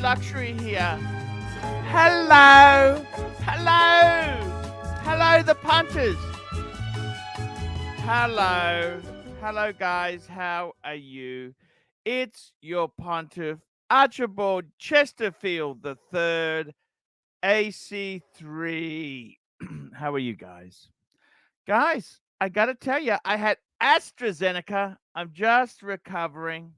Luxury here. Hello. Hello. Hello, the punters. Hello. Hello, guys. How are you? It's your pontiff, Archibald Chesterfield the Third, AC3. How are you guys? Guys, I got to tell you, I had AstraZeneca. I'm just recovering.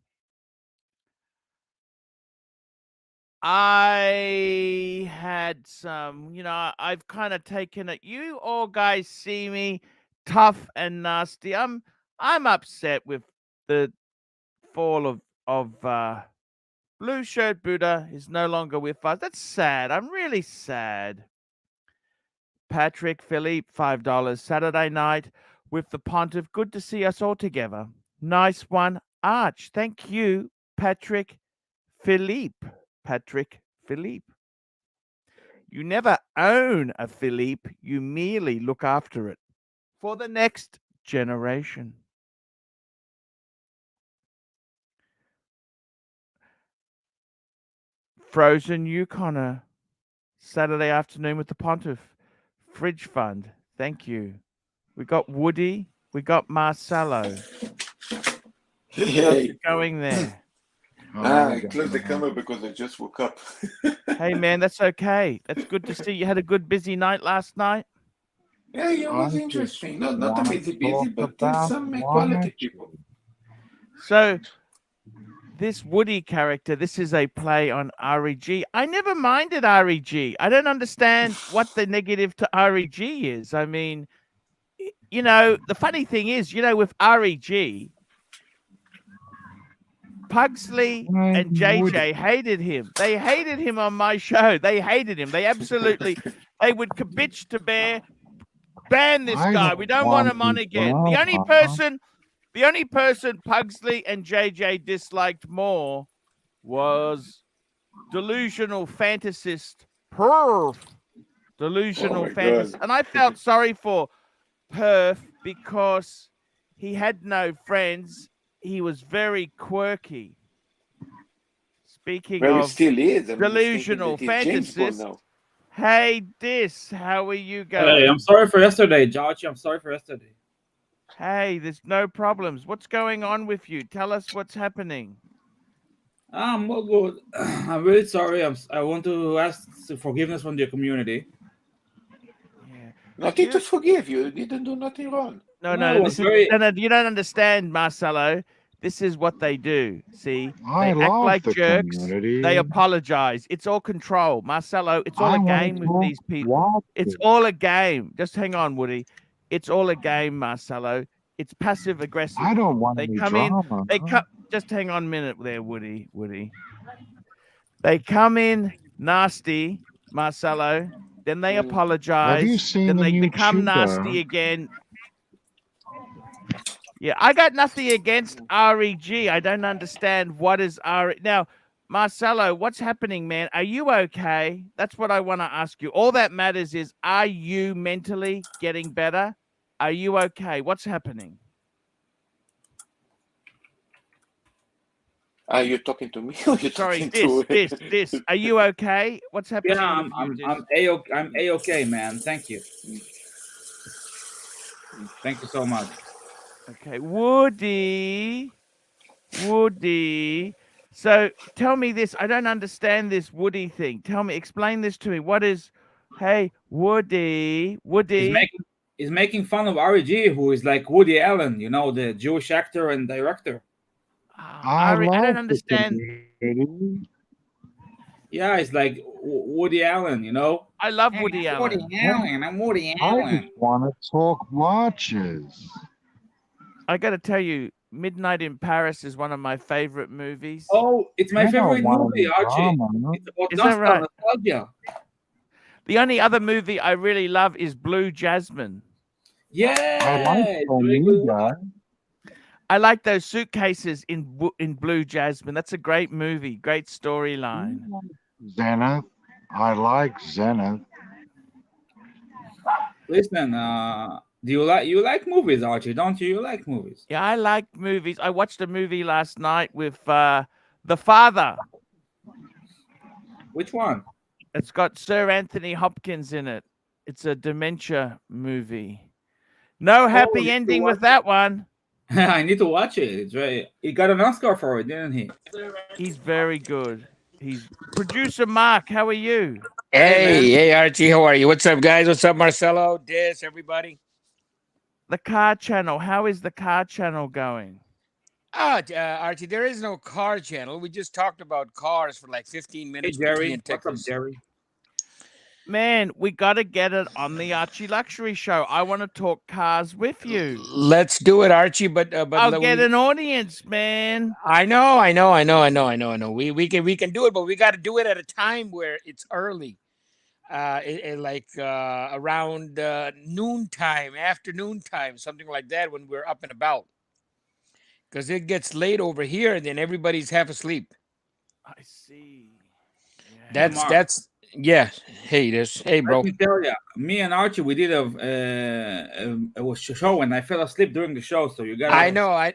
I had some, I've kind of taken it. You all guys see me tough and nasty. I'm upset with the fall of Blue Shirt Buddha is no longer with us. That's sad. I'm really sad. Patrick Philippe, $5 Saturday night with the pontiff. Good to see us all together. Nice one, Arch. Thank you, Patrick Philippe. Patrick Philippe. You never own a Philippe, you merely look after it for the next generation. Frozen Yukoner, Saturday afternoon with the pontiff. Fridge Fund, thank you. We got Woody, we got Marcelo. How's it going there? I closed the camera because I just woke up. Hey, man, that's okay. That's good to see. You had a good, busy night last night? Yeah, it was interesting. Not busy, but some quality people. So, this Woody character, this is a play on REG. I never minded REG. I don't understand what the negative to REG is. I mean, the funny thing is, with REG, Pugsley and JJ hated him. They hated him on my show. They hated him. They absolutely, they would bitch to bear, ban this guy. We don't want him on again. The only person Pugsley and JJ disliked more was delusional fantasist Perf. Delusional fantasist. And I felt sorry for Perf because he had no friends. He was very quirky. Speaking of still is. delusional fantasist. Hey, Dis, how are you going? Hey, I'm sorry for yesterday, Archie. I'm sorry for yesterday. Hey, there's no problems. What's going on with you? Tell us what's happening. I'm all good. I'm really sorry. I want to ask forgiveness from the community. Yeah. Nothing to forgive. You didn't do nothing wrong. No, you don't understand, Marcelo. This is what they do. See, they act like jerks. Community. They apologize. It's all control, Marcelo. It's all a game with these people. It's all a game. Just hang on, Woody. It's all a game, Marcelo. It's passive aggressive. I don't want any drama. Just hang on a minute there, Woody. They come in nasty, Marcelo. Then they apologize. Have you seen then the they new become nasty again. Yeah, I got nothing against REG. I don't understand what is REG. Now, Marcelo, what's happening, man? Are you okay? That's what I want to ask you. All that matters is, are you mentally getting better? Are you okay? What's happening? Are you talking to me or you Sorry, talking this. Are you okay? What's happening? Yeah, I'm A-okay, man. Thank you. Thank you so much. Okay, Woody. So tell me this. I don't understand this Woody thing. Explain this to me. What is, hey, Woody? He's making fun of REG, who is like Woody Allen, the Jewish actor and director. I don't understand. Yeah, it's like Woody Allen, I love Woody Allen. I'm Woody Allen. I just want to talk watches. I got to tell you, Midnight in Paris is one of my favorite movies. Oh, it's my favorite movie, Archie. It's about nostalgia. The only other movie I really love is Blue Jasmine. Yeah, I like those suitcases in Blue Jasmine. That's a great movie, great storyline. Zenith, I like Zenith. Listen, do you like movies, Archie? Don't you? You like movies? Yeah, I like movies. I watched a movie last night with The Father. Which one? It's got Sir Anthony Hopkins in it. It's a dementia movie. No happy ending with that one. I need to watch it. It's very. He got an Oscar for it, didn't he? He's very good. He's producer Mark. How are you? Hey, Archie, how are you? What's up, guys? What's up, Marcelo, Des, everybody? The car channel. How is the car channel going? Archie, there is no car channel. We just talked about cars for like 15 Hey, minutes. Jerry. What's up, Jerry? Man, we got to get it on the Archie Luxury Show. I want to talk cars with you. Let's do it, Archie. But I'll get an audience, man. I know. We can do it, but we got to do it at a time where it's early, like around noontime, afternoon time, something like that, when we're up and about. Because it gets late over here, and then everybody's half asleep. I see. Yeah. That's yeah. Hey, bro. Let me tell you, me and Archie, we did a show, and I fell asleep during the show. So you got. I know.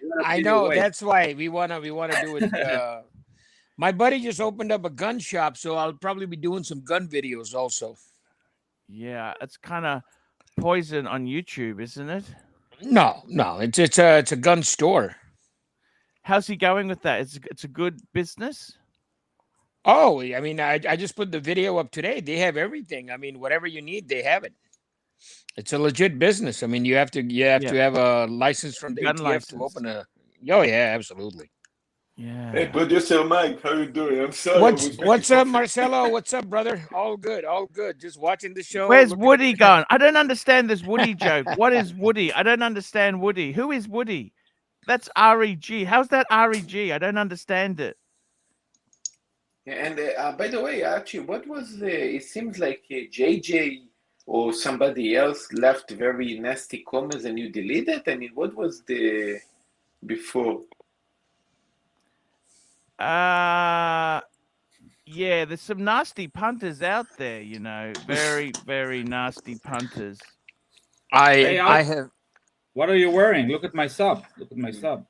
That's why we wanna do it. My buddy just opened up a gun shop, so I'll probably be doing some gun videos also. Yeah, it's kind of poison on YouTube, isn't it? No, it's a gun store. How's he going with that? It's a good business. Oh, I mean, I just put the video up today. They have everything. I mean, whatever you need, they have it. It's a legit business. I mean, you have to have a license from the ATF to open a. Oh yeah, absolutely. Yeah. Hey, producer Mike, how you doing? I'm sorry. What's up, Marcelo? What's up, brother? All good. Just watching the show. Where's Woody going? I don't understand this Woody joke. What is Woody? I don't understand Woody. Who is Woody? That's REG. How's that REG? I don't understand it. Yeah, and by the way, actually, what was the? It seems like JJ or somebody else left very nasty comments and you deleted. I mean, what was the before? Yeah, there's some nasty punters out there, you know, very, very nasty punters. I have. What are you wearing? Look at my sub.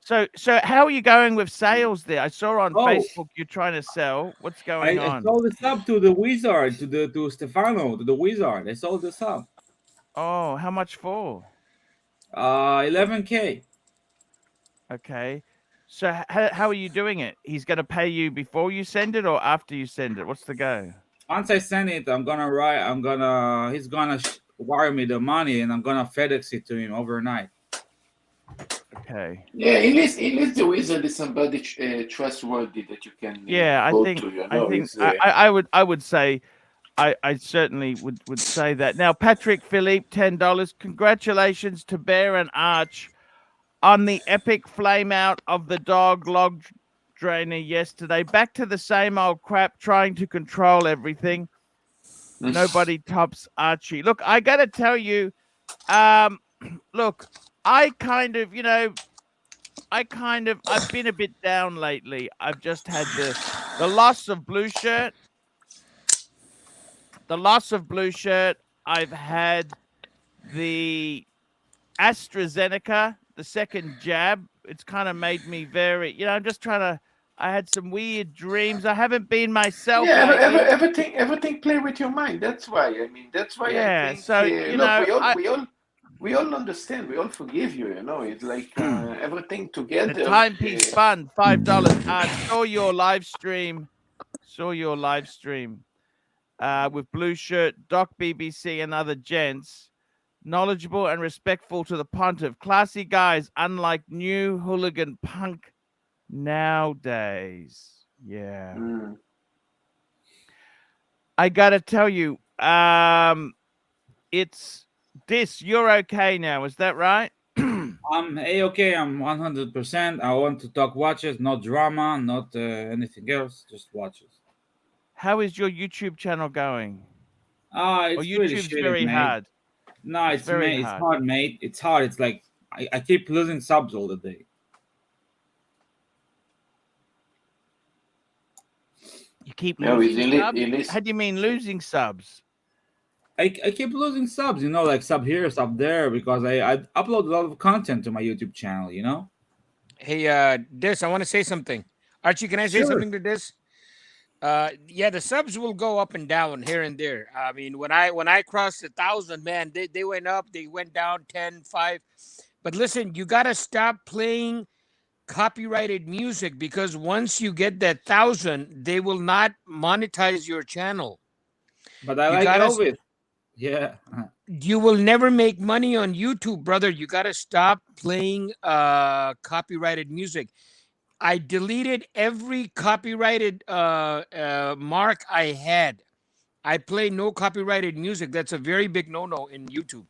So how are you going with sales there? I saw on Facebook you're trying to sell. What's going on? I sold the sub to the Wizard, to Stefano, to the Wizard. I sold the sub. Oh, how much for? 11K. Okay. So how are you doing it? He's going to pay you before you send it or after you send it? What's the go? Once I send it, he's gonna wire me the money, and I'm gonna FedEx it to him overnight. Okay. Yeah, at least the Wizard is somebody trustworthy that you can. Yeah, I think I would say. I certainly would say that. Now, Patrick Philippe, $10. Congratulations to Bear and Arch on the epic flame out of the dog log drainer yesterday. Back to the same old crap, trying to control everything. Nobody tops Archie. Look, I got to tell you, look, I've been a bit down lately. I've just had the loss of Blue Shirt. I've had the AstraZeneca, the second jab. It's kind of made me very, I'm just trying to, I had some weird dreams. I haven't been myself. Yeah, everything play with your mind. That's why. I mean, that's why. Yeah. I think, so we all understand. We all forgive you. It's like everything together. The Timepiece Fund, $5. I saw your live stream. With Blue Shirt, Doc BBC, and other gents. Knowledgeable and respectful to the pontiff. Classy guys, unlike new hooligan punk nowadays. Yeah. I gotta tell you, it's this. You're okay now, is that right? I'm A-okay. I'm 100%. I want to talk watches, not drama, not anything else, just watches. How is your YouTube channel going? It's YouTube's really very hard. No, it's hard, mate. It's hard. It's like I keep losing subs all the day. You keep losing subs? How do you mean losing subs? I keep losing subs, like sub here, sub there, because I upload a lot of content to my YouTube channel, Hey, Des, I want to say something. Archie, can I say something to Des? Yeah, the subs will go up and down here and there. I mean, when I crossed 1,000, man, they went up, they went down 10, 5. But listen, you gotta stop playing copyrighted music, because once you get that 1,000, they will not monetize your channel. But I You like gotta Elvis. Yeah. you will never make money on YouTube, brother. You gotta stop playing copyrighted music. I deleted every copyrighted mark I had. I play no copyrighted music. That's a very big no-no in YouTube.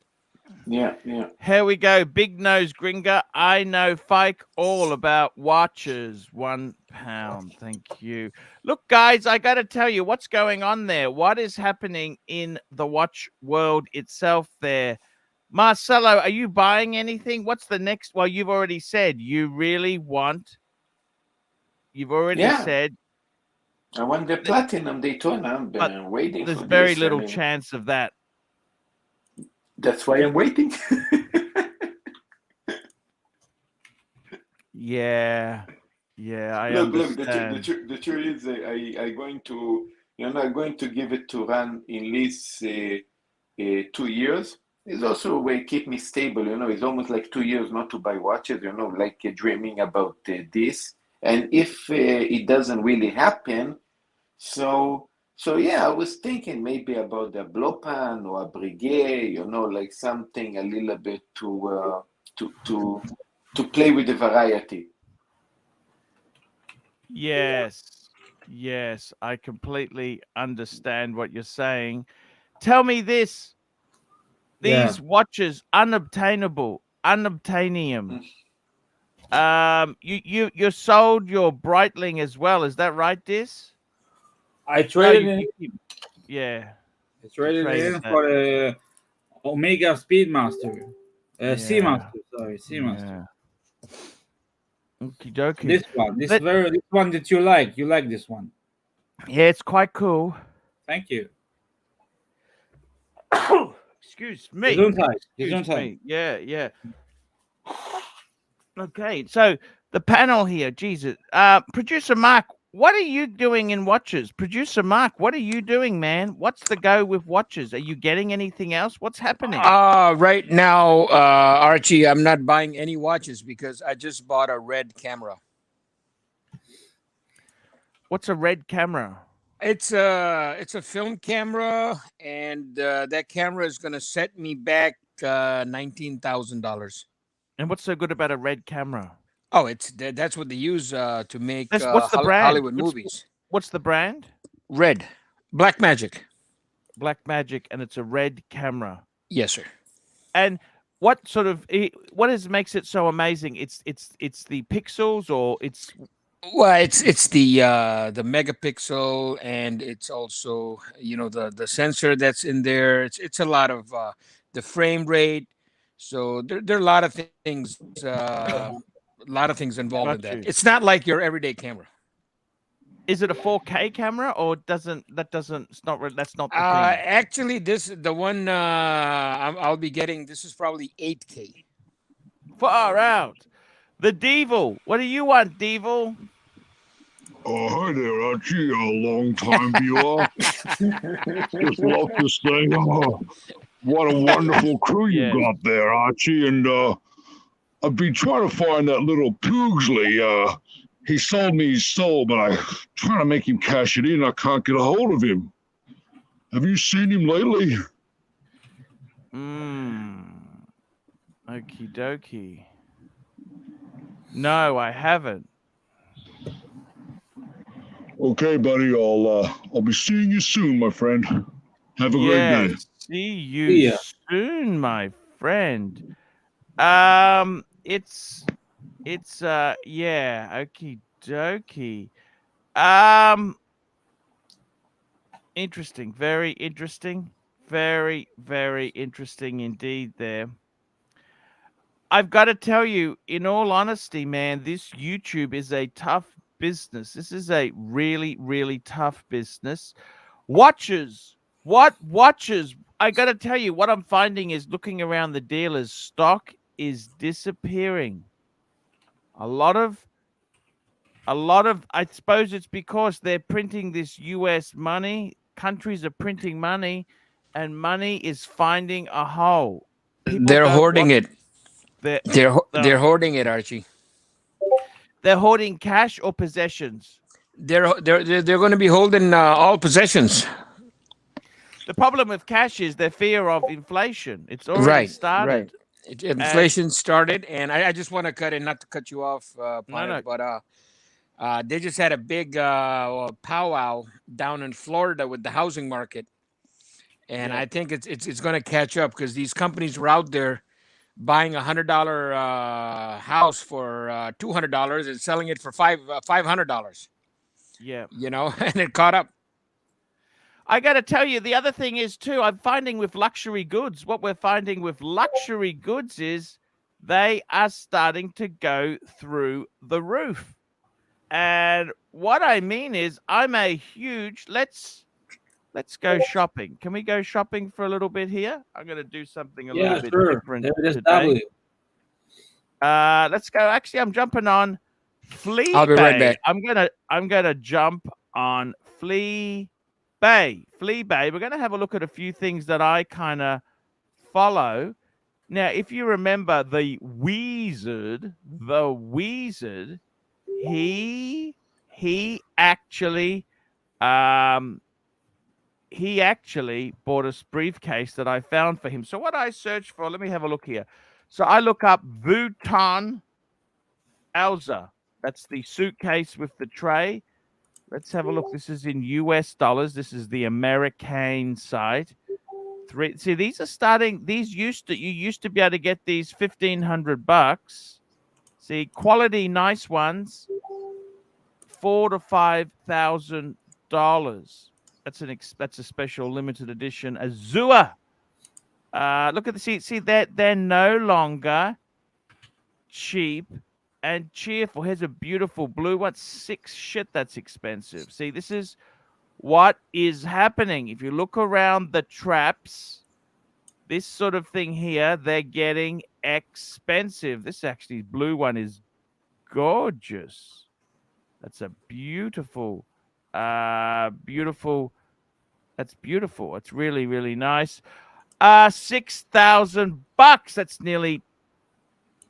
Yeah, yeah. Here we go. Big Nose Gringa. I know fake all about watches. £1. Thank you. Look, guys, I got to tell you what's going on there. What is happening in the watch world itself there? Marcelo, are you buying anything? What's the next? Well, you've already said you really want. You've already Yeah. said I want the platinum Daytona. I've But been waiting there's for very this. I little mean, chance of that. that's why I'm waiting. Yeah. Yeah, I Look, understand. the truth is, I going to, I'm going to give it to run in least 2 years. It's also a way keep me stable. It's almost like 2 years not to buy watches. Like dreaming about this. And if it doesn't really happen, so yeah, I was thinking maybe about a Blopan or a Breguet. Like something a little bit to play with the variety. Yes. Yes, I completely understand what you're saying. Tell me this. Yeah. These watches unobtainable, unobtainium. You sold your Breitling as well. Is that right, Dis? I No, traded you, it. you keep, yeah. I traded it traded in that. for the Omega Speedmaster. Yeah. Seamaster, sorry, Seamaster. Yeah. Okie dokie. This one, this one that you like. You like this one. Yeah, it's quite cool. Thank you. Excuse me. Gesundheit. Excuse Gesundheit. me. Yeah, yeah. Okay, so the panel here, Jesus. Producer Mark, what are you doing in watches? Producer Mark, what are you doing, man? What's the go with watches? Are you getting anything else? What's happening? Right now, Archie, I'm not buying any watches because I just bought a red camera. What's a red camera? It's a film camera, and that camera is gonna set me back $19,000. And what's so good about a red camera? Oh, that's what they use to make What's the brand? Hollywood movies. What's the brand? Red, Black Magic. Black Magic, and it's a red camera. Yes, sir. And what makes it so amazing? It's the pixels, or it's Well, it's the megapixel, and it's also the sensor that's in there. It's a lot of the frame rate. So there are a lot of things involved in Got you. that. It's not like your everyday camera. Is it a 4K camera, or that's not the thing? Actually, the one I'll be getting. This is probably 8K. Far out. The Devil. What do you want, Devil? Oh, hi there, Archie, a long-time viewer. Just love to say, what a wonderful crew you got there, Archie. And I've been trying to find that little Pugsley. He sold me his soul, but I'm trying to make him cash it in. I can't get a hold of him. Have you seen him lately? Okie dokie. No, I haven't. Okay, buddy. I'll be seeing you soon, my friend. Have a great day. See you soon, my friend. It's okie dokie. Interesting. Very interesting. Very, very interesting indeed there. I've got to tell you, in all honesty, man, this YouTube is a tough business. This is a really, really tough business. Watches. What watches? I got to tell you, what I'm finding is looking around the dealers, stock is disappearing. A lot of A lot of, I suppose it's because they're printing this US money. Countries are printing money, and money is finding a hole. People They're don't hoarding want, it. they're, They're hoarding it, Archie. they're hoarding cash or possessions. They're going to be holding all possessions. The problem with cash is their fear of inflation. It's already Right, started. right. Inflation started, and I just want to cut in, not to cut you off, No. but they just had a big powwow down in Florida with the housing market, and Yeah. I think it's going to catch up because these companies were out there buying $100 house for $200 and selling it for $500. Yeah. You know, and it caught up. I got to tell you, the other thing is too, I'm finding with luxury goods, what we're finding with luxury goods is they are starting to go through the roof. And what I mean is I'm a huge, let's go shopping. Can we go shopping for a little bit here? I'm going to do something a little Yeah, bit sure. different There's today. W. Let's go. Actually, I'm jumping on Flea I'll be right Bay. back. I'm gonna jump on Flea Bay. Flea Bay. We're gonna have a look at a few things that I kind of follow. Now, if you remember the Wizard, he actually bought a briefcase that I found for him. So what I searched for, let me have a look here. So I look up Vuitton Elsa. That's the suitcase with the tray. Let's have a look. This is in US dollars. This is the American side. See, these are starting. You used to be able to get these $1,500. See, quality, nice ones, $4,000 to $5,000. That's a special limited edition Azure. Look at the see they're no longer cheap and cheerful. Here's a beautiful blue one. Shit, that's expensive. See, this is what is happening. If you look around the traps, this sort of thing here, they're getting expensive. This actually blue one is gorgeous. That's a beautiful, beautiful. That's beautiful. It's really, really nice. $6,000. That's nearly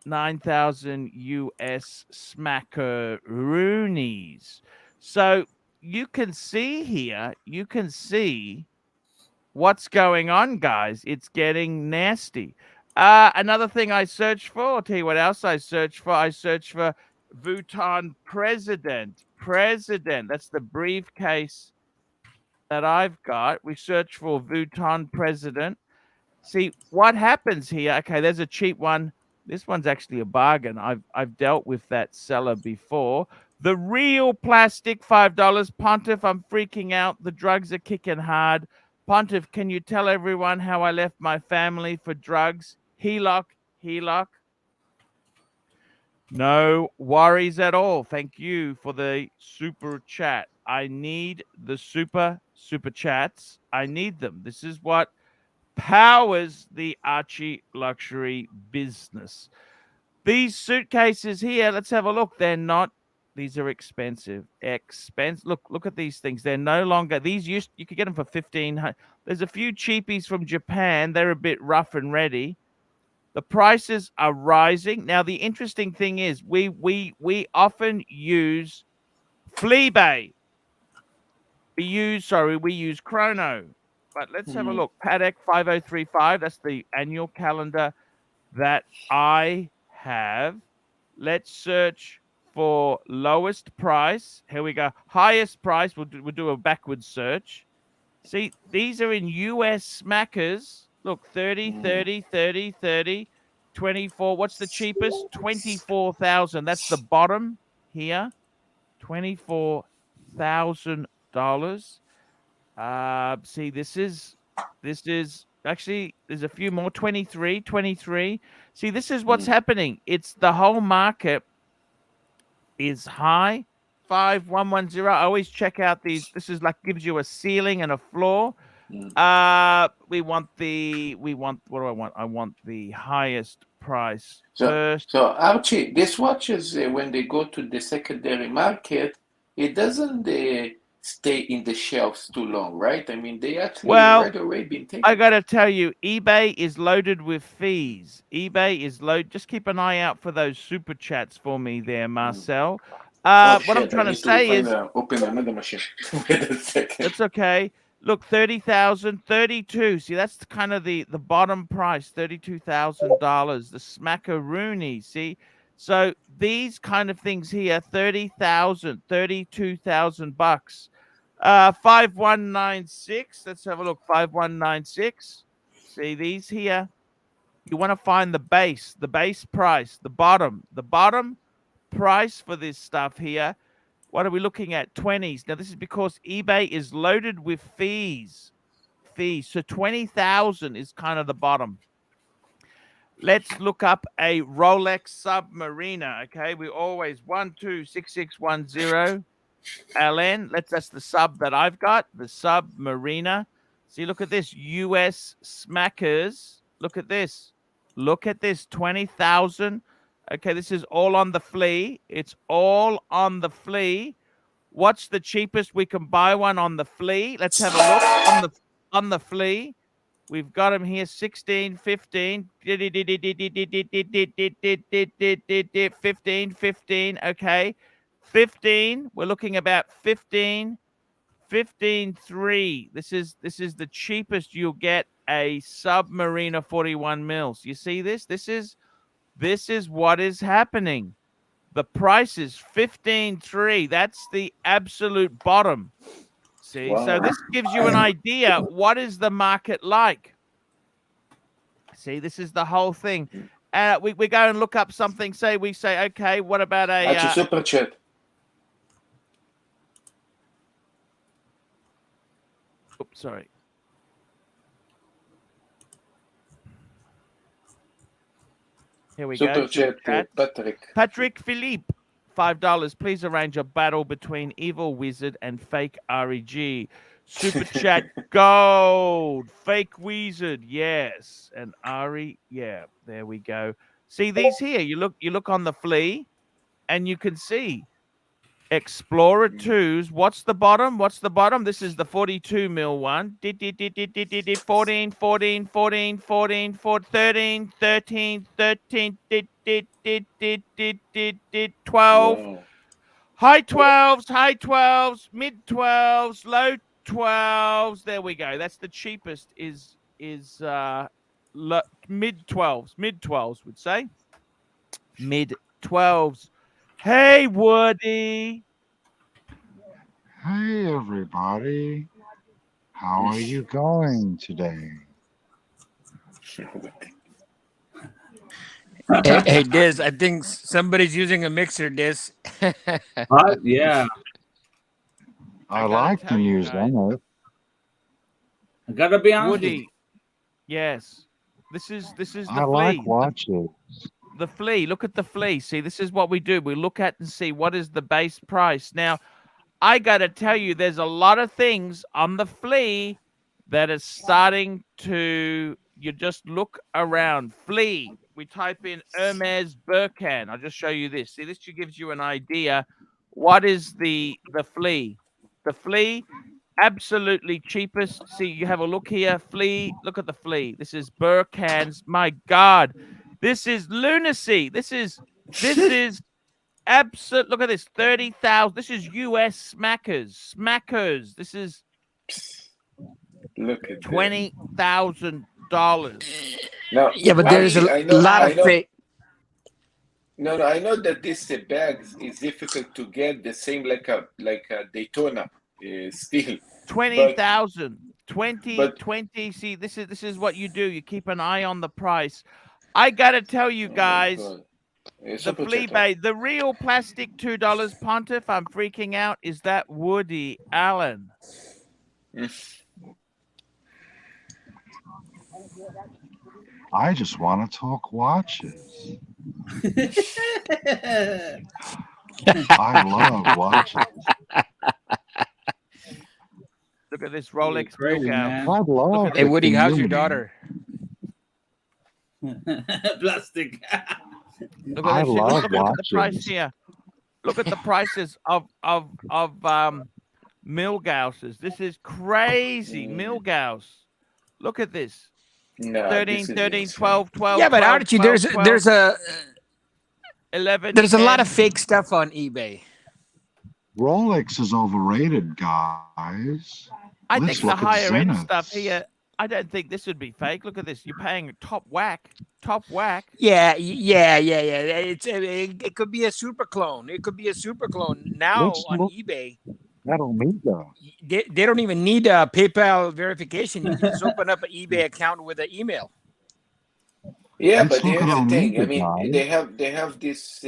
9,000 US smackaroonies. So you can see here, you can see what's going on, guys. It's getting nasty. Another thing I searched for, I'll tell you what else I searched for. I searched for Vuitton President. That's the briefcase that I've got. We search for Vuitton President. See what happens here. Okay, there's a cheap one. This one's actually a bargain. I've dealt with that seller before. The real plastic, $5. Pontiff, I'm freaking out. The drugs are kicking hard. Pontiff, can you tell everyone how I left my family for drugs? HELOC. No worries at all. Thank you for the super chat. I need the super chats. I need them. This is what powers the Archie luxury business. These suitcases here, let's have a look. These are expensive. Look at these things. They're no longer, you could get them for $1,500. There's a few cheapies from Japan. They're a bit rough and ready. The prices are rising. Now, the interesting thing is we often use Fleabay. We use Chrono. But let's have a look. Paddock 5035. That's the annual calendar that I have. Let's search for lowest price. Here we go. Highest price. We'll do a backwards search. See, these are in US smackers. Look, 30, 30, 30, 30, 24. What's the cheapest? 24,000. That's the bottom here. $24,000. See, this is actually, there's a few more. 23. See, this is what's happening. It's the whole market is high. 5110. I always check out these. This is like gives you a ceiling and a floor. We want what do I want? I want the highest price. So, First, so Archie, these watches, when they go to the secondary market, it doesn't stay in the shelves too long, right? I mean, they actually well, right away been I taken. got to tell you, eBay is loaded with fees. eBay is loaded. Just keep an eye out for those super chats for me there, Marcel. Oh What I'm shit! I trying to need to say is, open another machine. Wait a second. it's okay. Look, 30,000, 32. See, that's kind of the bottom price, $32,000. The smackaroony. See, so these kind of things here, 30,000, 32,000 bucks. 5196. Let's have a look. 5196. See these here. You want to find the base price, the bottom price for this stuff here. What are we looking at? 20s. Now, this is because eBay is loaded with fees. So 20,000 is kind of the bottom. Let's look up a Rolex Submariner. Okay, we always 126610 LN. That's the sub that I've got, the Submariner. See, look at this, US Smackers. Look at this. 20,000. Okay, this is all on the flea. It's all on the flea. What's the cheapest we can buy one on the flea? Let's have a look on the flea. We've got them here 16, 15, 15, 15. Okay, 15. We're looking about 15, 15.3. This is the cheapest you'll get a Submariner 41 mils. You see this? This is what is happening. The price is 15.3. That's the absolute bottom. See, Wow. so this gives you an idea. What is the market like? See, this is the whole thing. We go and look up something. We say, okay, what about a Archie, super chat. oops, sorry. Here we go. Super chat, Patrick. Patrick Philippe, $5. Please arrange a battle between Evil Wizard and Fake REG. Super chat gold. Fake Wizard, yes. And Ari, yeah. There we go. See these here. You look on the flea, and you can see Explorer 2s. What's the bottom? This is the 42 mil one. 14, 14, 14, 14, 13, 13, 13, 12. Wow. High 12s, mid 12s, low 12s. There we go. That's the cheapest is mid 12s would say. Mid 12s. Hey, Woody. Hey, everybody. How are you going today? Hey, Diz, I think somebody's using a mixer, Diz. Yeah. I like to use them. I gotta be honest with you. Woody. Yes. This is the I flea. like watches. The flea. Look at the flea. See, this is what we do. We look at and see what is the base price. Now, I got to tell you, there's a lot of things on the flea that is starting to, you just look around. Flea. We type in Hermes Birkin. I'll just show you this. See, this gives you an idea. What is the flea? The flea, absolutely cheapest. See, you have a look here. Flea. Look at the flea. This is Birkins. My God. This is lunacy. This is absolute. Look at this. 30,000. This is US Smackers. This is Look at $20,000. Now, Yeah, but there's a lot of fake. No, I know that this bags is difficult to get. The same like a Daytona still. 20,000. 20. See, this is what you do. You keep an eye on the price. I gotta tell you guys, the flea bait, the real plastic $2 Pontiff, I'm freaking out, is that Woody Allen. I just want to talk watches. I love watches. Look at this Rolex Crazy, Milk man. out. I love Hey, Woody, the how's your community. daughter? Plastic. Look I at this shit. love Look at the price watches. here. Look at the prices of Milgauses. This is crazy. Milgauss. Look at this. No, 13, this is 13, insane. 12, 12, Yeah, but 12, Archie, 12, 12, 11, there's a lot 10. of fake stuff on eBay. Rolex is overrated, guys. I Let's think the look at higher end stuff Zeniths. here, I don't think this would be fake. Look at this. You're paying top whack. Top whack. Yeah. It could be a super clone. It could be a super clone. Now Let's on look eBay, at Omega. they don't even need a PayPal verification. You can just open up an eBay account with an email. Yeah, Let's but look here's at the thing. I Omega, mean, guys. they have this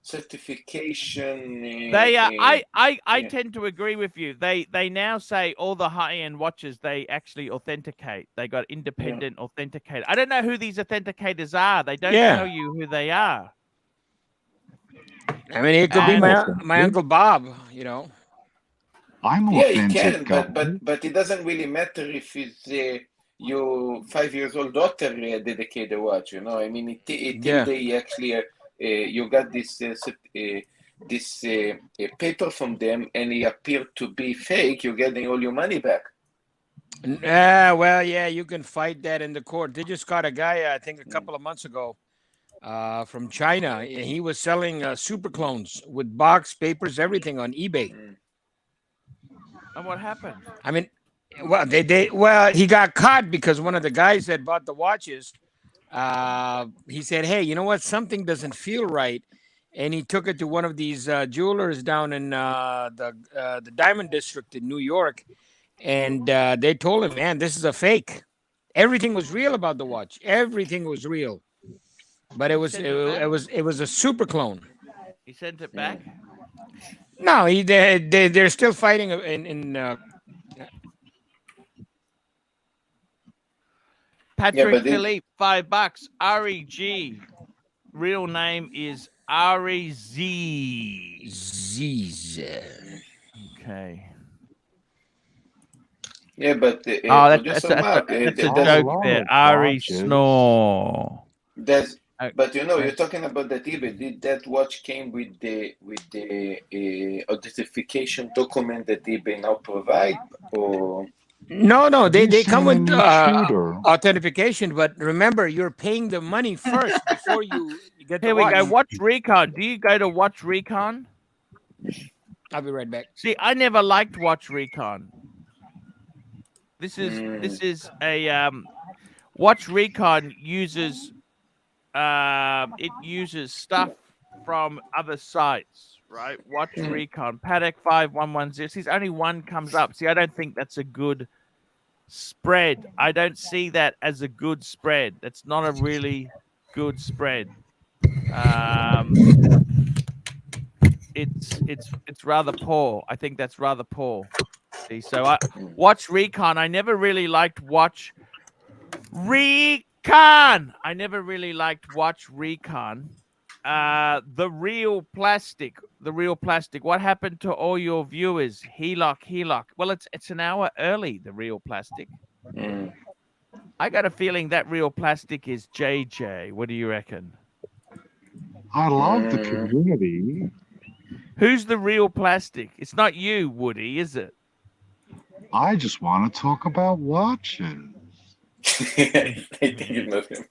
certification. They I yeah. tend to agree with you. They now say all the high-end watches they actually authenticate. They got independent authenticator. I don't know who these authenticators are. They don't Yeah. tell you who they are. I mean, it could be And my Uncle Bob, you know. I'm Yeah, it authentic, can, guys. but it doesn't really matter if it's your 5 years old daughter dedicate the watch. You know, I mean, till Yeah. they actually you got this paper from them, and it appeared to be fake. You're getting all your money back. Well, yeah, you can fight that in the court. They just caught a guy, I think, a couple of months ago, from China. He was selling super clones with box papers, everything on eBay. and what happened? I mean, well, he got caught because one of the guys that bought the watches, he said, "Hey, you know what? Something doesn't feel right," and he took it to one of these jewelers down in the Diamond District in New York, and they told him, "Man, this is a fake. Everything was real about the watch. Everything was real, but it was a super clone." He sent it back. No, they're still fighting in Patrick but Philippe, $5. REG. Real name is REZ. Z's. Okay. Yeah, but Oh, producer Mark, that's a I joke love there. watches. Snore. but you know, you're talking about that eBay. Did that watch came with the authentication document that eBay now provide, or No, Have they you come seen the with new shooter? authentication, but remember, you're paying the money first before you get the Here we watch. go. Watch Recon. Do you go to Watch Recon? I'll be right back. See, I never liked Watch Recon. This is a Watch Recon uses it uses stuff from other sites, right? Watch Recon, Paddock 5110. See, only one comes up. See, I don't think that's a good spread. I don't see that as a good spread. That's not a really good spread. It's rather poor. I think that's rather poor. See, so I Watch Recon. I never really liked Watch Recon. I never really liked Watch Recon. The real plastic. What happened to all your viewers? Helock. Well, it's an hour early. The real plastic. I got a feeling that real plastic is JJ. What do you reckon? I love the community. Who's the real plastic? It's not you, Woody, is it? I just want to talk about watches. I think you know him.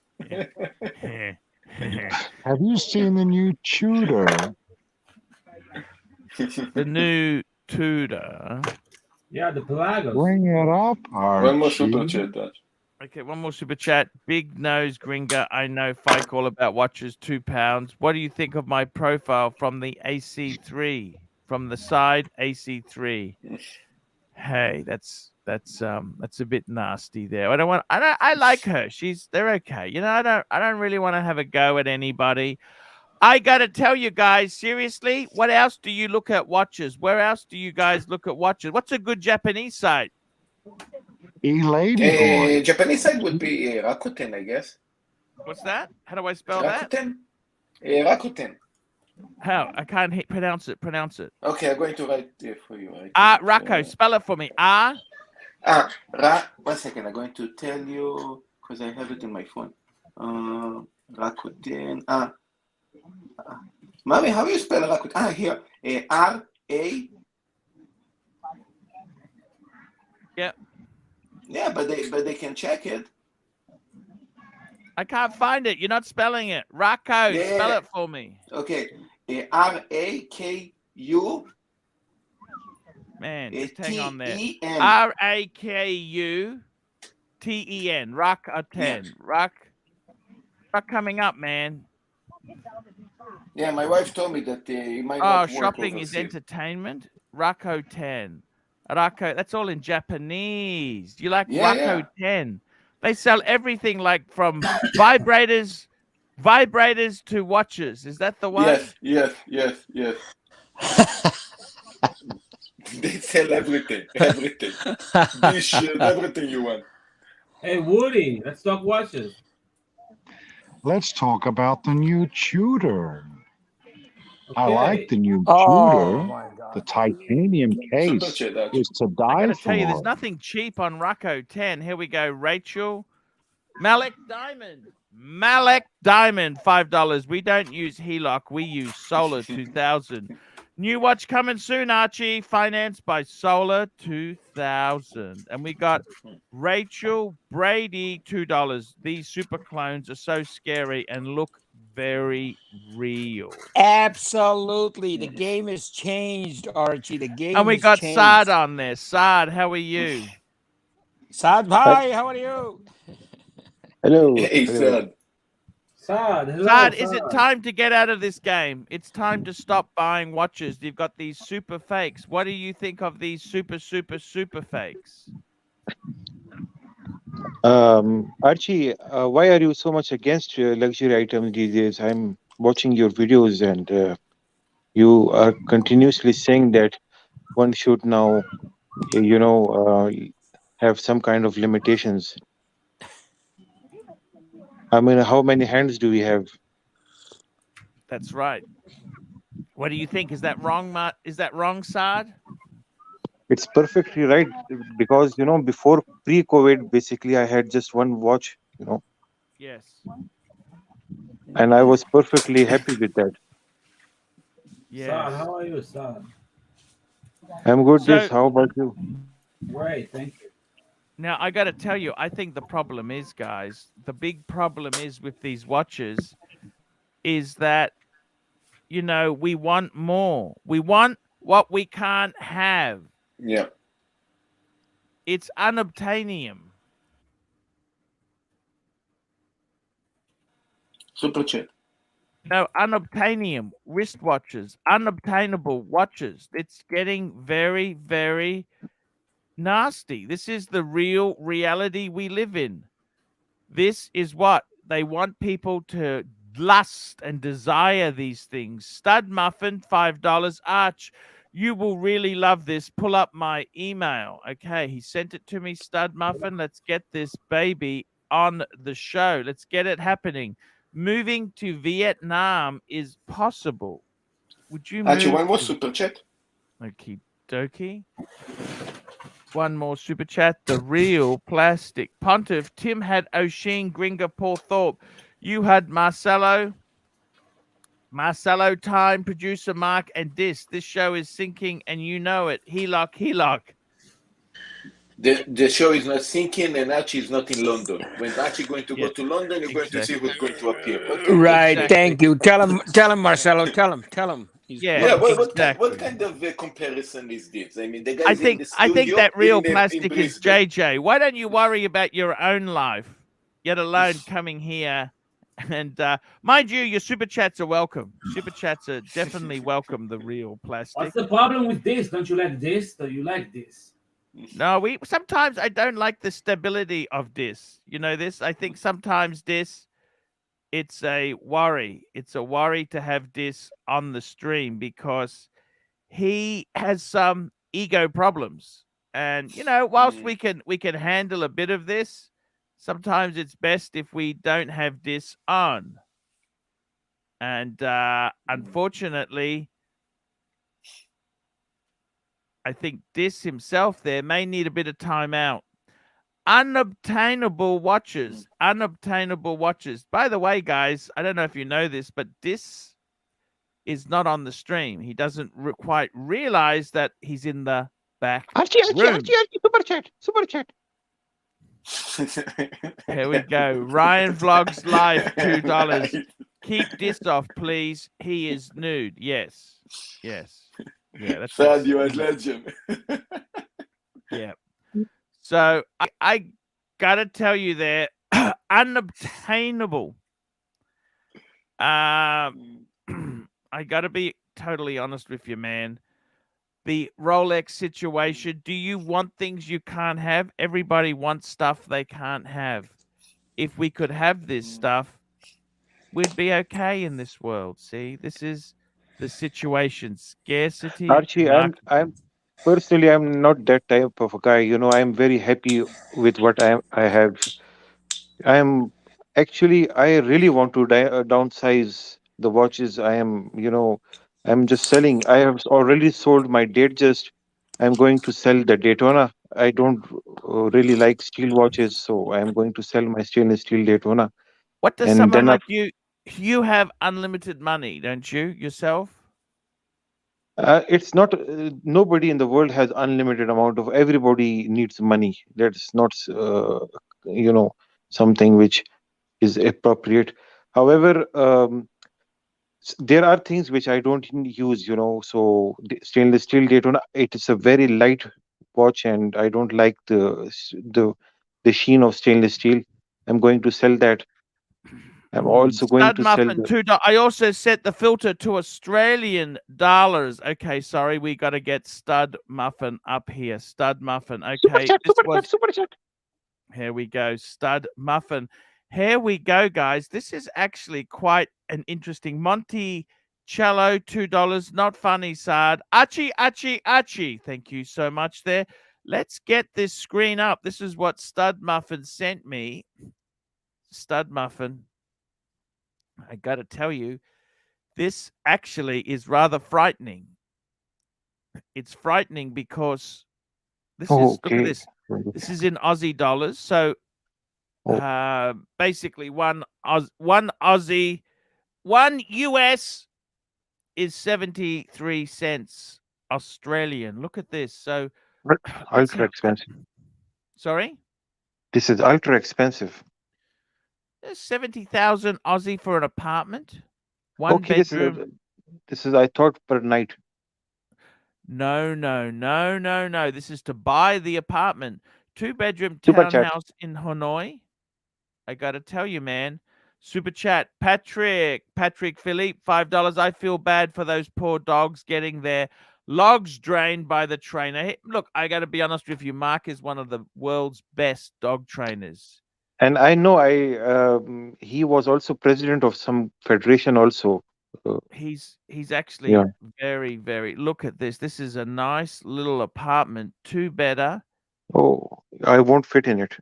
Have you seen the new Tudor? The new Tudor. Yeah, the Pelagos. Bring it up, Archie. One more super chat, Dutch. Okay, one more super chat. Big Nose Gringa. I know Fike all about watches, £2. What do you think of my profile from the AC3? From the side, AC3. Hey, that's a bit nasty there. I like her. They're okay. You know, I don't really want to have a go at anybody. I gotta tell you guys, seriously, what else do you look at watches? Where else do you guys look at watches? What's a good Japanese site? Ladyboy. Japanese side would be Rakuten, I guess. What's that? How do I spell that? Rakuten? Rakuten. How? I can't pronounce it. Pronounce it. Okay, I'm going to write for you. Right? Rocco, spell it for me. One second, I'm going to tell you because I have it in my phone. Rakuten. Mommy, how do you spell Rakuten? Here. R-A. Yep. Yeah, but they can check it. I can't find it. You're not spelling it. Rako, Yeah. spell it for me. Okay. R-A-K-U. Man, just hang on there. T-E-N. R-A-K-U-T-E-N. Rakuten. Rak coming up, man. Yeah, my wife told me that it might not work Shopping is overseas. entertainment. Rakuten. Rako, that's all in Japanese. You like Yeah, Rakuten. They sell everything like from vibrators to watches. Is that the one? Yes. They sell everything. Dish and everything you want. Hey, Woody, let's talk watches. Let's talk about the new Tudor. I Okay. like the new Oh Tudor. my God. The titanium case Super chat, is to I die gotta tell you, there's for. nothing cheap on Rakuten. Here we go. Rachel. Malek Diamond, $5. We don't use HELOC. We use Solar 2000. New watch coming soon, Archie. Financed by Solar 2000. And we got Rachel Brady, $2. These super clones are so scary and look very real. Absolutely. The game has changed, Archie. The game And we has got changed. Saad on there. Saad, how are you? Saad Bhai, how are you? Hello. Hey, Hello. Saad, hello. Saad, is it time to get out of this game? It's time to stop buying watches. You've got these super fakes. What do you think of these super fakes? Archie, why are you so much against luxury items these days? I'm watching your videos and you are continuously saying that one should now, have some kind of limitations. I mean, how many hands do we have? That's right. What do you think? Is that wrong, Is that wrong, Saad? It's perfectly right because, before pre-COVID, basically, I had just one watch, Yes. and I was perfectly happy with that. Yes. Saad, how are you, Saad? I'm good. So- How about you? Great, thank you. Now, I got to tell you, I think the problem is, guys, the big problem is with these watches is that, we want more. We want what we can't have. Yeah. It's unobtainium. Super chat. No, unobtainium wristwatches, unobtainable watches. It's getting very, very nasty. This is the real reality we live in. This is what they want people to lust and desire these things. Stud Muffin, $5. Arch, you will really love this. Pull up my email. Okay, he sent it to me, Stud Muffin. Let's get this baby on the show. Let's get it happening. Moving to Vietnam is possible. Would you Archie, move? one more super chat. Okie dokie. One more super chat. The real plastic pontiff. Tim had O'Sheen, Gringer, Paul Thorpe. You had Marcelo Time, producer Mark, and Dis. This show is sinking, and you know it. HELOC. The show is not sinking, and Archie is not in London. When Archie going to go to London, you're going to see who's going to appear. Okay? Right. Exactly. Thank you. Tell him, Marcelo. Tell him. Yeah. What kind of comparison is this? I mean, the guys in the studio. I think that real in plastic is Brisbane. JJ. Why don't you worry about your own life, yet alone coming here? And mind you, your super chats are welcome. Super chats are definitely welcome. The real plastic. What's the problem with this? Don't you like this? Do you like this? No, sometimes I don't like the stability of this. You know this? I think sometimes this, it's a worry. It's a worry to have this on the stream because he has some ego problems. And whilst we can handle a bit of this, sometimes it's best if we don't have this on. And unfortunately, I think Dis himself there may need a bit of time out. unobtainable watches. Unobtainable watches. By the way, guys, I don't know if you know this, but this is not on the stream. He doesn't quite realize that he's in the back room. Super chat. Here we go. Ryan Vlogs Live, $2. Keep this off, please. He is nude. Yes. Yes. Yeah, that's Sad, you are legend. Yeah. So I gotta tell you there, unobtainable. I gotta be totally honest with you, man. The Rolex situation, do you want things you can't have? Everybody wants stuff they can't have. If we could have this stuff, we'd be okay in this world. See, this is the situation. Scarcity. Archie, I'm personally, I'm not that type of a guy. You know, I'm very happy with what I have. I'm actually, I really want to downsize the watches. I'm just selling. I have already sold my Datejust. I'm going to sell the Daytona. I don't really like steel watches, so I'm going to sell my stainless steel Daytona. What does And someone then like you have unlimited money, don't you, yourself? it's not nobody in the world has unlimited amount of. Everybody needs money. That's not something which is appropriate. However, there are things which I don't use, so stainless steel Daytona, it is a very light watch and I don't like the sheen of stainless steel. I'm going to sell that. I'm also going Stud to sell muffin, the $2. I also set the filter to Australian dollars. Okay, sorry, we got to get stud muffin up here. Stud muffin. Okay, super chat. Here we go. Stud muffin. Here we go, guys. This is actually quite an interesting Monticello, $2. Not funny, Sard. Archie. Thank you so much there. Let's get this screen up. This is what Stud Muffin sent me. Stud Muffin. I got to tell you, this actually is rather frightening. It's frightening because look at this. This is in Aussie dollars. So basically one Aussie, one US is 73 cents Australian. Look at this. So ultra expensive. Sorry? This is ultra expensive. 70,000 Aussie for an apartment. One bedroom. This is I thought per night. No. This is to buy the apartment. 2-bedroom townhouse in Hanoi. I got to tell you, man. Super chat. Patrick Philippe, $5. I feel bad for those poor dogs getting their logs drained by the trainer. Hey, look, I got to be honest with you. Mark is one of the world's best dog trainers. And I know he was also president of some federation also. He's actually very, very. Look at this. This is a nice little apartment, 2-bedder. Oh, I won't fit in it.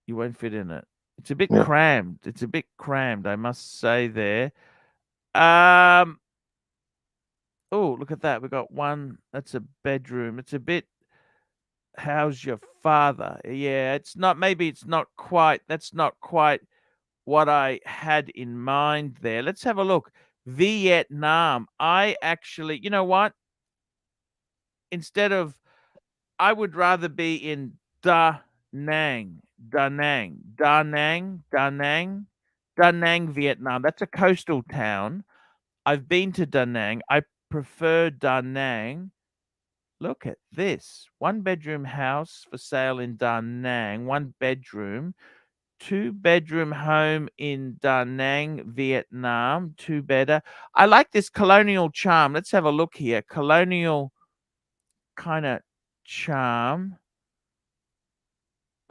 You won't fit in it. It's a bit crammed. It's a bit crammed, I must say there. Oh, look at that. We got one. That's a bedroom. It's a bit. How's your father? Yeah, it's not. Maybe it's not quite. That's not quite what I had in mind there. Let's have a look. Vietnam. I actually, you know what? Instead of, I would rather be in Da Nang, Vietnam. That's a coastal town. I've been to Da Nang. I prefer Da Nang. Look at this. 1-bedroom house for sale in Da Nang. 1 bedroom. 2-bedroom home in Da Nang, Vietnam. 2-bedder. I like this colonial charm. Let's have a look here. Colonial kind of charm.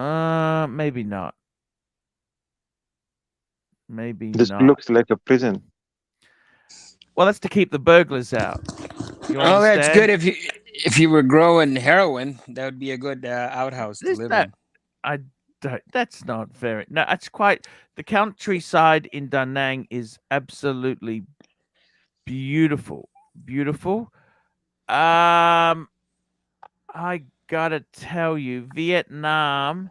Maybe not. Maybe this not. looks like a prison. Well, that's to keep the burglars out. You understand? That's good. If you were growing heroin, that would be a good outhouse to live in. I don't. That's not very. No, it's quite. The countryside in Da Nang is absolutely beautiful. Beautiful. I gotta tell you, Vietnam.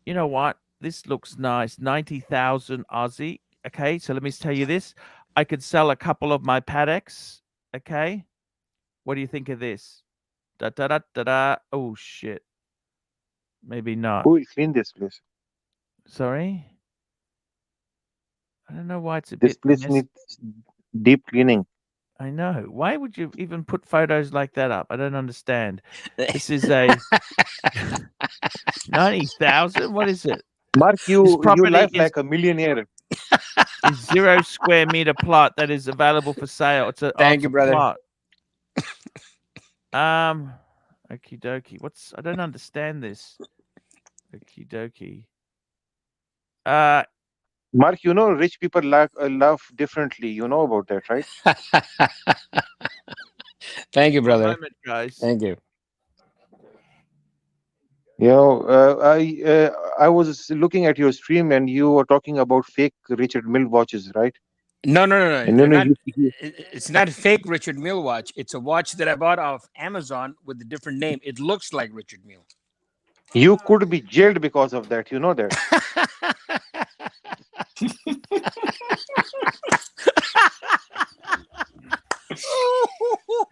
You know what? This looks nice. 90,000 Aussie. Okay, so let me tell you this. I could sell a couple of my paddocks. Okay. What do you think of this? Da da da da da. Oh shit. Maybe not. Who will clean this place? Sorry. I don't know why it's a This bit place messy. needs deep cleaning. I know. Why would you even put photos like that up? I don't understand. This is a 90,000. What is it? Mark, This you property live is like a millionaire. 0 square meter plot that is available for sale. It's a Thank you, brother. plot. Okie dokie. I don't understand this. Okie dokie. Mark, you know rich people love differently. You know about that, right? Thank you, One brother. moment, guys. Thank you. You know, I was looking at your stream and you were talking about fake Richard Mille watches, right? No. And They're you know, not. It's not a fake Richard Mille watch. It's a watch that I bought off Amazon with a different name. It looks like Richard Mille. you could be jailed because of that. You know that.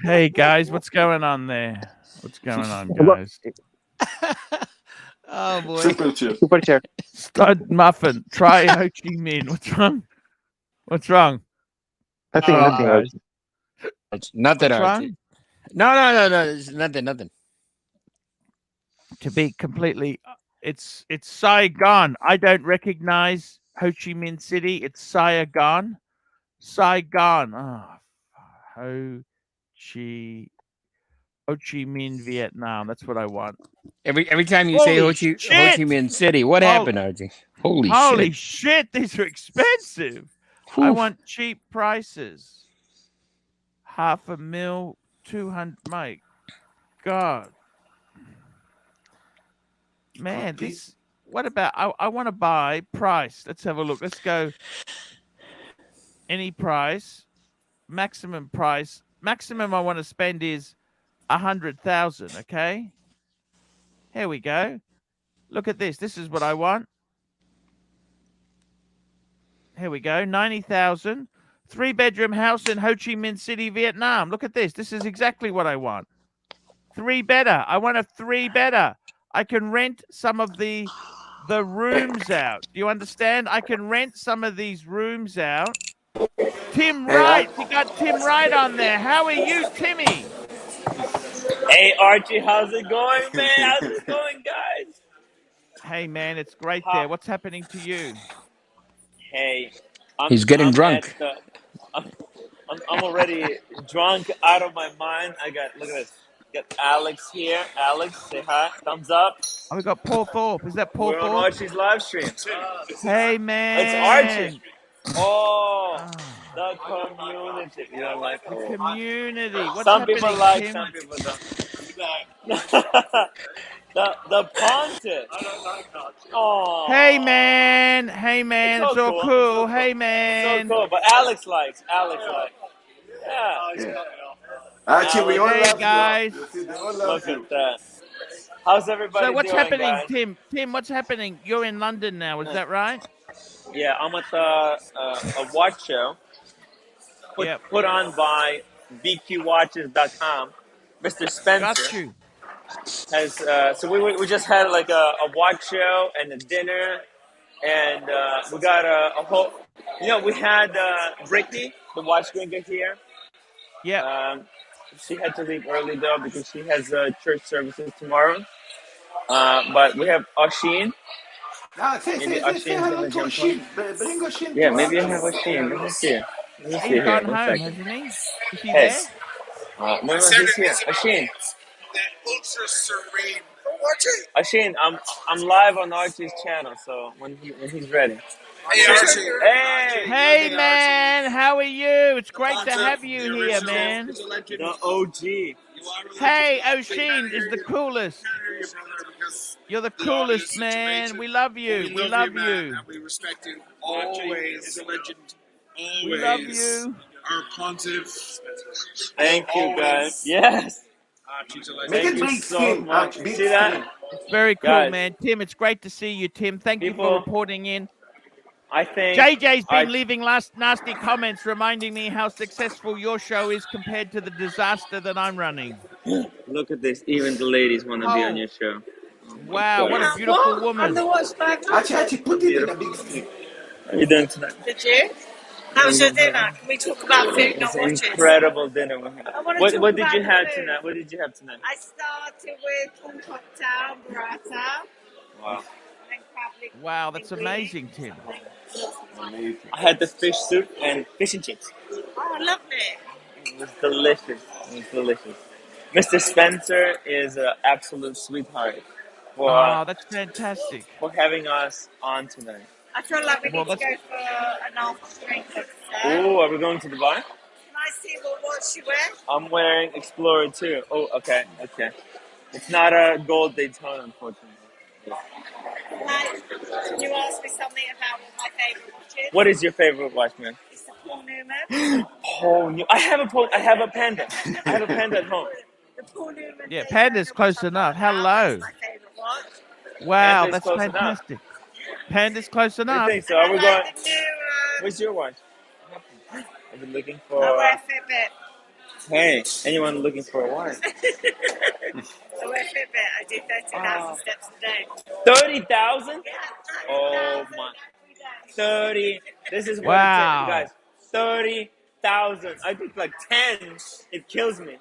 Hey guys, what's going on there? What's going on, Well, guys? Oh boy. Super chat. Stud muffin. Try Ho Chi Minh. What's wrong? What's wrong? Nothing, What's wrong, nothing. guys? It's nothing, What's Archie. wrong? No. It's nothing. To be completely, it's Saigon. I don't recognize Ho Chi Minh City. It's Saigon. Saigon. Ho Chi Minh, Vietnam. That's what I want. Every time you say Ho Holy Chi shit! Minh City, what happened, Archie? Holy shit! These are expensive. I Whew. want cheap prices. $500,000, 200. My God, man, this. What about? I want to buy price. Let's have a look. Let's go. Any price, maximum price. Maximum I want to spend is 100,000. Okay. Here we go. Look at this. This is what I want. Here we go. 90,000. 3-bedroom house in Ho Chi Minh City, Vietnam. Look at this. This is exactly what I want. 3 better. I want a 3 better. I can rent some of the rooms out. Do you understand? I can rent some of these rooms out. Tim Wright. We got Tim Wright on there. How are you, Timmy? Hey, Archie, how's it going, man? How's it going, guys? Hey, man, it's great there. What's happening to you? Hey, He's getting drunk. I'm already drunk out of my mind. Look at this. Got Alex here. Alex, say hi. Thumbs up. Oh, we got Paul Thorpe. Is that Paul We're on Thorpe? Archie's live stream. Hey, man. It's Archie. Oh, the community. You know, like the community. What's some happening, people like, Tim? some people don't. the pontiff. Oh. Hey man, it's all cool. cool. Hey man, so cool. But Alex likes. Yeah. Archie, we all hey love guys. you. See, they all love Look you. at that. How's everybody So what's doing, happening, guys? Tim? What's happening? You're in London now, is that right? Yeah, I'm at a watch show put on by bqwatches.com. Mr. Spencer Got you. has. So we just had like a watch show and a dinner, and we got a whole. You know, we had Brittany, the watch drinker here. Yeah. She had to leave early though because she has church services tomorrow. But we have Oshin. Say hello to Oshin. Bring Oshin Yeah, to maybe I Archie. have Oshin. Let me see. He's here. gone 1 home, second. hasn't he? Is he Hey. there? No, he's here. Oshin. That ultra serene. Oshin, I'm live on Archie's channel, so when he's ready. Hey, Archie. Hey man, how are you? It's great to have you here, man. The OG. Hey, Oshin is the coolest. You're the coolest, man. We love you. We love you. We respect you always. A legend. Always. We love you. Our pontiff. Thank you, guys. Yes. Archie's a legend. Make Thank it you big so screen, much. Archie, big See that? screen. It's very cool, Guys, man. Tim, it's great to see you, Tim. Thank you for people, reporting in. I think JJ's been I leaving last nasty comments reminding me how successful your show is compared to the disaster that I'm running. look at this. Even the ladies want to be on Oh, your show. wow, what a God. beautiful woman. Archie, put it in a big screen. How are you doing tonight? Did you? How was your dinner? Can we talk about food, It's not an watches? incredible dinner we had. I want to What talk did about you the have food. tonight? What did you have tonight? I started with corn cocktail, burrata, Wow. and crab Wow, that's linguine. amazing, Tim. Amazing. I had the fish soup and fish and chips. Oh, lovely. It was delicious. It was delicious. Mr. Spencer is an absolute sweetheart Oh, that's fantastic. for having us on tonight. I feel like we Well, need to that's go for an after drink upstairs. Oh, are we going to the bar? Can I see what watch you wear? I'm wearing Explorer 2. Oh, okay, okay. It's not a gold Daytona, unfortunately. Can you ask me something about what my favourite watch is? What is your favorite watch, man? It's the Paul Newman. Paul New. I have a panda. I have a panda at home. The Paul Newman. yeah, Daytona, Panda's which close I've enough. got now. Hello. That's my favourite watch. Wow, Panda's that's close enough. fantastic. Panda's close What do you enough. think? So are we I going? like the new, What's your watch? I've been looking I for. wear Fitbit. Hey, anyone looking for a watch? I wear Fitbit. I do 30,000 steps a day. 30,000? Yeah, Oh 30,000 my! every day. 30. This is what Wow. it takes, guys. 30,000. I think like 10. It kills me.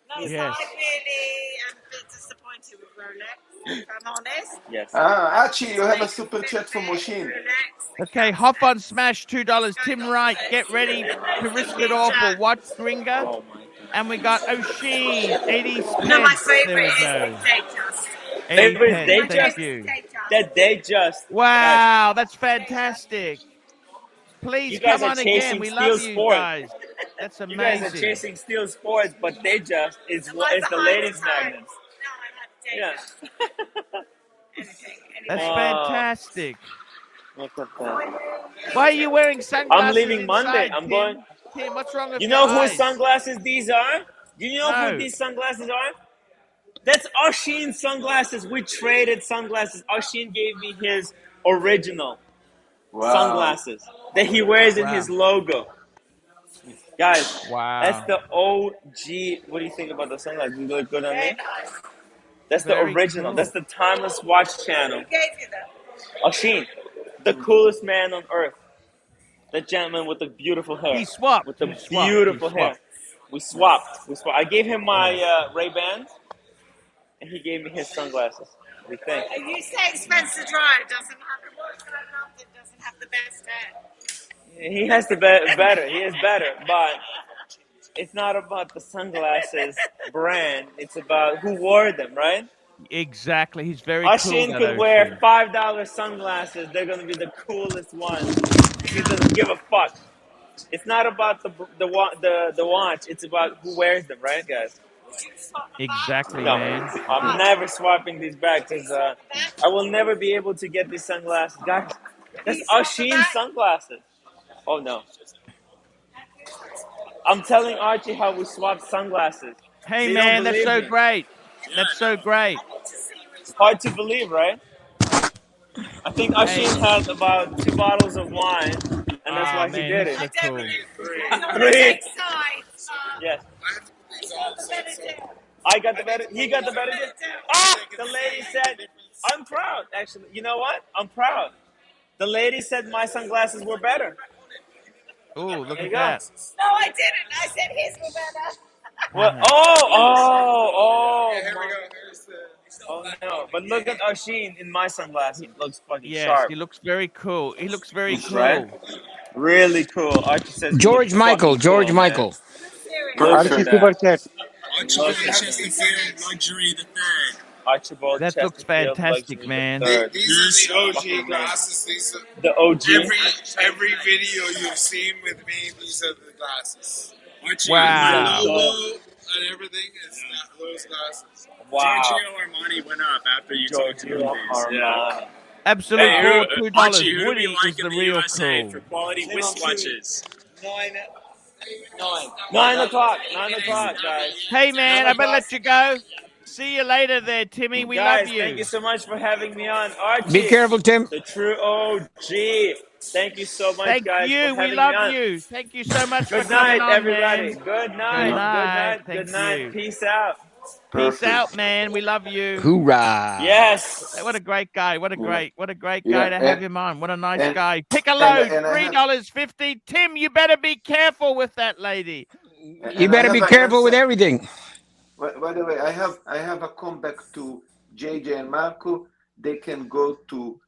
No, so Yes. I really am a bit disappointed with Rolex, if I'm honest. Yes. Archie, you have a super chat from Moshin. Rolex. Okay, hop on Smash $2. Tim Wright, get ready to risk it all for Watch Bringer. Oh my God. And we got O'Sheen, 80 No, my pence. There favourite we is go. Datejust. 80 Favorite is pence. Datejust? Thank you. That they just. Guys, Wow, that's fantastic. Please you guys come are on again. chasing We Steel love you Sport. guys. That's You guys are amazing. chasing Steel Sports, but they just is The ones the that ladies' hide the magnets. No, I Yeah. like Datejust. Anything. That's Wow. fantastic. Look at that. Why are you wearing I'm sunglasses leaving inside, Monday. I'm Tim? going. Tim, what's wrong with You your know whose eyes? sunglasses these are? Do you know No. who these sunglasses are? That's Archie's sunglasses. We traded sunglasses. Archie gave me his original sunglasses that he wears in his logo. Guys, Wow. that's the OG. What do you think about the sunglasses? Do they look good on Very me? nice. That's the Very original. cool. That's the Timeless Watch channel. Who gave you them? Archie, the coolest man on earth. That gentleman with the beautiful hair. He swapped. With the He swapped. beautiful He hair. swapped. We swapped. I gave him my Ray-Bans, and he gave me his sunglasses. What do you think? Are you saying Spencer Drive doesn't have the watch that I loved? It doesn't have the best hair. He has to be better. He is better, but it's not about the sunglasses brand. It's about who wore them, right? Exactly. He's very cool. Ashin that could wear O'Sheen. $5 sunglasses. They're gonna be the coolest ones. He doesn't give a fuck. It's not about the watch. It's about who wears them, right, guys? Would you swap them back? Exactly, No, man. I'm never swapping these back because I will never be able to get these sunglasses, guys. That's Ashin's sunglasses. Oh no. I'm telling Archie how we swapped sunglasses. Hey, They man, don't that's believe so me. great. That's so great. Hard to believe, right? I think Ashin Hey. had about 2 bottles of wine, and that's why he man, did he's it. so cool. I don't want to take sides. Yes. He's got the better deal. I got the better. He got the better deal. Ah! The lady said, "I'm proud." Actually, you know what? I'm proud. The lady said my sunglasses were better. Oh, look There at you go. that. No, I didn't. I said his were better. What? Oh no! But look at Ashin in my sunglasses. He looks fucking Yes, sharp. he looks very cool. He looks very That's cool. right. Really cool. Archie says he George looks Michael. fucking George cool, Michael. Man. Look Archie at Super that. Chat. Look Archibald at Chesterfield, Luxury the Third. Archibald That looks Chesterfield, fantastic, Luxury man. the Third. These are the OG glasses. These are The OG. every video you've seen with me. These are the glasses. Archie, Wow. my logo and everything is those glasses. Wow. Giorgio Armani went up after you talked to him. Armani. Absolute Hey, gold, who- $2. Archie, who do we Woody like is in the the real USA cool. for quality wristwatches? No, I know. 9 o'clock. 9 o'clock, guys. Hey, man, 9 I better o'clock. let you go. See you later there, Timmy. We Guys, love you. thank you so much for having me on. Be Archie, careful, Tim. the true OG. Thank you so much, Thank guys, you. for We having me love on. you. Thank you so much for Good coming night, on, everybody. man. Good Good night. Good night. night. Thank Good night. you. Peace out. Peace Perfect. out, man. We love you. Hoorah. Yes. What a great guy. What a great guy Yeah, to have him on. What a nice and guy. Pick a and load, and I have $3.50. Tim, you better be careful with that lady. You and I better be have an careful with answer. everything. By the way, I have a comeback to JJ and Marco. They can go to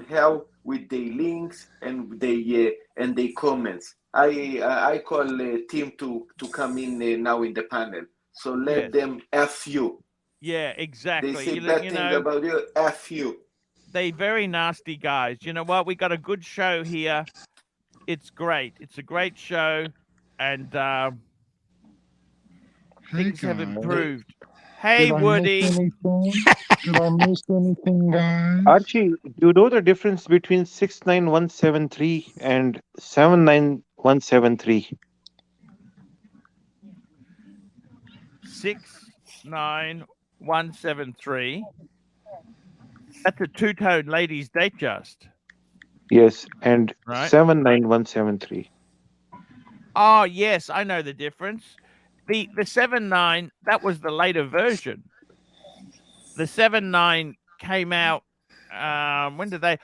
hell with their links and their comments. I call Tim to come in now in the panel. So let Yes. them F you. Yeah, They exactly. say bad thing about you, F you. They very nasty guys. You know what? We got a good show here. It's great. It's a great show, and things have improved. Hey, Did I Woody. miss anything? Did I miss anything, guys? Archie, do you know the difference between 69173 and 79173? 69173. That's a two-tone ladies' date just. Yes, and Right. 79173. Oh, yes, I know the difference. The 79, that was the later version. The 79 came out. When did they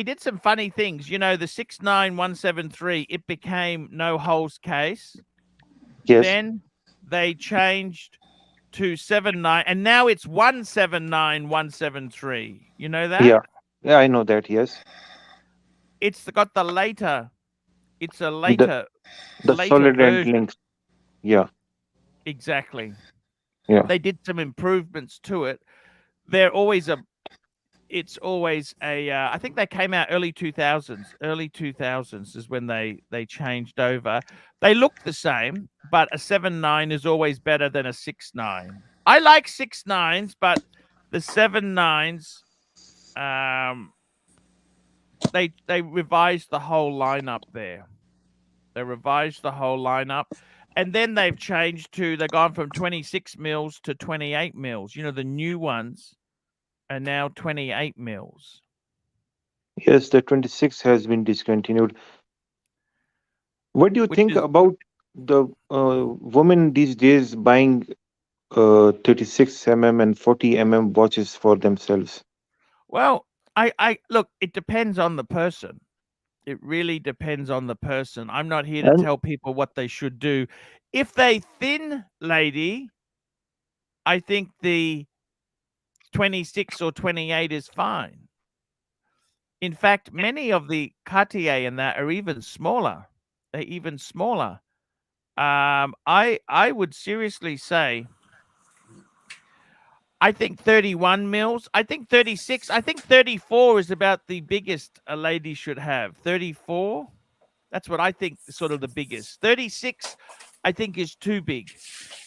did some funny things. You know, the 69173, it became no holes case. Yes. Then they changed to 79, and now it's 179173. You know that? Yeah, I know that. Yes. It's got the later. It's a The later solid end version. links. Yeah. Exactly. Yeah. They did some improvements to it. It's always a I think they came out early 2000s. Early 2000s is when they changed over. They look the same, but a 7.9 is always better than a 6.9. I like 6.9s, but the 7.9s, they revised the whole lineup there. They revised the whole lineup. And then they've gone from 26 mils to 28 mils. You know, the new ones are now 28 mils. Yes, the 26 has been discontinued. What do you think about the women these days buying 36 mm and 40 mm watches for themselves? Well, I look, it depends on the person. It really depends on the person. I'm not here to tell people what they should do. If they thin lady, I think the 26 or 28 is fine. In fact, many of the Cartier and that are even smaller. They're even smaller. I would seriously say, I think 31 mils. I think 36. I think 34 is about the biggest a lady should have. 34. That's what I think is sort of the biggest. 36, I think, is too big.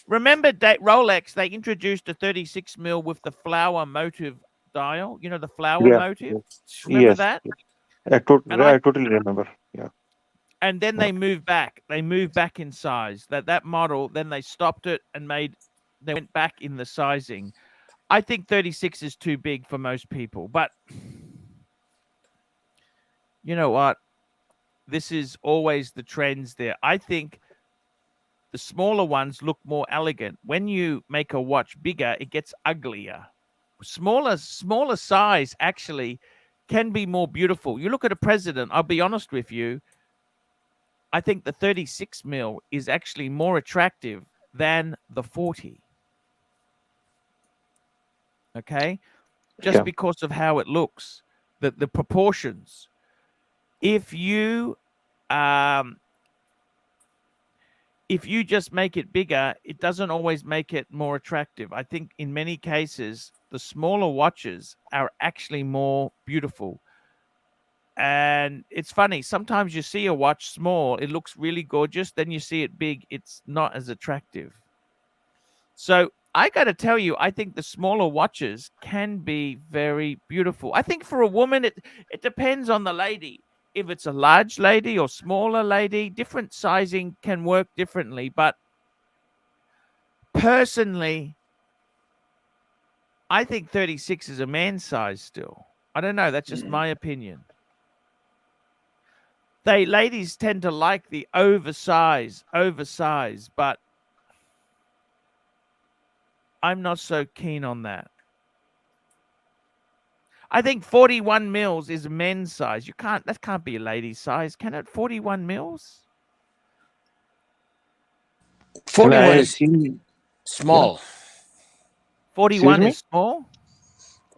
Remember Rolex, they introduced a 36 mil with the flower motive dial. You know, the flower motive? Remember that? I totally remember. Yeah. And then they moved back. They moved back in size. That model, then they stopped it and they went back in the sizing. I think 36 is too big for most people. But you know what? This is always the trends there. I think the smaller ones look more elegant. When you make a watch bigger, it gets uglier. Smaller size actually can be more beautiful. You look at a president, I'll be honest with you, I think the 36 mil is actually more attractive than the 40. Okay? Just because of how it looks, the proportions. If you just make it bigger, it doesn't always make it more attractive. I think in many cases, the smaller watches are actually more beautiful. And it's funny, sometimes you see a watch small, it looks really gorgeous. Then you see it big, it's not as attractive. So I got to tell you, I think the smaller watches can be very beautiful. I think for a woman, it depends on the lady. if it's a large lady or smaller lady, different sizing can work differently. But personally, I think 36 is a man's size still. I don't know. That's just my opinion. Ladies tend to like the oversize, but I'm not so keen on that. I think 41 mils is men's size. That can't be a lady's size, can it? 41 mils? 41 I is see. small. 41 me? is small?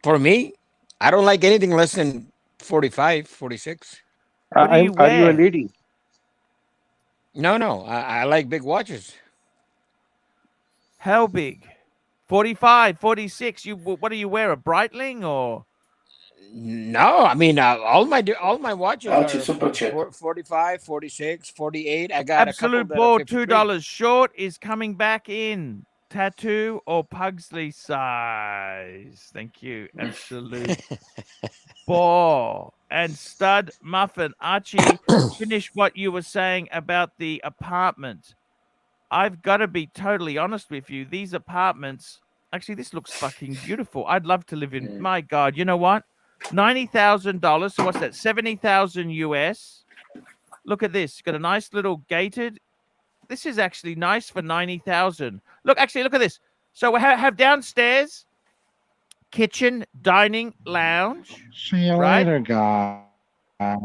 For me, I don't like anything less than 45, 46. What do you Are you a wear? lady? No. I like big watches. How big? 45, 46. What do you wear? A Breitling or? No, I mean all my watches Archie are Super Chat. 45, 46, 48. I got a couple Absolute that are Ball, 53. $2 short is coming back in. Tattoo or Pugsley size. Thank you. Absolute Ball. And Stud Muffin. Archie, finish what you were saying about the apartment. I've got to be totally honest with you. These apartments, actually, this looks fucking beautiful. I'd love to live in. My God, you know what? $90,000. So what's that? 70,000 US. Look at this. Got a nice little gated. This is actually nice for 90,000. Look, actually, look at this. So we have downstairs kitchen, dining, lounge. See you Right? later, guys.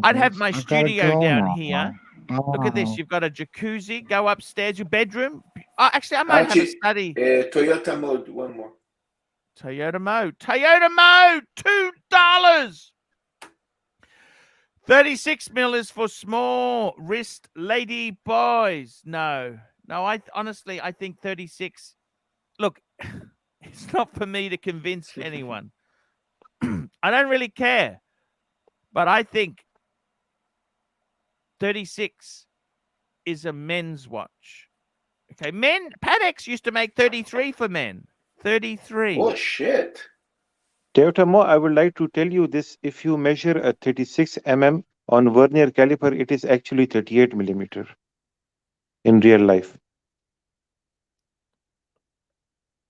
I'd have my I gotta studio go down now. here. Bye. Look at this. You've got a jacuzzi. Go upstairs. Your bedroom. Actually, I might have a Archie, study. Toyota mode, one more. Toyota mode. Toyota mode. $2. 36 mil is for small wrist lady boys. No. I honestly think 36. Look, it's not for me to convince anyone. I don't really care. But I think 36 is a men's watch. Okay, Patek used to make 33 for men. 33. Oh, shit. Toyota Mo, I would like to tell you this. If you measure a 36 mm on vernier caliper, it is actually 38 millimeter in real life.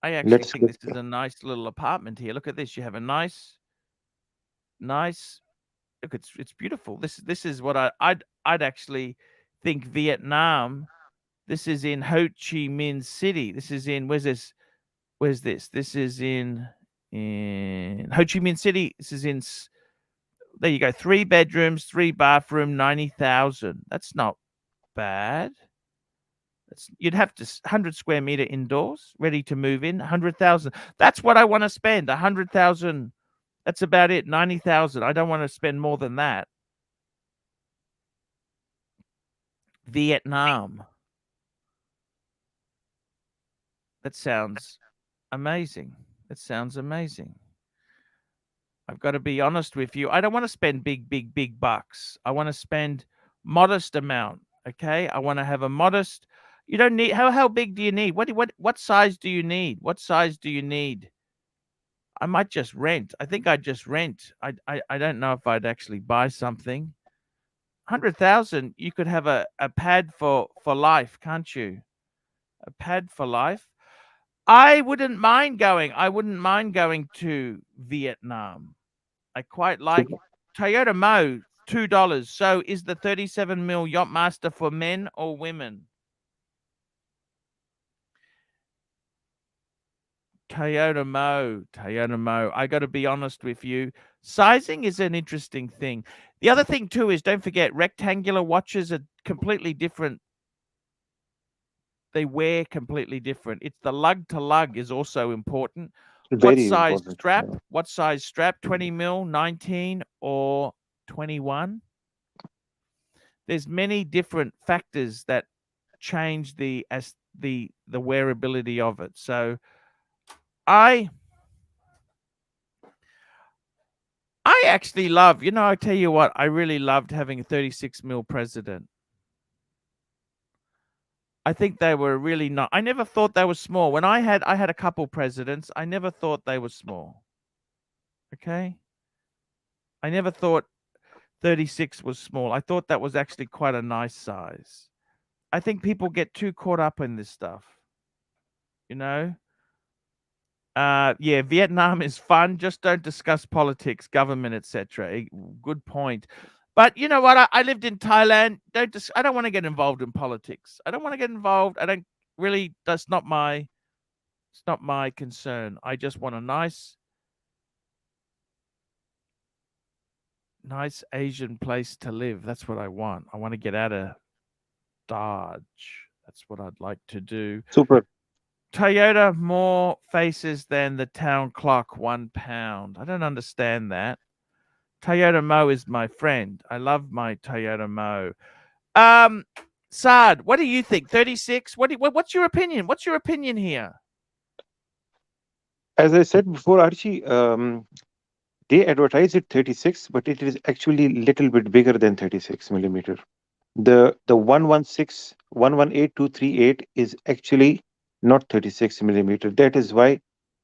I actually think this is a nice little apartment here. Look at this. You have a nice. Look, it's beautiful. This is what I'd actually think Vietnam. This is in Ho Chi Minh City. This is in where's this? This is in Ho Chi Minh City. This is in. There you go. 3 bedrooms, 3 bathroom, 90,000. That's not bad. You'd have to 100 square meter indoors, ready to move in. 100,000. That's what I want to spend. 100,000. That's about it. 90,000. I don't want to spend more than that. Vietnam. That sounds amazing. I've got to be honest with you. I don't want to spend big bucks. I want to spend modest amount. Okay. I want to have a modest. You don't need. How big do you need? What size do you need? What size do you need? I might just rent. I think I'd just rent. I don't know if I'd actually buy something. 100,000. You could have a pad for life, can't you? A pad for life. I wouldn't mind going to Vietnam. I quite like Toyota Mo, $2. So is the 37 mil Yachtmaster for men or women? Toyota Mo. I got to be honest with you. Sizing is an interesting thing. The other thing too is don't forget rectangular watches are completely different. They wear completely different. It's the lug to lug is also important. What size strap? What size strap? 20 mil, 19 or 21? There's many different factors that change the wearability of it. So I actually love, I tell you what, I really loved having a 36 mil president. I think they were really not. I never thought they were small. When I had a couple presidents, I never thought they were small. Okay? I never thought 36 was small. I thought that was actually quite a nice size. I think people get too caught up in this stuff. You know? Yeah, Vietnam is fun. Just don't discuss politics, government, etc. Good point. But you know what? I lived in Thailand. I don't want to get involved in politics. I don't want to get involved. I don't really. It's not my concern. I just want a nice Asian place to live. That's what I want. I want to get out of Dodge. That's what I'd like to do. Super. Toyota more faces than the town clock, £1. I don't understand that. Toyota Mo is my friend. I love my Toyota Mo. Saad, what do you think? 36? What's your opinion? What's your opinion here? As I said before, Archie, they advertise it 36, but it is actually a little bit bigger than 36 millimeter. The 118238 is actually not 36 millimeter. That is why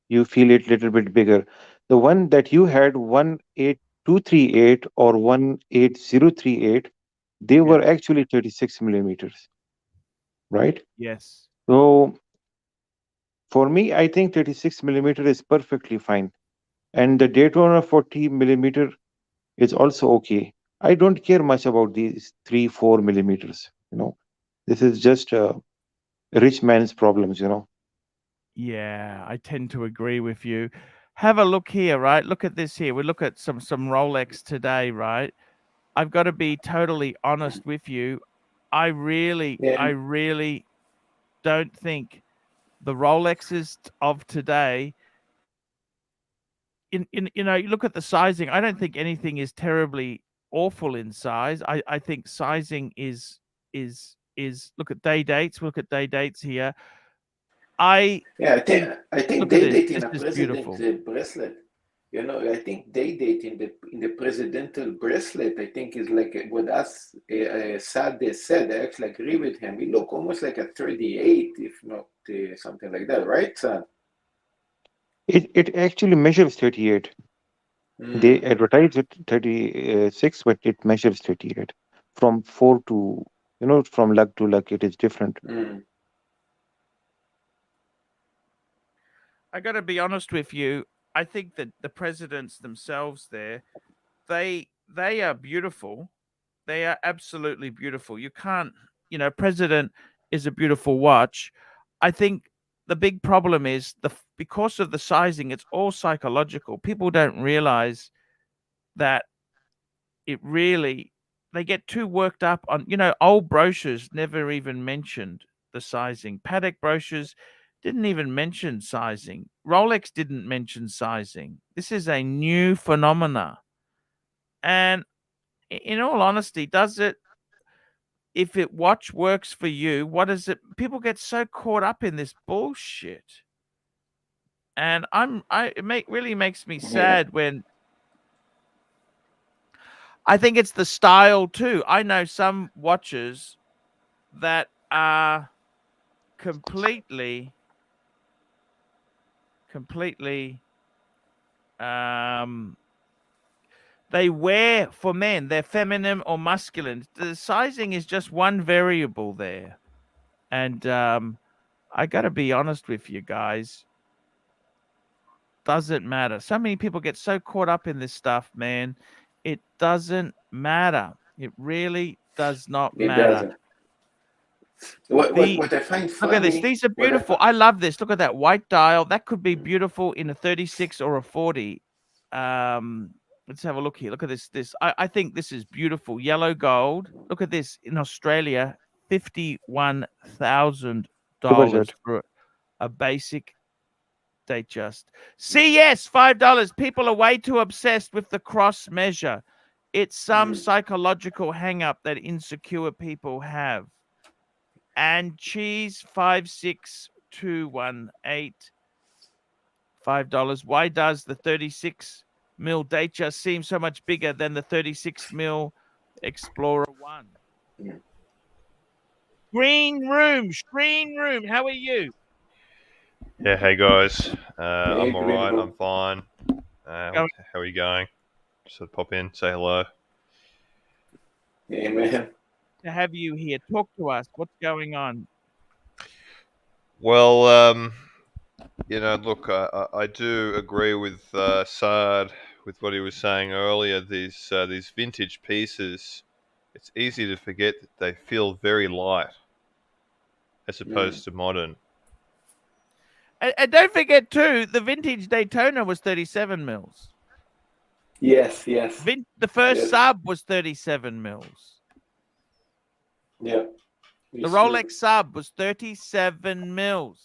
you feel it little bit bigger. The one that you had, 18238 or 18038, they were actually 36 millimeters, right? Yes. So for me, I think 36 millimeter is perfectly fine. And the Daytona 40 millimeter is also okay. I don't care much about these 3-4 millimeters. This is just rich man's problems. Yeah, I tend to agree with you. Have a look here, right? Look at this here. We look at some Rolex today, right? I've got to be totally honest with you. I really don't think the Rolexes of today. You look at the sizing. I don't think anything is terribly awful in size. I think sizing is look at day dates. Look at day dates here. I think day date in a this is beautiful. presidential bracelet. I think day date in the presidential bracelet, I think is like what us Saad said. I actually agree with him. It look almost like a 38, if not something like that, right, Saad? It actually measures 38. They advertise it 36, but it measures 38. From 4 to, from lug to lug, it is different. I got to be honest with you. I think that the presidents themselves they are beautiful. They are absolutely beautiful. You can't, president is a beautiful watch. I think the big problem is because of the sizing, it's all psychological. People don't realize that they get too worked up on, old brochures never even mentioned the sizing. Patek brochures didn't even mention sizing. Rolex didn't mention sizing. This is a new phenomena. And in all honesty, if it watch works for you, what is it? People get so caught up in this bullshit. And really makes me sad when I think it's the style too. I know some watches that are completely they wear for men. They're feminine or masculine. The sizing is just one variable there. And I got to be honest with you guys. Doesn't matter. So many people get so caught up in this stuff, man. It doesn't matter. It really does not matter. What I find funny. Look at this. These are beautiful. I love this. Look at that white dial. That could be beautiful in a 36 or a 40. Let's have a look here. Look at this. I think this is beautiful. Yellow gold. Look at this. In Australia, $51,000 for a basic Datejust. CS, $5. People are way too obsessed with the cross measure. It's some psychological hang up that insecure people have. And cheese 56218, $5. Why does the 36 mil Datejust seem so much bigger than the 36 mil Explorer 1? Green Room, how are you? Yeah, hey guys. I'm all right. I'm fine. How are you going? Just pop in, say hello. Amen. to have you here. Talk to us. What's going on? Well, look, I do agree with Saad with what he was saying earlier. These vintage pieces, it's easy to forget that they feel very light as opposed to modern. And don't forget too, the vintage Daytona was 37 mils. Yes. The first sub was 37 mils. Yeah. The Rolex sub was 37 mils.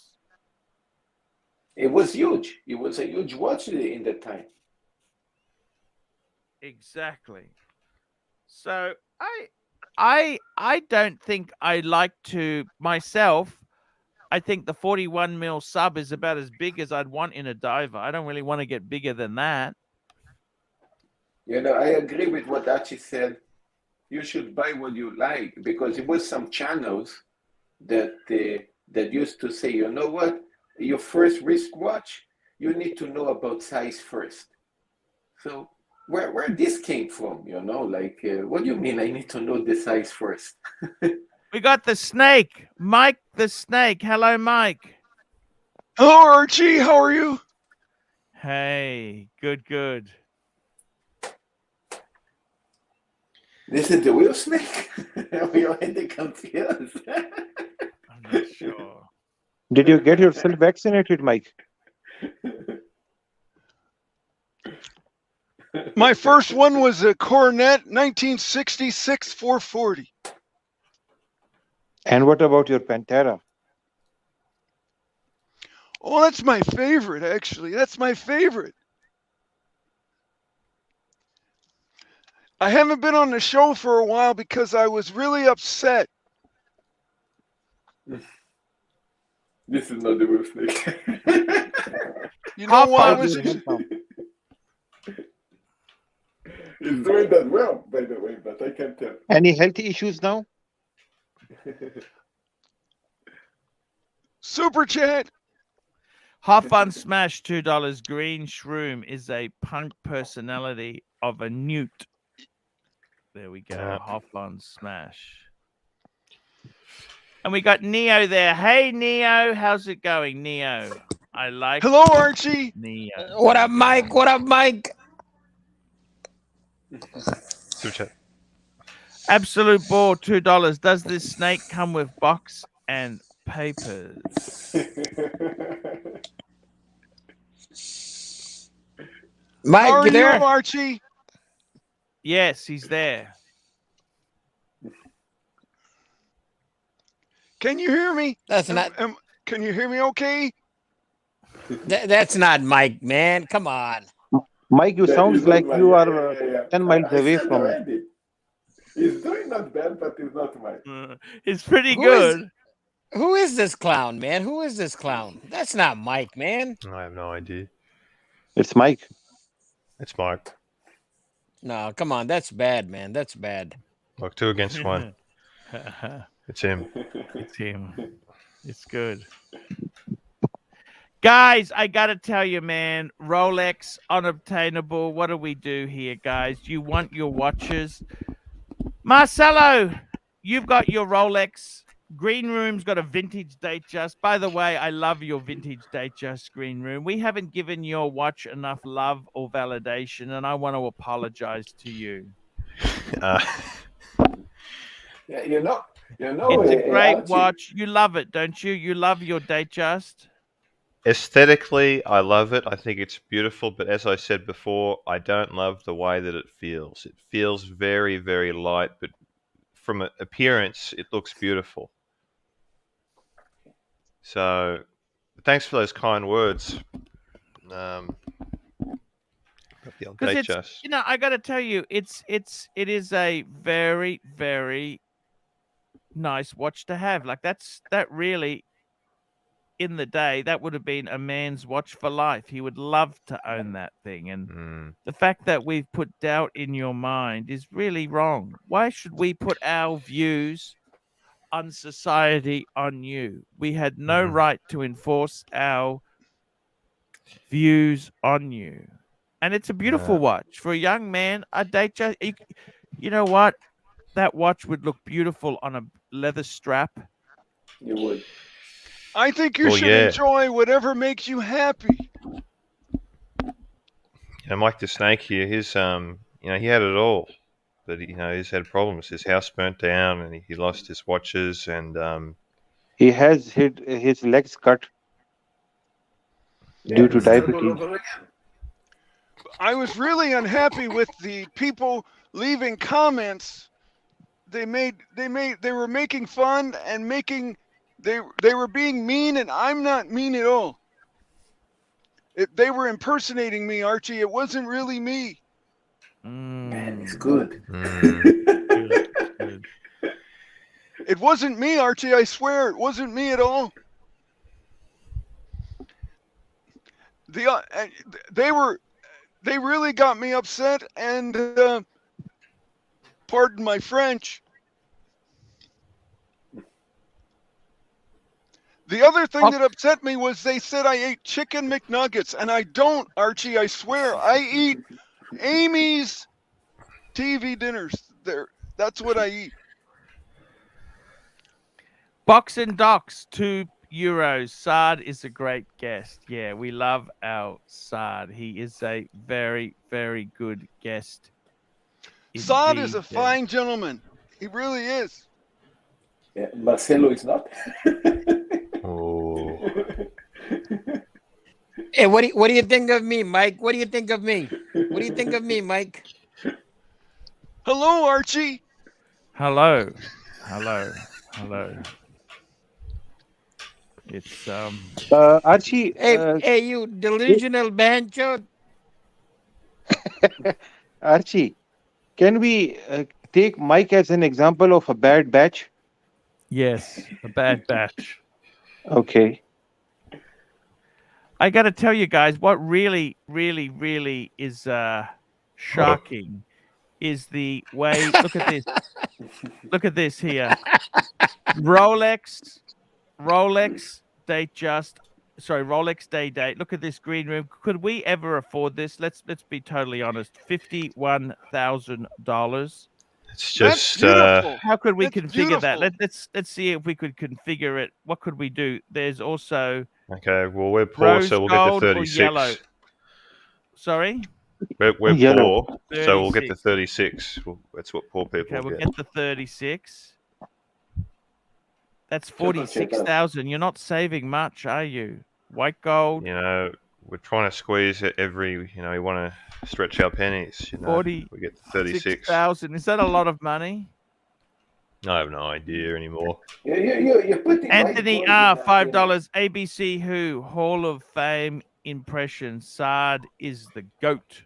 It was huge. It was a huge watch in that time. Exactly. So I don't think I like to myself. I think the 41 mil sub is about as big as I'd want in a diver. I don't really want to get bigger than that. I agree with what Archie said. You should buy what you like, because it was some channels that used to say, you know what, your first wristwatch, you need to know about size first. So where this came from, what do you mean I need to know the size first? We got the snake, Mike the snake. Hello, Mike. Hello, Archie. How are you? Hey, good. This is the wheel snake? We already confused. I'm not sure. Did you get yourself vaccinated, Mike? My first one was a Coronet 1966 440. And what about your Pantera? Oh, that's my favorite, actually. That's my favorite. I haven't been on the show for a while because I was really upset. This is not the wheel snake. You know why I was He's doing that well, by the way, but I can't tell. Any health issues now? Super chat. Half on Smash, $2. Green Shroom is a punk personality of a newt. There we go. Half on Smash. And we got Neo there. Hey, Neo. How's it going, Neo? I like. Hello, Archie. Neo. What up, Mike? What up, Mike? Super chat. Absolute ball, $2. Does this snake come with box and papers? Mike, how are you there? you, Archie? Yes, he's there. Can you hear me? That's not. Can you hear me okay? That's not Mike, man. Come on. Mike, you sound like you are 10 miles away from it. Already. He's doing not bad, but he's not Mike. It's pretty good. Who is this clown, man? Who is this clown? That's not Mike, man. I have no idea. It's Mike. It's Mike. No, come on. That's bad, man. That's bad. Look, 2 against 1. It's him. It's him. It's good. Guys, I got to tell you, man, Rolex, unobtainable. What do we do here, guys? You want your watches? Marcelo, you've got your Rolex. Green Room's got a vintage Datejust. By the way, I love your vintage Datejust, Green Room. We haven't given your watch enough love or validation, and I want to apologize to you. Yeah, you know, it's a great Archie, watch. You love it, don't you? You love your Datejust. Aesthetically, I love it. I think it's beautiful. But as I said before, I don't love the way that it feels. It feels very, very light. But from an appearance, it looks beautiful. So thanks for those kind words. Because I got to tell you, it is a very, very nice watch to have. Like that really, in the day, that would have been a man's watch for life. He would love to own that thing. And the fact that we've put doubt in your mind is really wrong. Why should we put our views on society on you? We had no right to enforce our views on you. And it's a beautiful watch for a young man. A Datejust. You know what? that watch would look beautiful on a leather strap. You would. I think you Well, should yeah. enjoy whatever makes you happy. Mike the Snake here, his he had it all, but he's had problems. His house burnt down, and he lost his watches, and He has his legs cut due to diabetes. I was really unhappy with the people leaving comments. They were making fun and they were being mean, and I'm not mean at all. They were impersonating me, Archie. It wasn't really me. Man, it's good. Good. It wasn't me, Archie. I swear, it wasn't me at all. They really got me upset, and pardon my French. The other thing that upset me was they said I ate chicken McNuggets, and I don't, Archie. I swear, I eat Amy's TV dinners. That's what I eat. Box and Docs, €2. Sard is a great guest. Yeah, we love our Sard. He is a very, very good guest. Sard is a fine gentleman. He really is. Yeah, Marcelo is not. Oh. Hey, what do you think of me, Mike? What do you think of me? What do you think of me, Mike? Hello, Archie. Hello. It's Archie. Hey, you delusional banjo. Archie, can we take Mike as an example of a bad batch? Yes, a bad batch. Okay. I got to tell you guys, what really, really, really is shocking is the way. Look at this. Look at this here. Rolex Rolex day date. Look at this green room. Could we ever afford this? Let's be totally honest. $51,000. It's just how could we configure that? Let's see if we could configure it. What could we do? There's also okay. Well, we're poor, so we'll get the 36. Yellow. Sorry, we're Yellow. poor, so we'll get the 36. That's what poor people we'll get. get the 36. That's 46,000. You're not saving much, are you? White gold. We're trying to squeeze it every. We want to stretch our pennies. 40. We get the 36,000. Is that a lot of money? I have no idea anymore. You're putting Anthony R. $5. ABC Who Hall of Fame impression. Sard is the GOAT.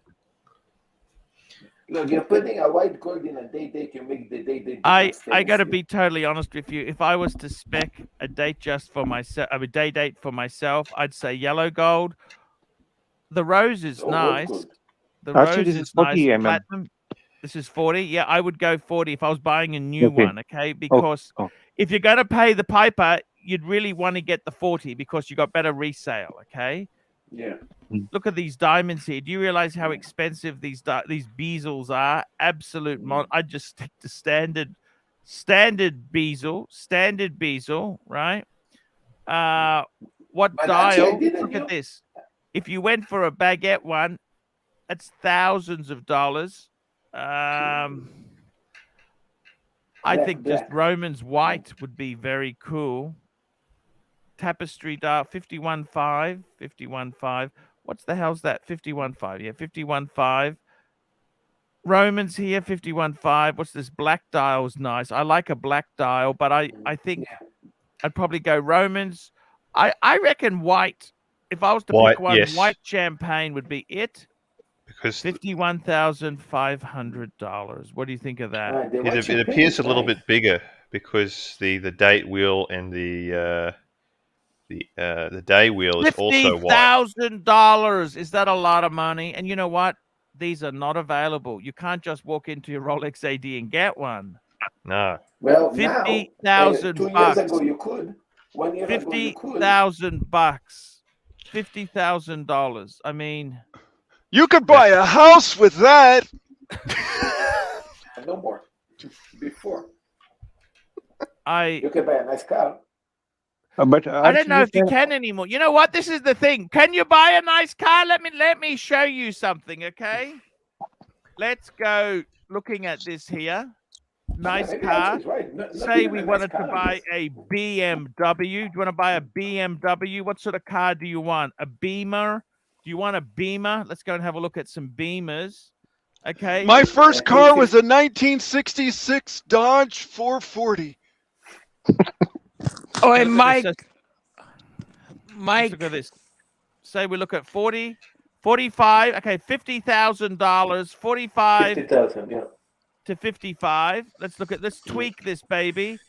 Look, you're putting a white gold in a date. You make the date. I got to be totally honest with you. If I was to spec a date just for myself, a day date for myself, I'd say yellow gold. The rose is nice. The Actually, rose this is 40 nice. mm. Platinum. This is 40. Yeah, I would go 40 if I was buying a new one. Okay, because if you're going to pay the piper, you'd really want to get the 40 because you got better resale. Okay. Yeah. Look at these diamonds here. Do you realize how expensive these bezels are? Absolute I'd just stick to standard bezel, right? What dial? Look at this. If you went for a baguette one, that's thousands of dollars. I think just Roman's white would be very cool. Tapestry dial 51.5. What's the hell's that? 51.5. Yeah, 51.5. Romans here 51.5. What's this? Black dial's nice. I like a black dial, but I think I'd probably go Romans. I reckon white. If I was to pick one, yes. White champagne would be it. Because $51,500. What do you think of that? It appears a little bit bigger because the date wheel and the day wheel is also white. $50,000. Is that a lot of money? And you know what? These are not available. You can't just walk into your Rolex AD and get one. No. Well, $50,000. 2 years ago you could. 1 year ago you could. $50,000. $50,000. I mean, you could buy a house with that. No more. before. You can buy a nice car. But I don't know if you can anymore. You know what? This is the thing. Can you buy a nice car? Let me show you something, okay? Let's go looking at this here. Nice maybe car. Archie's right. Not Say even we a nice wanted car, to buy a BMW. Do you want to buy a BMW? What sort of car do you want? A Beamer? Do you want a Beamer? Let's go and have a look at some Beamers. Okay. My first car was a 1966 Dodge 440. Oh, and Mike. Let's look at this. Say we look at 40, 45. Okay, $50,000. 45. 50,000. Yeah. To 55. Let's tweak this baby.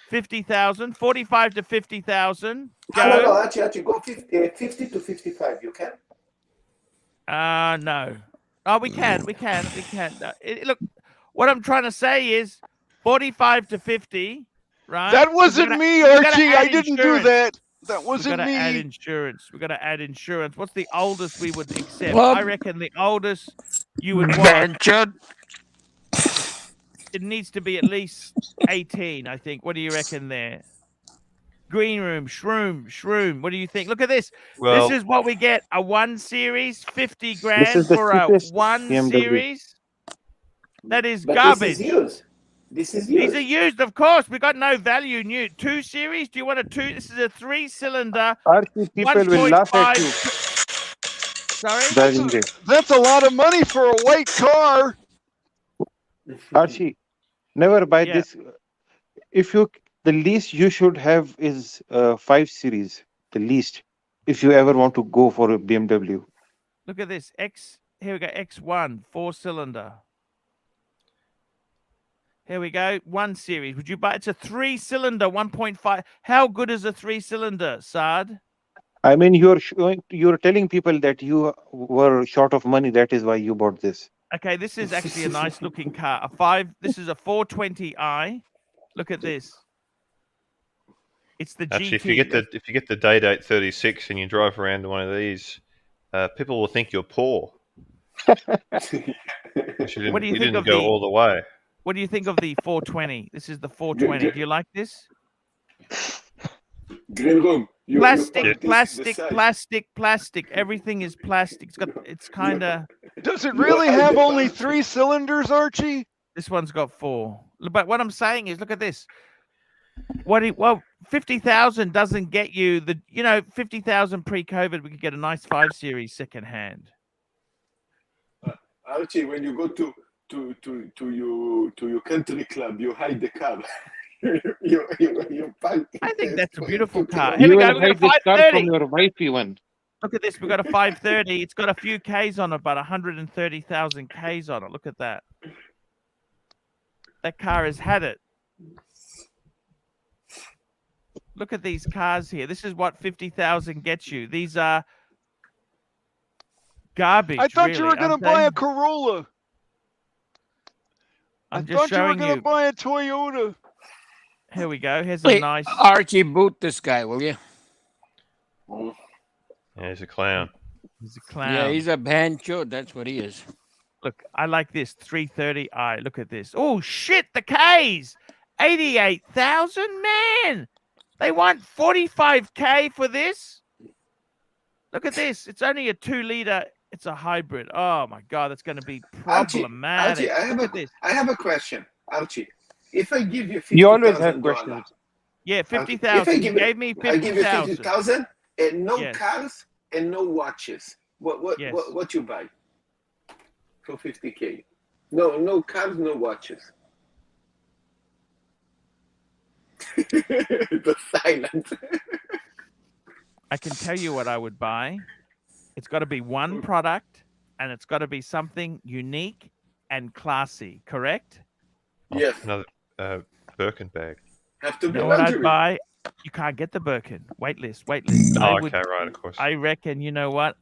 50,000. 45 to 50,000. Go. No, actually, go 50 to 55. You can? No. Oh, we can. Look, what I'm trying to say is 45 to 50, right? That wasn't me, Archie. I didn't do that. That wasn't me. We gotta add insurance. We gotta add insurance. What's the oldest we would accept? Well, I reckon the oldest you would want. It needs to be at least 18, I think. What do you reckon there? Green room, shroom. What do you think? Look at this. Well, this is what we get. A 1 Series, 50 grand This is the for a cheapest 1 BMW. Series. That is But garbage. This is used. These are used, of course. We got no value new. 2 Series? Do you want a 2? This is a 3-cylinder. Archie, people will laugh at you. Sorry? Driving this. That's a lot of money for a white car. Archie, never buy this. The least you should have is 5 Series. The least, if you ever want to go for a BMW. Look at this. Here we go. X1, 4-cylinder. Here we go. 1 Series. Would you buy? It's a 3-cylinder, 1.5. How good is a 3-cylinder, Saad? I mean, you're telling people that you were short of money. That is why you bought this. Okay, this is actually a nice looking car. This is a 420i. Look at this. It's the actually, GT. if you get the Day-Date 36 and you drive around one of these, people will think you're poor. You didn't go all the way. What do you think of the 420? This is the 420. Do you like this? Green room. Plastic. Everything is plastic. It's kind of. Does it really have only 3 cylinders, Archie? This one's got 4. But what I'm saying is, look at this. 50,000 doesn't get you 50,000 pre-COVID. We could get a nice 5 Series secondhand. Archie, when you go to your country club, you hide the car. you park. I think that's a beautiful car. You Here we will go. We hide got a this car 530. from your wifey one. Look at this. We got a 530. It's got a few Ks on it, but 130,000 Ks on it. Look at that. That car has had it. Look at these cars here. This is what 50,000 gets you. These are garbage. I thought really, you were going to buy a Corolla. I'm I just thought you were showing going to buy a Toyota. Here we go. Here's a Wait, nice. Archie, boot this guy, will you? Yeah, he's a clown. He's a clown. Yeah, he's a banjo. That's what he is. Look, I like this 330i. Look at this. Oh shit, the Ks. 88,000, man. They want 45K for this. Look at this. It's only a 2-liter. It's a hybrid. Oh my God, that's going to be problematic. Archie, I have a question, Archie. If I give you $50,000, You always have questions. Yeah, 50,000. You gave me 50,000. I give you 50,000 and no cars and no watches. What you buy for 50K? No cars, no watches. The silence. I can tell you what I would buy. It's got to be one product, and it's got to be something unique and classy. Correct? Yes. Another Birkin bag. Have to be You know what I'd luxury. buy? You can't get the Birkin. Waitlist. Oh, okay, right, of course. I reckon, you know what?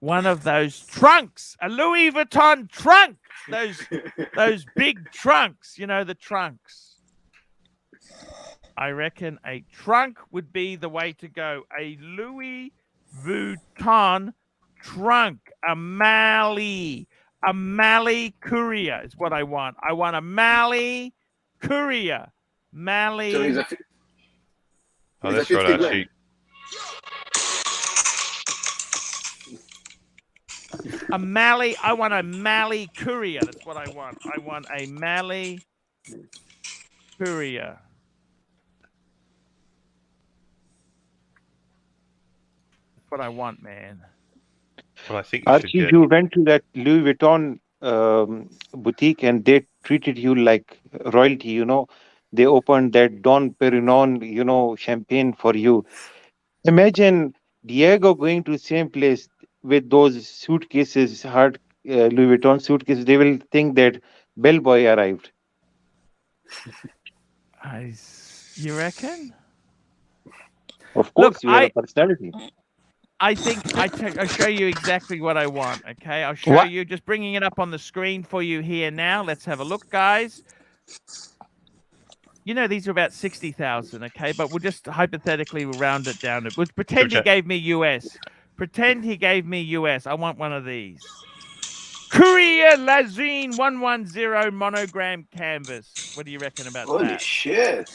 One of those trunks, a Louis Vuitton trunk. Those big trunks, the trunks. I reckon a trunk would be the way to go. A Louis Vuitton trunk, a Mali, A Mali courier is what I want. I want a Mali courier. Mali. So he's a, Oh, he's a that's right, 50 grand. Archie. A Mali. I want a Mali courier. That's what I want. I want a Mali courier. That's what I want, man. Well, I think you should Archie, get. you went to that Louis Vuitton boutique and they treated you like royalty. You know, they opened that Don Perignon, you know, champagne for you. Imagine Diego going to the same place with those suitcases, hard Louis Vuitton suitcases. They will think that bellboy arrived. You reckon? Of Look, course, you have a personality. I think I'll show you exactly what I want. Okay, I'll show you. Just bringing it up on the screen for you here now. Let's have a look, guys. You know, these are about 60,000. Okay, but we'll just hypothetically round it down. We'll pretend he gave me US. Pretend he gave me US. I want one of these. Courier Lazine 110 monogram canvas. What do you reckon about that? Holy shit!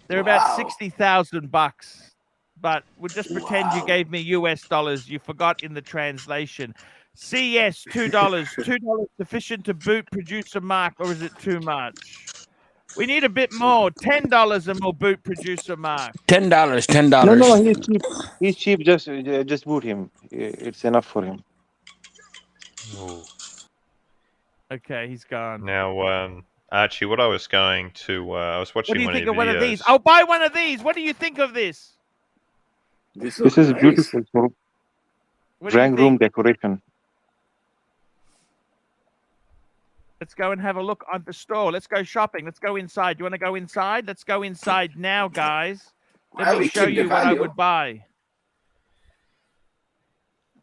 They're about 60,000 bucks. But we'll just pretend you gave me US dollars. You forgot in the translation. CS $2. $2 sufficient to boot producer Mark, or is it too much? We need a bit more. $10 and we'll boot producer Mark. $10. $10. No, he's cheap. He's cheap. Just boot him. It's enough for him. Ooh. Okay, he's gone. Now, Archie, what I was going to, I was watching What do you one think of of one your of videos. these? I'll buy one of these. What do you think of this? This is nice. beautiful. So drawing room decoration. Let's go and have a look at the store. Let's go shopping. Let's go inside. You want to go inside? Let's go inside now, guys. Let me show you what I would buy.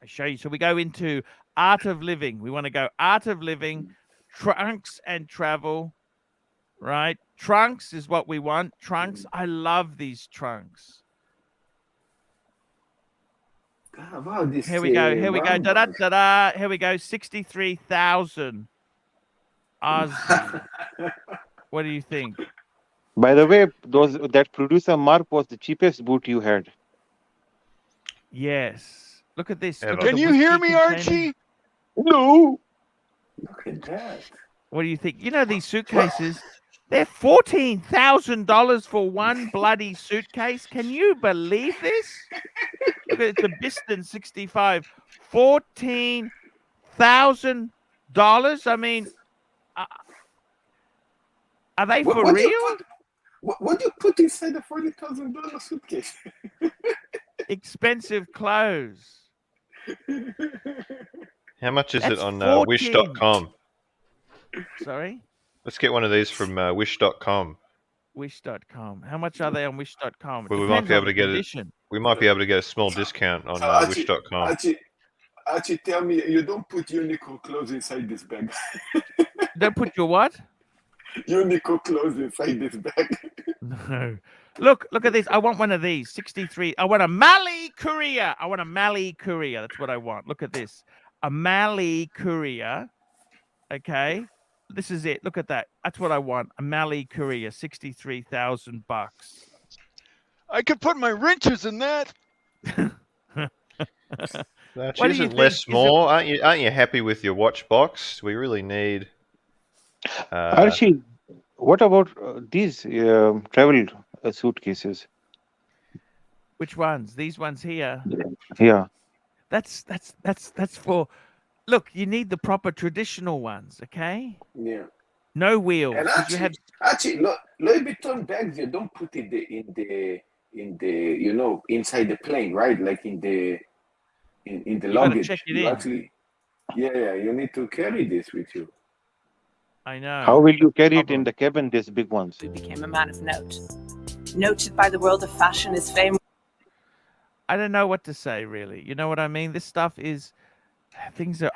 I show you. So we go into Art of Living. We want to go Art of Living, Trunks and Travel, right? Trunks is what we want. Trunks. I love these trunks. Wow, this, here we go. Here we go. Da da da da. Here we go. 63,000 Aussie. What do you think? By the way, that producer Mark was the cheapest boot you had. Yes. Look at this. Look Can you hear me, Archie? No. Look at that. What do you think? You know these suitcases. They're $14,000 for one bloody suitcase. Can you believe this? Look at the Biston 65. $14,000. I mean, are they for real? What do you put inside a $40,000 suitcase? Expensive clothes. How much is That's it on 14. Wish.com? Sorry? Let's get one of these from Wish.com. Wish.com. How much are they on Wish.com? Well, we might be able to get it. We might be able to get a small discount on Wish.com. Archie, tell me, you don't put Uniqlo clothes inside this bag. Don't put your what? Uniqlo clothes inside this bag. No. Look at this. I want one of these. 63. I want a Mali courier. I want a Mali courier. That's what I want. Look at this. A Mali courier. Okay. This is it. Look at that. That's what I want. A Mali courier. 63,000 bucks. I could put my wrenches in that. That isn't less more. Aren't you happy with your watch box? We really need. Archie, what about these travel suitcases? Which ones? These ones here. Yeah. That's for. Look, you need the proper traditional ones, okay? Yeah. No wheels. And actually, Louis Vuitton bags, you don't put it in the inside the plane, right? Like in the luggage. Check it you in. actually, you need to carry this with you. I know. How will you carry it in the cabin? These big ones. He became a man of note, noted by the world of fashion. His fame. I don't know what to say, really. You know what I mean? This stuff is.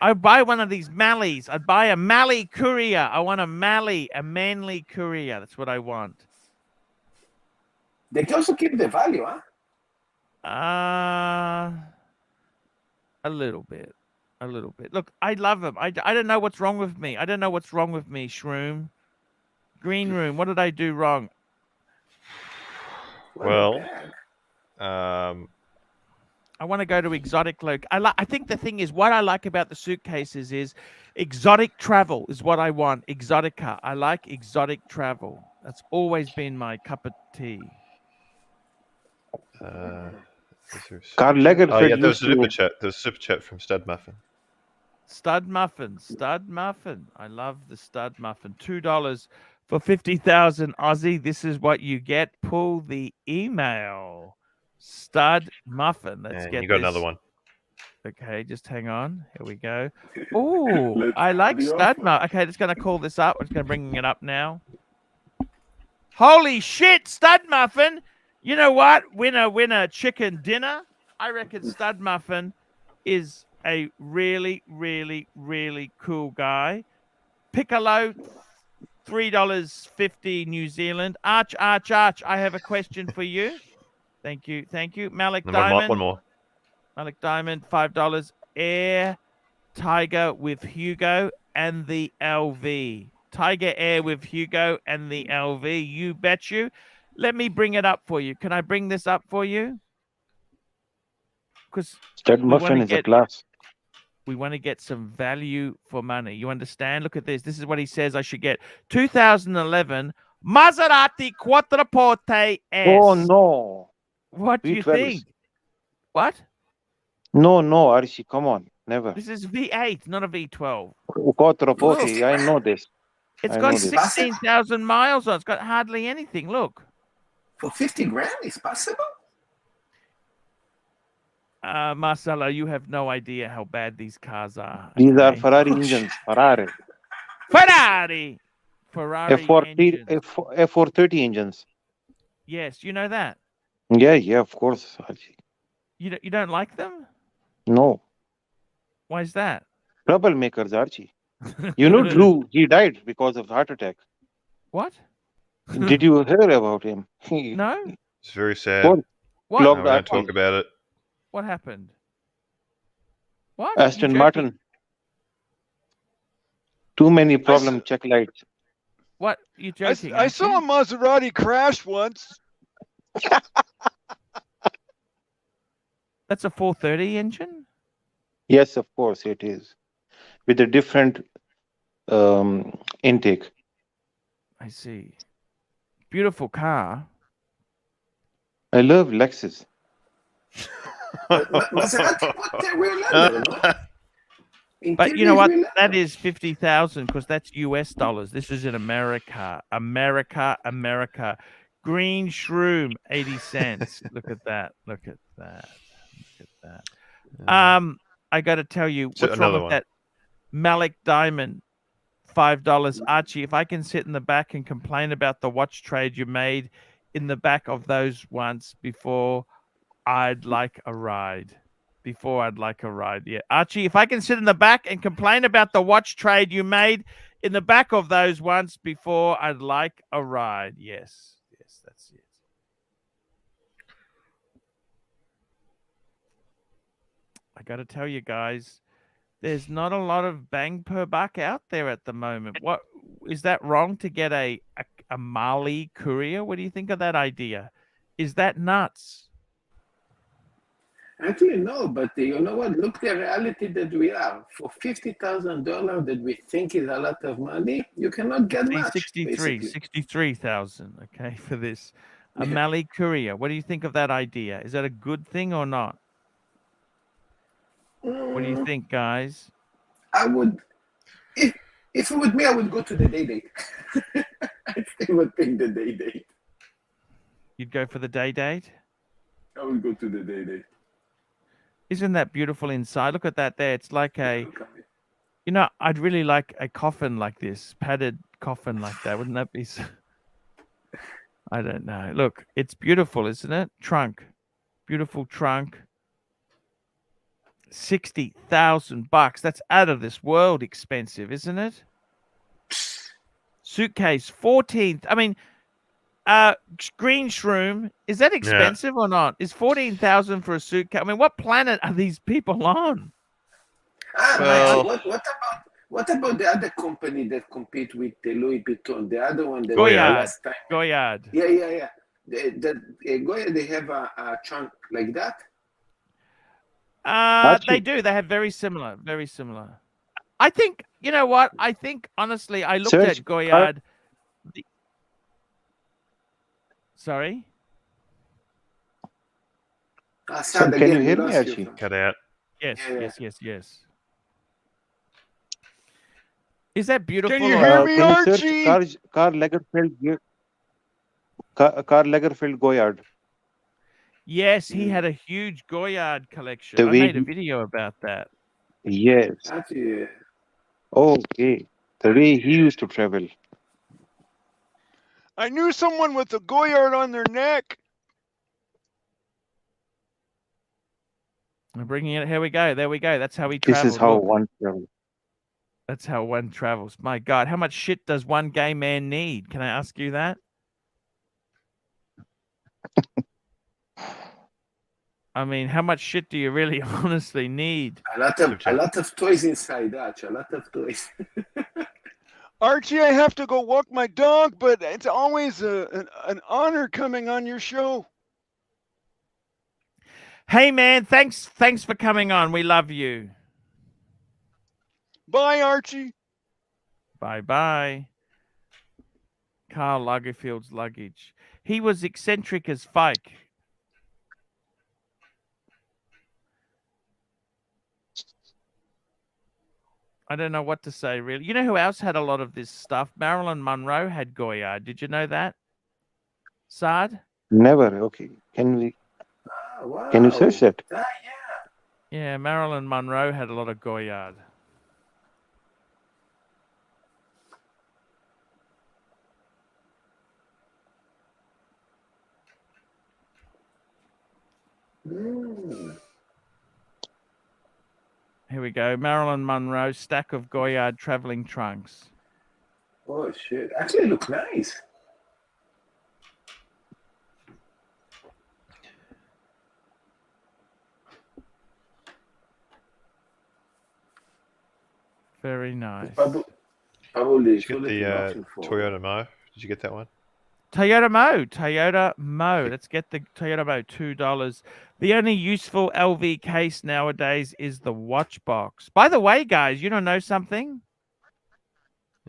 I'd buy one of these Malis. I'd buy a Mali courier. I want a manly courier. That's what I want. They can also keep the value, huh? A little bit. a little bit. Look, I love them. I don't know what's wrong with me. I don't know what's wrong with me, Shroom. Green Room, what did I do wrong? Well, I want to go to exotic I think the thing is, what I like about the suitcases is exotic travel is what I want. Exotica. I like exotic travel. That's always been my cup of tea. Karl Lagerfeld Oh yeah, there used was a to. super chat. There's a super chat from Stud Muffin. Stud Muffin. Stud Muffin. I love the Stud Muffin. $2 for 50,000 Aussie. This is what you get. Pull the email. Stud Muffin. Let's And get you got this. another one. Okay, just hang on. Here we go. Oh, I like Stud Muffin. Okay, just going to call this up. I'm just going to bring it up now. Holy shit, Stud Muffin. You know what? Winner, chicken dinner. I reckon Stud Muffin is a really, really, really cool guy. Piccolo, $3.50 New Zealand. Arch. I have a question for you. Thank you. Malik Diamond. One more. Malik Diamond, $5. Air Tiger with Hugo and the LV. Tiger Air with Hugo and the LV. You bet you. Let me bring it up for you. Can I bring this up for you? Because Stud Muffin is a class. we want to get some value for money. You understand? Look at this. This is what he says I should get. 2011 Maserati Quattroporte S. Oh no. What do you V12s. think? What? No, Archie, come on. Never. This is V8, not a V12. Quattroporte, I know this. It's I got know this. 16,000 miles on it. It's got hardly anything. Look. For 50 grand, it's possible? Marcelo, you have no idea how bad these cars are. These are okay? Ferrari engines. Ferrari. Ferrari engines. F430 engines. Yes, you know that. Yeah, of course, Archie. You don't like them? No. Why is that? Troublemakers, Archie. You know Drew, he died because of heart attack. What? Did you hear about him? No. It's very sad. What? What? No, we don't talk about it. What happened? What? Aston Martin. Too many problem check lights. What? You joking? I saw a Maserati crash once. That's a 430 engine? Yes, of course it is. With a different intake. I see. Beautiful car. I love Lexus. But you know what? That is 50,000 because that's US dollars. This is in America. America. Green Shroom, 80 cents. Look at that. I got to tell you, what's wrong with that? Malik Diamond, $5. Archie, if I can sit in the back and complain about the watch trade you made in the back of those once before I'd like a ride. Yeah. Archie, if I can sit in the back and complain about the watch trade you made in the back of those once before I'd like a ride. Yes, that's it. I got to tell you guys, there's not a lot of bang per buck out there at the moment. What is that wrong to get a Mali courier? What do you think of that idea? Is that nuts? Actually, no, but you know what? Look the reality that we are. For $50,000 that we think is a lot of money, you cannot get much. 63,000, okay, for this. A Mali courier. What do you think of that idea? Is that a good thing or not? What do you think, guys? I would, if it were me, I would go to the day date. I still would pick the day date. You'd go for the day date? I would go to the day date. Isn't that beautiful inside? Look at that there. It's like a, you know, I'd really like a coffin like this, padded coffin like that. Wouldn't that be so? I don't know. Look, it's beautiful, isn't it? Trunk. Beautiful trunk. $60,000. That's out of this world expensive, isn't it? Suitcase, 14. I mean, Green Shroom, is that expensive or not? Is 14,000 for a suitcase? I mean, what planet are these people on? Archie, Well, what about the other company that compete with Louis Vuitton? The other one that Goyard. last time. Goyard. Yeah. Goyard, they have a trunk like that. They Archie, do. They have very similar. Very similar. I think, you know what? I think, honestly, I looked search at car. Goyard. Sorry? Sir, Sad can you again, we hear me, lost you. Archie? Cut out. Yes, Yeah. yes. Is that beautiful? Can you hear me, Can you search Archie? Karl Lagerfeld Goyard? Yes, he had a huge Goyard collection. The I way made a he, video about that. yes. Archie, Okay. The way he used to travel. I knew someone with a Goyard on their neck. I'm bringing it. Here we go. There we go. That's how he This traveled. is how Look, one travels. that's how one travels. My God, how much shit does one gay man need? Can I ask you that? I mean, how much shit do you really honestly need? a lot of toys inside, Archie. A lot of toys. Archie, I have to go walk my dog, but it's always an honor coming on your show. Hey, man, thanks for coming on. We love you. Bye, Archie. Bye. Karl Lagerfeld's luggage. He was eccentric as fuck. I don't know what to say, really. You know who else had a lot of this stuff? Marilyn Monroe had Goyard. Did you know that? Saad? Never. Okay. Can you search that? Yeah, Marilyn Monroe had a lot of Goyard. Here we go. Marilyn Monroe, stack of Goyard traveling trunks. Oh, shit. Actually, look nice. Very nice. Probably. Did you get the Toyota Mo? Did you get that one? Toyota Mo. Let's get the Toyota Mo, $2. The only useful LV case nowadays is the watch box. By the way, guys, you don't know something?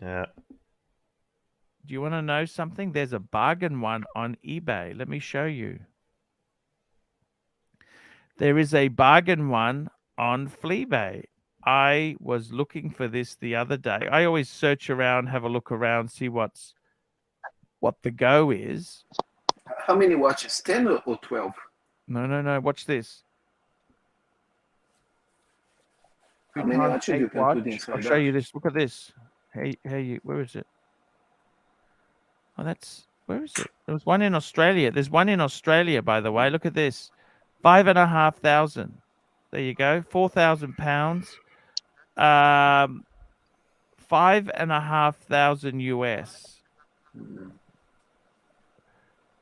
Yeah. Do you want to know something? There's a bargain one on eBay. Let me show you. There is a bargain one on Fleabay. I was looking for this the other day. I always search around, have a look around, see what the go is. How many watches? 10 or 12? No. Watch this. How many watches you can put inside? I'll show you this. Look at this. Where is it? Oh, where is it? There was one in Australia. There's one in Australia, by the way. Look at this. 5,500. There you go. £4,000. 5,500 US. There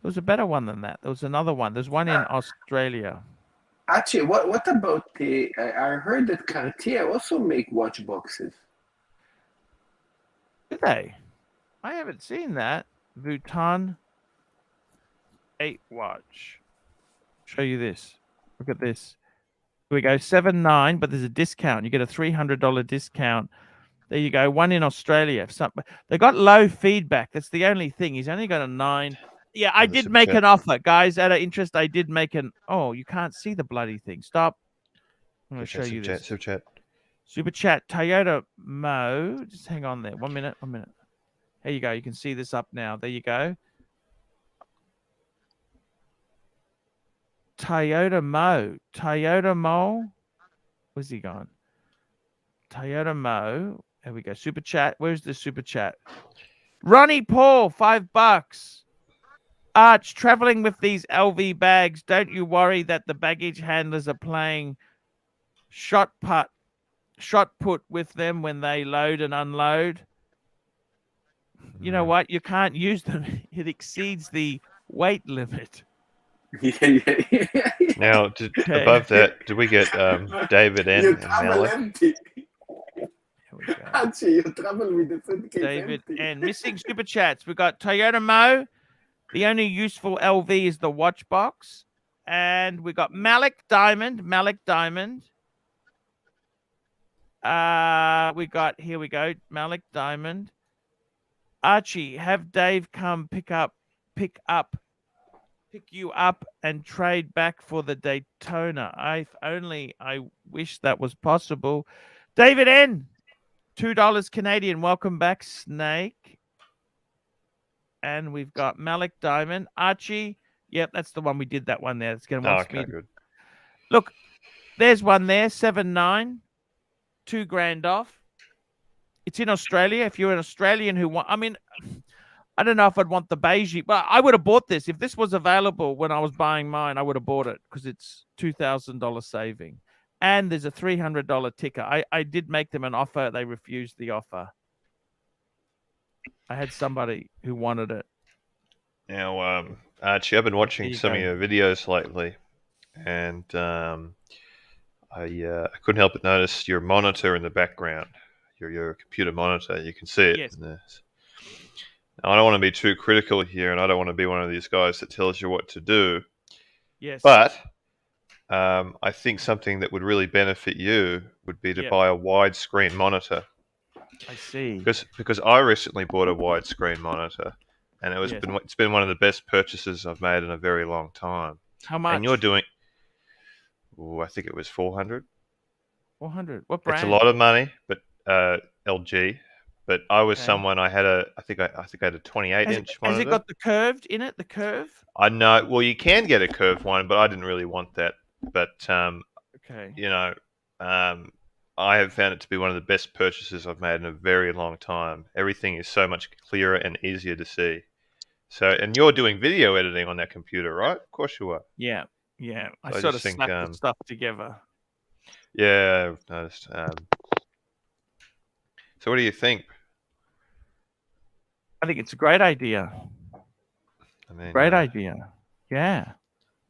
was a better one than that. There was another one. There's one in Australia. Actually, what about the? I heard that Cartier also make watch boxes. Do they? I haven't seen that. Vuitton 8 watch. Show you this. Look at this. Here we go. 7.9, but there's a discount. You get a $300 discount. There you go. One in Australia. They got low feedback. That's the only thing. He's only got a 9. Yeah, I did make an offer, guys. Out of interest, I did make an. Oh, you can't see the bloody thing. Stop. I'm going to show you this. Super chat. Toyota Mo. Just hang on there. 1 minute. Here you go. You can see this up now. There you go. Toyota Mo. Where's he gone? Toyota Mo. There we go. Super chat. Where's the super chat? Ronnie Paul, $5. Arch, traveling with these LV bags, don't you worry that the baggage handlers are playing shot put with them when they load and unload? You know what? You can't use them. It exceeds the weight limit. Now, Okay. above that, did we get David N You and travel Malik? empty. Here we go. Archie, you travel with the suitcase David empty. and missing super chats. We've got Toyota Mo. The only useful LV is the watch box. And we got Malik Diamond. Malik Diamond. We got, here we go, Malik Diamond. Archie, have Dave come pick you up and trade back for the Daytona. I wish that was possible. David N, $2 Canadian. Welcome back, Snake. And we've got Malik Diamond. Archie, yep, that's the one we did. That one there. It's going to want Okay, good. Look, there's one there, 7.9, $2,000 off. It's in Australia. If you're an Australian who want, I mean, I don't know if I'd want the beige, but I would have bought this. If this was available when I was buying mine, I would have bought it because it's $2,000 saving. And there's a $300 ticker. I did make them an offer. They refused the offer. I had somebody who wanted it. Now, Archie, I've been watching some of your videos lately, and I couldn't help but notice your monitor in the background, your computer monitor. You can see it. Yes. In this. Now, I don't want to be too critical here, and I don't want to be one of these guys that tells you what to do. Yes. But I think something that would really benefit you would be to buy a widescreen monitor. I see. Because I recently bought a widescreen monitor, and it's been one of the best purchases I've made in a very long time. How much? And you're doing, I think it was 400. 400. What brand? It's a lot of money, but LG. But I was someone I think I had a 28-inch monitor. Has it got the curved in it? The curve? I know. Well, you can get a curved one, but I didn't really want that. But okay. You know, I have found it to be one of the best purchases I've made in a very long time. Everything is so much clearer and easier to see. So, and you're doing video editing on that computer, right? Of course you are. Yeah, yeah. I So sort just of snapped the stuff together. Yeah, I've noticed. So what do you think? I think it's a great idea. I mean, great idea. Yeah.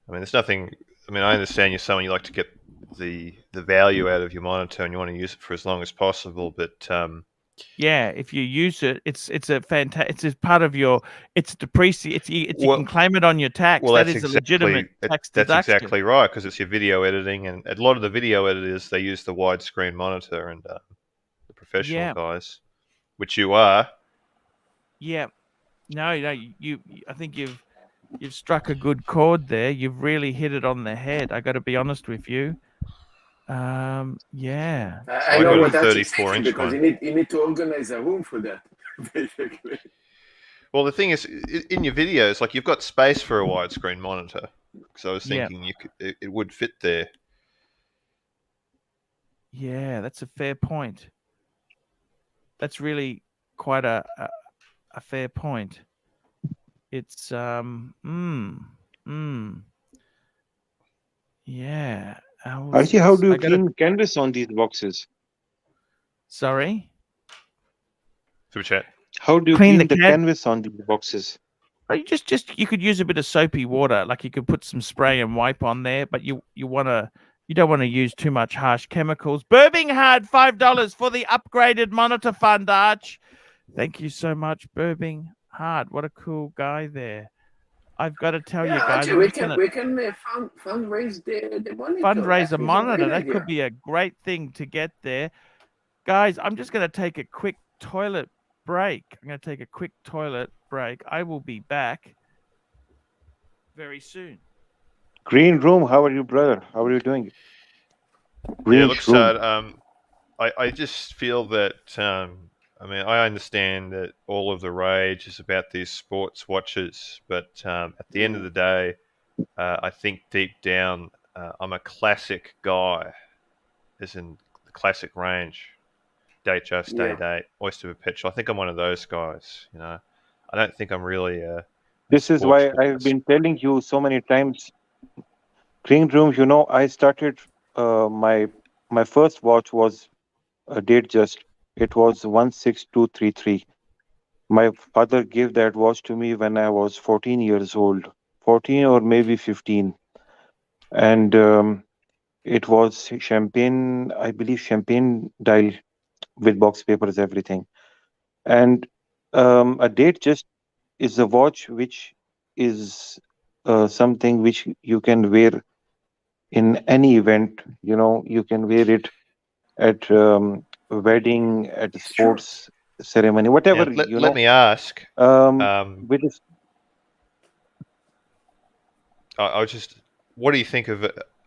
I mean, there's nothing. I mean, I understand you're someone you like to get the value out of your monitor and you want to use it for as long as possible. But yeah, if you use it, it's a fantastic. It's part of your. It's depreciate. You can claim it on your tax. Well, that is a legitimate tax deduction. That's exactly right, because it's your video editing, and a lot of the video editors they use the widescreen monitor, and the professional guys, which you are. Yeah. No, you. I think you've struck a good chord there. You've really hit it on the head. I got to be honest with you. Yeah. I know what that's saying, because you need to organize a room for that, basically. Well, the thing is, in your videos, like you've got space for a widescreen monitor. So I was thinking it would fit there. Yeah, that's a fair point. That's really quite a fair point. It's yeah. Archie, how do you clean canvas on these boxes? Sorry? Super chat. How do you clean the canvas on these boxes? You you could use a bit of soapy water, like you could put some spray and wipe on there, but you don't want to use too much harsh chemicals. Birminghard, $5 for the upgraded monitor fund, Arch. Thank you so much, Birminghard. What a cool guy there. I've got to tell you guys. Actually, we can fundraise the monitor. Fundraise a monitor. That could be a great thing to get there. Guys, I'm just going to take a quick toilet break. I will be back very soon. Green room, how are you, brother? How are you doing? Yeah, it looks sad. I just feel that, I mean, I understand that all of the rage is about these sports watches, but at the end of the day, I think deep down, I'm a classic guy, as in the classic range. Date just, date, Oyster Perpetual. I think I'm one of those guys, you know. I don't think I'm really This is why I've been telling you so many times. Green room, you know, I started my first watch was a date just. It was 16233. My father gave that watch to me when I was 14 years old. 14 or maybe 15, and it was champagne, I believe, champagne dial with box papers, everything. And a date just is a watch which is something which you can wear in any event. You can wear it at a wedding, at a It's true. sports ceremony, Now, whatever, let me ask. with this, I was just, what do you think of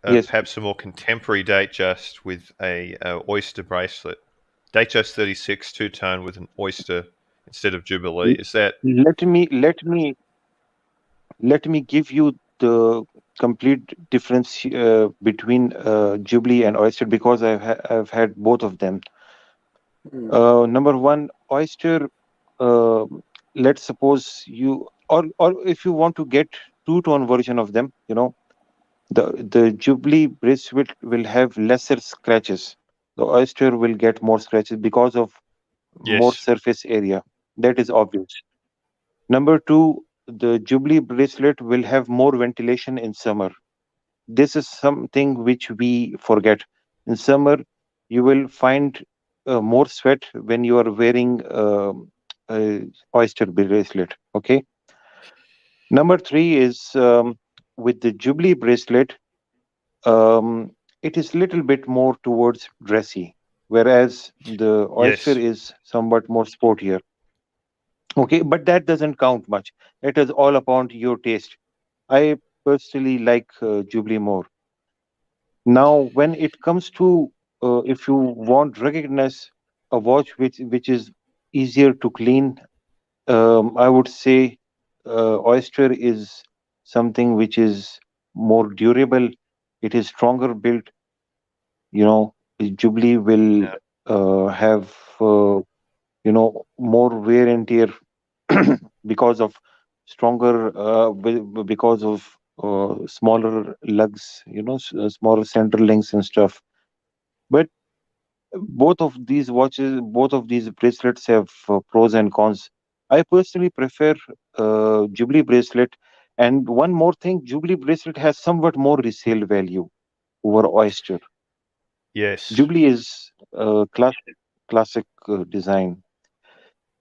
yes. perhaps a more contemporary Datejust with a oyster bracelet? Datejust 36 two-tone with an oyster instead of Jubilee. Is that? Let me give you the complete difference between Jubilee and Oyster, because I've had both of them. Number one, Oyster. Uh, let's suppose you, or if you want to get two-tone version of them, the Jubilee bracelet will have lesser scratches. The Oyster will get more scratches because of more Yes. surface area. That is obvious. Number two, the Jubilee bracelet will have more ventilation in summer. This is something which we forget. In summer, you will find more sweat when you are wearing a oyster bracelet. Okay. Number three is with the Jubilee bracelet, it is little bit more towards dressy, whereas the oyster Yes. is somewhat more sportier. Okay, but that doesn't count much. It is all upon your taste. I personally like Jubilee more. Now, when it comes to if you want recognize a watch which is easier to clean, I would say Oyster is something which is more durable. It is stronger built. Jubilee will Yeah. have more wear and tear because of because of smaller lugs, smaller center links and stuff. But both of these bracelets have pros and cons. I personally prefer Jubilee bracelet. And one more thing, Jubilee bracelet has somewhat more resale value over Oyster. Yes. Jubilee is classic design.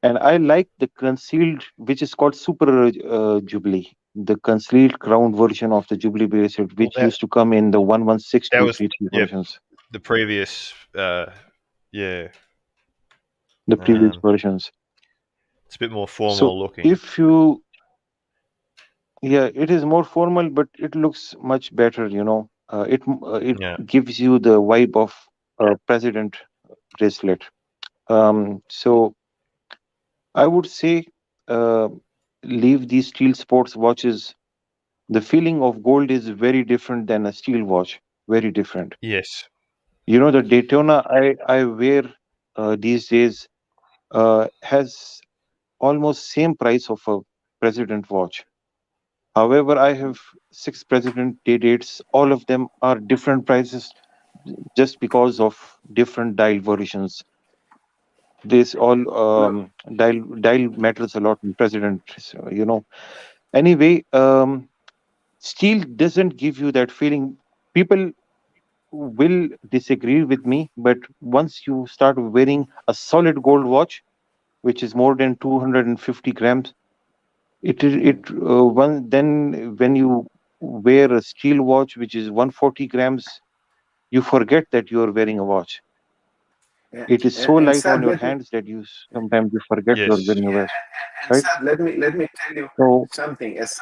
And I like the concealed, which is called Super Jubilee, the concealed crown version of the Jubilee bracelet, Well, which used to come in the 116, that was 233 yeah versions, the previous yeah. the previous versions. It's a bit more So formal looking. if you, yeah, it is more formal, but it looks much better. It Yeah. gives you the vibe of president bracelet. So I would say, uh, leave these steel sports watches. The feeling of gold is very different than a steel watch. Very different. Yes. The Daytona I wear these days has almost same price of a president watch. However, I have 6 president day dates. All of them are different prices just because of different dial versions. This all dial matters a lot in president. Anyway, steel doesn't give you that feeling. People will disagree with me, but once you start wearing a solid gold watch, which is more than 250 grams, then when you wear a steel watch which is 140 grams, you forget that you are wearing a watch. Yeah. It is so And light on Sad, your let me hands that sometimes you forget you are Yes. wearing a watch, and right? Sad, let me tell you So something. As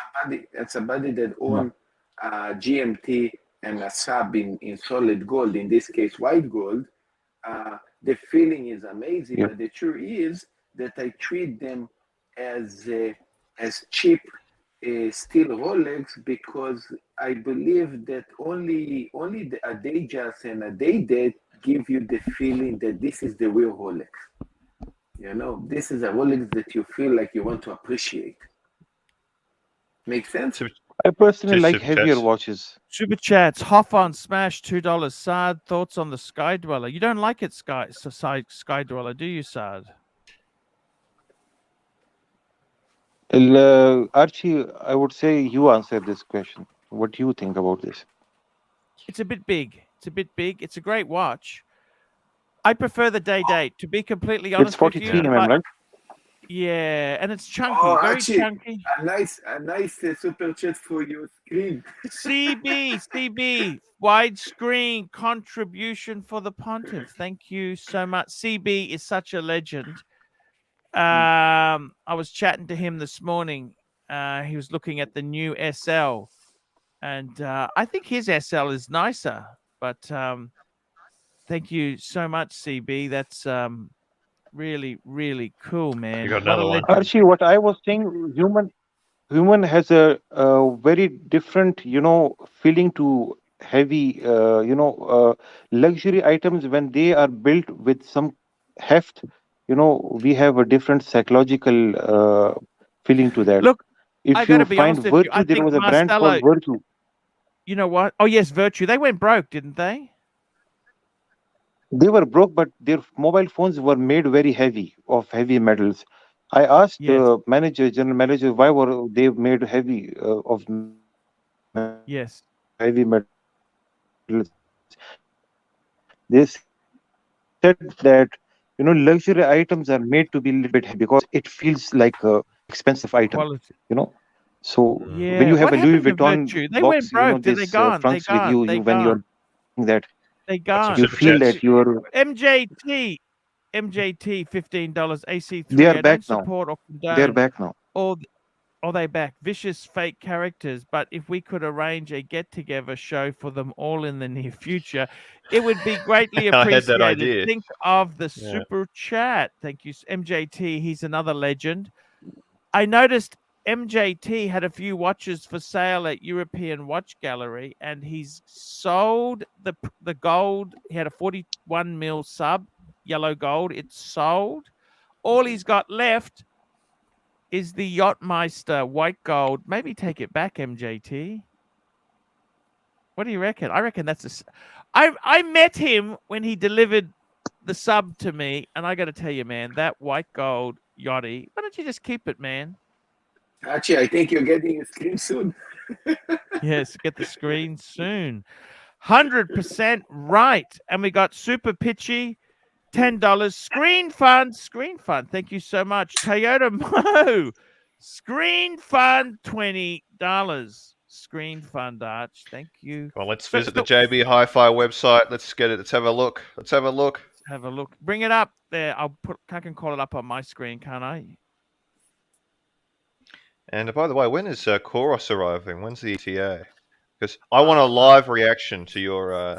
somebody that yeah, own GMT and a sub in solid gold, in this case white gold, the feeling is amazing. yeah. But the truth is that I treat them as cheap steel Rolex, because I believe that only a Datejust and a day date give you the feeling that this is the real Rolex. This is a Rolex that you feel like you want to appreciate. Make sense? I personally Two like super heavier chats. watches. Super chats. Hoff on Smash $2. Sad thoughts on the Sky Dweller. You don't like it, Sky Dweller, do you, Sad? Archie, I would say you answer this question. What do you think about this? It's a bit big. It's a bit big. It's a great watch. I prefer the day date. To be completely It's honest with 43 you, mm, right? yeah, and it's chunky, Oh, very Archie, chunky. a nice super chat for your screen. CB, widescreen contribution for the pontiff. Thank you so much. CB is such a legend. I was chatting to him this morning. He was looking at the new SL, and I think his SL is nicer. But thank you so much, CB. That's really, really cool, man. You got What a another one. legend. Archie, what I was saying, human has a very different, feeling to heavy, luxury items when they are built with some heft. We have a different psychological feeling to that. Look, I If got to you be find honest with you. I Virtue, there think was a brand Marcelo, called Virtue. you know what? Oh, yes, Virtue. They went broke, didn't they? They were broke, but their mobile phones were made very heavy, of heavy metals. I asked Yes. the general manager, why were they made heavy of metals, Yes. heavy metals? They said that luxury items are made to be a little bit heavy because it feels like a expensive item. Quality. So when you have a Yeah. Louis What happened to Vuitton Virtue? They box, went broke. They this gone. They trunks with gone. you, They when gone. you're wearing that, They Got some gone. you super feel chats. that you're. MJT, $15. They AC3. are I back don't now. support or They are condone back now. all. Are they back? Vicious fake characters. But if we could arrange a get-together show for them all in the near future, it would be greatly I had that appreciated. idea. Think of the Yeah. super chat. Thank you, MJT. He's another legend. I noticed MJT had a few watches for sale at European Watch Gallery, and he's sold the gold. He had a 41 mil sub, yellow gold. It's sold. All he's got left is the Yachtmeister white gold. Maybe take it back, MJT. What do you reckon? I reckon that's I met him when he delivered the sub to me, and I got to tell you, man, that white gold yachty. Why don't you just keep it, man? Archie, I think you're getting a screen soon. Yes, get the screen soon. 100% right. And we got Super Pitchy, $10. Screen Fund. Thank you so much. Toyota Mo. Screen Fund, $20. Screen Fund, Arch. Thank you. Well, let's visit the JB Hi-Fi website. Let's get it. Let's have a look. Have a look. Bring it up there. I can call it up on my screen, can't I? And by the way, when is Koros arriving? When's the ETA? Because I want a live reaction to your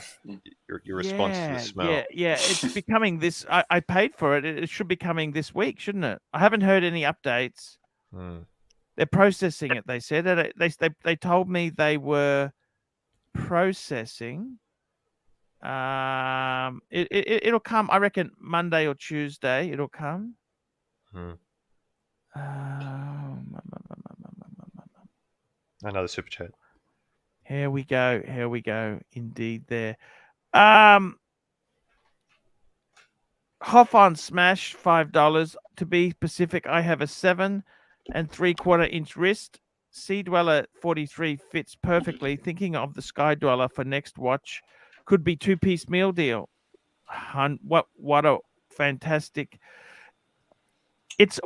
response to the smell. Yeah. It's becoming this. I paid for it. It should be coming this week, shouldn't it? I haven't heard any updates. They're processing it. They said they told me they were processing. It'll come. I reckon Monday or Tuesday. It'll come. Another super chat. Here we go. Indeed, there. Hoff on Smash, $5. To be specific, I have a 7 3/4 inch wrist. Sea Dweller 43 fits perfectly. Thinking of the Sky Dweller for next watch, could be 2-piece meal deal. What a fantastic!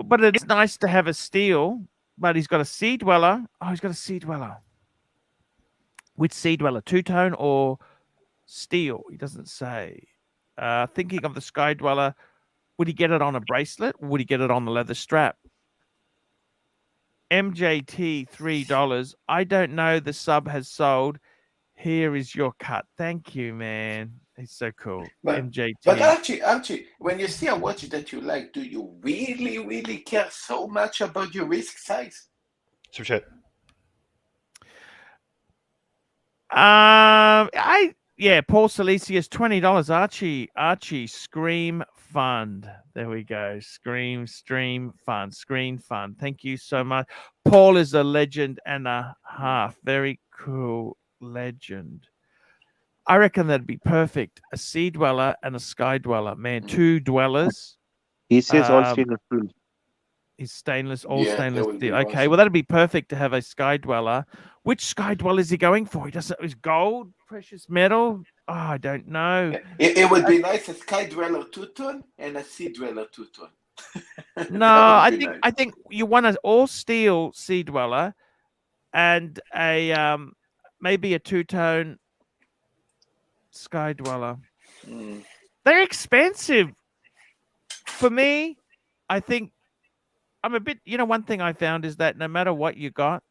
But it's nice to have a steel. But he's got a Sea Dweller. Oh, he's got a Sea Dweller. Which Sea Dweller, two-tone or steel? He doesn't say. Thinking of the Sky Dweller, would he get it on a bracelet? Or would he get it on the leather strap? MJT, $3. I don't know. The sub has sold. Here is your cut. Thank you, man. It's so cool. MJT. But Archie, when you see a watch that you like, do you really, really care so much about your wrist size? Super chat. Paul Salesius, $20. Archie, Scream Fund. There we go. Stream Fund. Screen Fund. Thank you so much. Paul is a legend and a half. Very cool legend. I reckon that'd be perfect. A Sea Dweller and a Sky Dweller. Man, two dwellers. He says all stainless steel. Is stainless, all Yeah, that stainless would be steel. Okay, awesome. well that'd be perfect to have a Sky Dweller. Which Sky Dweller is he going for? He doesn't. Is gold, precious metal? Oh, I don't know. It would be nice a Sky Dweller 2-tone and a Sea Dweller 2-tone. No, I think you want an all steel Sea Dweller and a maybe a 2-tone Sky Dweller. They're expensive. For me, I think I'm a bit, one thing I found is that no matter what you got,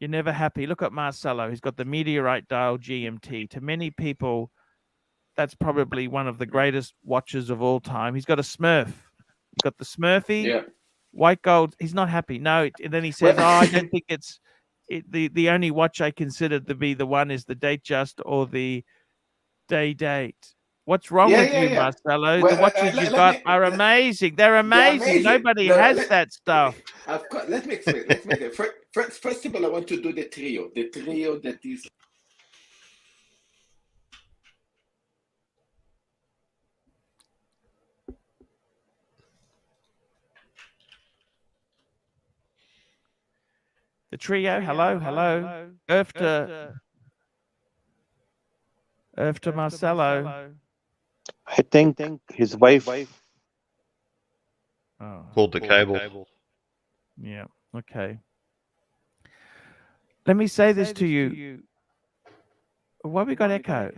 you're never happy. Look at Marcelo. He's got the Meteorite Dial GMT. To many people, that's probably one of the greatest watches of all time. He's got a Smurf. He's got the Smurfy, white gold. He's not happy. No. And then he says, I don't think it's the only watch I consider to be the one is the Datejust or the Day Date. What's wrong with you, Marcelo? Well, the watches you got are amazing. They're amazing. Nobody has that stuff. Of course. Let me explain. First of all, I want to do the trio. The trio that is. The trio. Hello. Earth to Marcelo. I think his wife. Pulled the cable. Yeah. Okay. Let me say this to you. Why we got echo?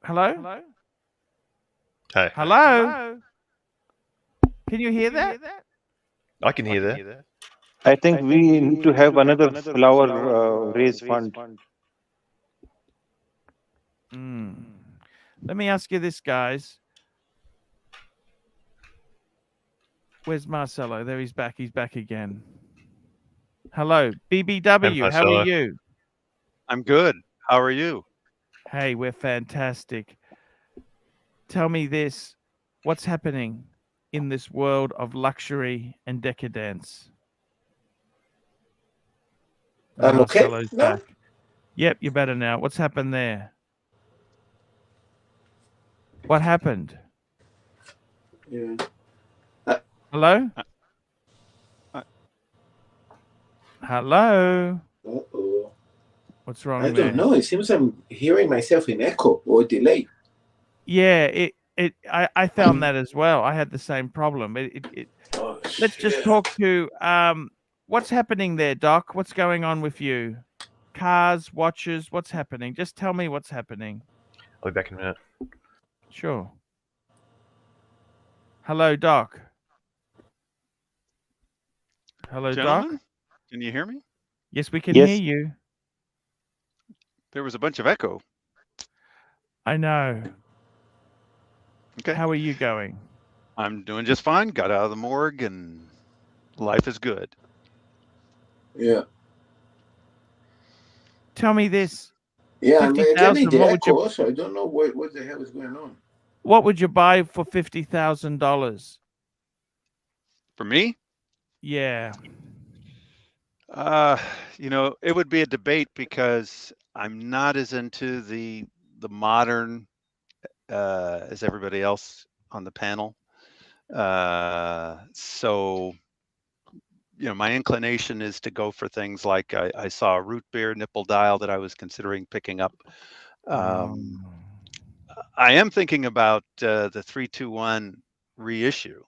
Hello? Hey. Hello? Can you hear that? I can hear that. I think we need to have another flower raise fund. Let me ask you this, guys. Where's Marcelo? There he's back. He's back again. Hello, BBW. How are you? I'm good. How are you? Hey, we're fantastic. Tell me this. What's happening in this world of luxury and decadence? I'm okay. Marcelo's back. Yep, you're better now. What's happened there? What happened? Yeah. Hello? Hello? Uh-oh. What's wrong I there? don't know. It seems I'm hearing myself in echo or delay. Yeah, I found that as well. I had the same problem. Let's just talk to what's happening there, Doc? What's going on with you? Cars, watches, what's happening? Just tell me what's happening. I'll be back in a minute. Sure. Hello, Doc. Hello, Gentlemen, Doc. can you hear me? Yes, we can hear you. There was a bunch of echo. I know. Okay. How are you going? I'm doing just fine. Got out of the morgue and life is good. Yeah. Tell me this. Yeah, I'm getting the what would echo you also. I don't know what the hell is going on. what would you buy for $50,000? For me? Yeah. It would be a debate because I'm not as into the modern as everybody else on the panel. So my inclination is to go for things like I saw a root beer nipple dial that I was considering picking up. I am thinking about the 321 reissue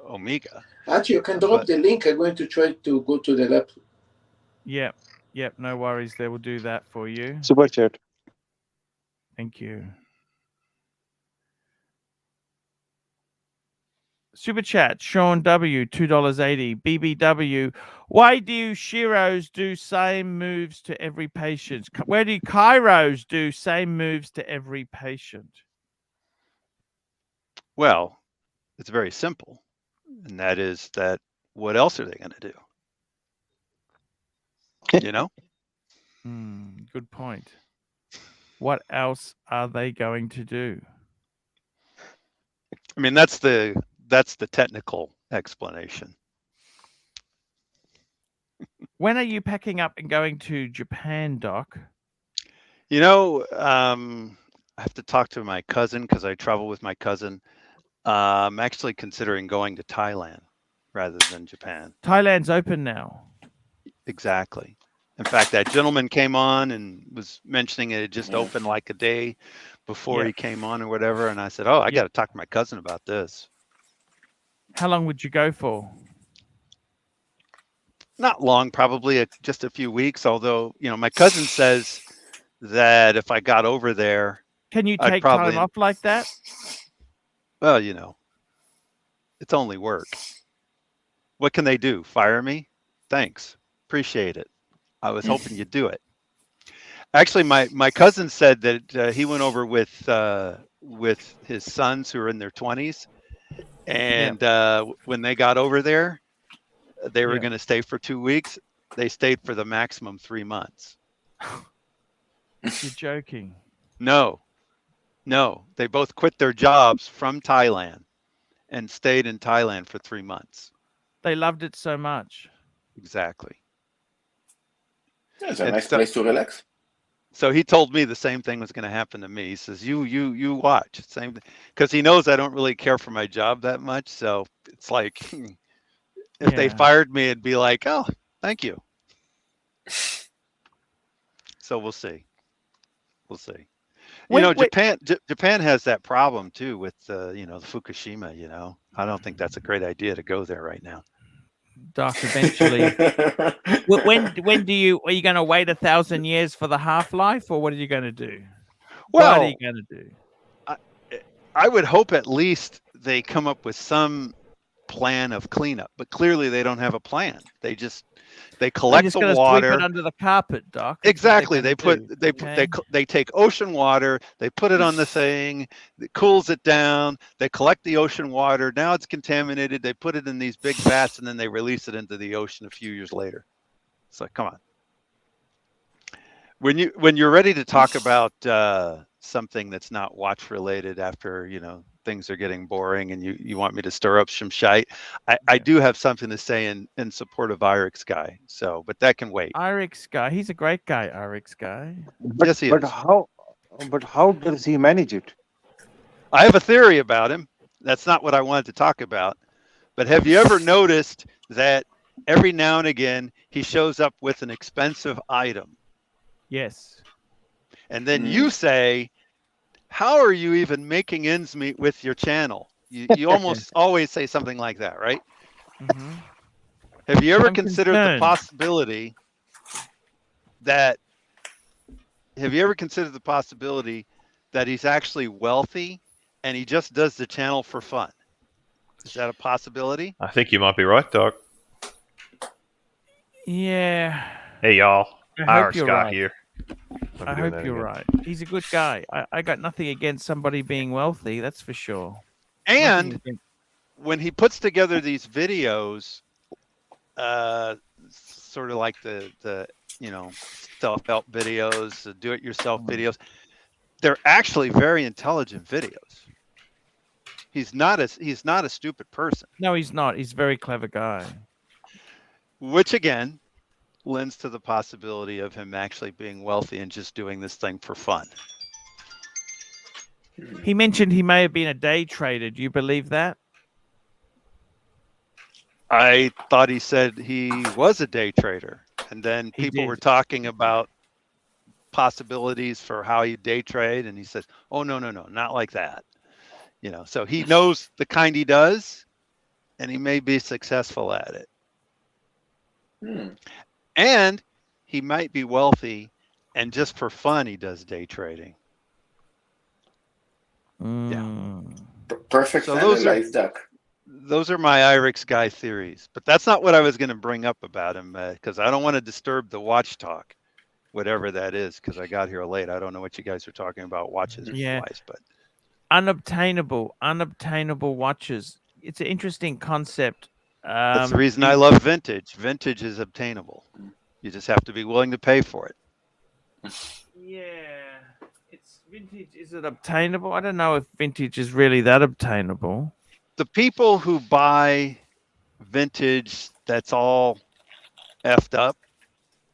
Omega. Actually, you can drop the link. I'm going to try to go to the laptop. Yep, no worries there. We'll do that for you. Super chat. Thank you. Super chat, Sean W, $2.80. BBW, why do Shiros do same moves to every patient? Where do Kairos do same moves to every patient? Well, it's very simple. And that is that what else are they going to do? Good point. What else are they going to do? I mean, that's the technical explanation. When are you packing up and going to Japan, Doc? I have to talk to my cousin because I travel with my cousin. I'm actually considering going to Thailand. rather than Japan. Thailand's open now. Exactly. In fact, that gentleman came on and was mentioning it had just opened like a day before he came on or whatever. And I said, oh, I got to talk to my cousin about this. How long would you go for? Not long, probably just a few weeks. Although, you know, my cousin says that if I got over there, can you I'd take probably, time off like that? Well, you know, it's only work. What can they do? Fire me? Thanks. Appreciate it. I was hoping you'd do it. Actually, my cousin said that he went over with his sons who are in their 20s, and when they got over there, they were going to stay for 2 weeks. They stayed for the maximum 3 months. You're joking. No, they both quit their jobs from Thailand and stayed in Thailand for 3 months. They loved it so much. Exactly. It's a nice place to relax. So he told me the same thing was going to happen to me. He says, you watch. Same, because he knows I don't really care for my job that much. So it's like, if they fired me, it'd be like, oh, thank you. So we'll see. We'll see. Japan has that problem too with you know, the Fukushima. You know, I don't think that's a great idea to go there right now. Doc, eventually. when are you going to wait 1,000 years for the half-life, or what are you going to do? Well, what are you going to do? I would hope at least they come up with some plan of cleanup, but clearly they don't have a plan. They collect the water. Sweep it under the carpet, Doc. Exactly. They take ocean water, they put it on the thing, it cools it down, they collect the ocean water. Now it's contaminated. They put it in these big vats and then they release it into the ocean a few years later. It's like, come on. When you're ready to talk about something that's not watch related after, you know, things are getting boring and you want me to stir up some shite, I do have something to say in support of Irix Guy. So, but that can wait. Irix Guy, he's a great guy, Irix Guy. Yes, he is. But how does he manage it? I have a theory about him. That's not what I wanted to talk about. But have you ever noticed that every now and again he shows up with an expensive item? Yes. And then you say, how are you even making ends meet with your channel? You almost always say something like that, right? Mm-hmm. Have you ever considered the possibility that he's actually wealthy and he just does the channel for fun? Is that a possibility? I think you might be right, Doc. Yeah. Hey, y'all. Irish guy here. I hope you're right. He's a good guy. I got nothing against somebody being wealthy, that's for sure. And when he puts together these videos, sort of like the you know, self-help videos, the do-it-yourself videos, they're actually very intelligent videos. He's not a stupid person. No, he's not. He's a very clever guy. Which again lends to the possibility of him actually being wealthy and just doing this thing for fun. He mentioned he may have been a day trader. Do you believe that? I thought he said he was a day trader. And then people were talking about possibilities for how you day trade. And he says, oh, no, not like that. You know, so he knows the kind he does, and he may be successful at it. And he might be wealthy, and just for fun, he does day trading. Yeah. Perfect analyze, Doc. Those are my Irix Guy theories, but that's not what I was going to bring up about him, because I don't want to disturb the watch talk, whatever that is, because I got here late. I don't know what you guys are talking about watches wise, but unobtainable watches. It's an interesting concept. That's the reason I love vintage. Vintage is obtainable. You just have to be willing to pay for it. Yeah, it's vintage. Is it obtainable? I don't know if vintage is really that obtainable. The people who buy vintage that's all effed up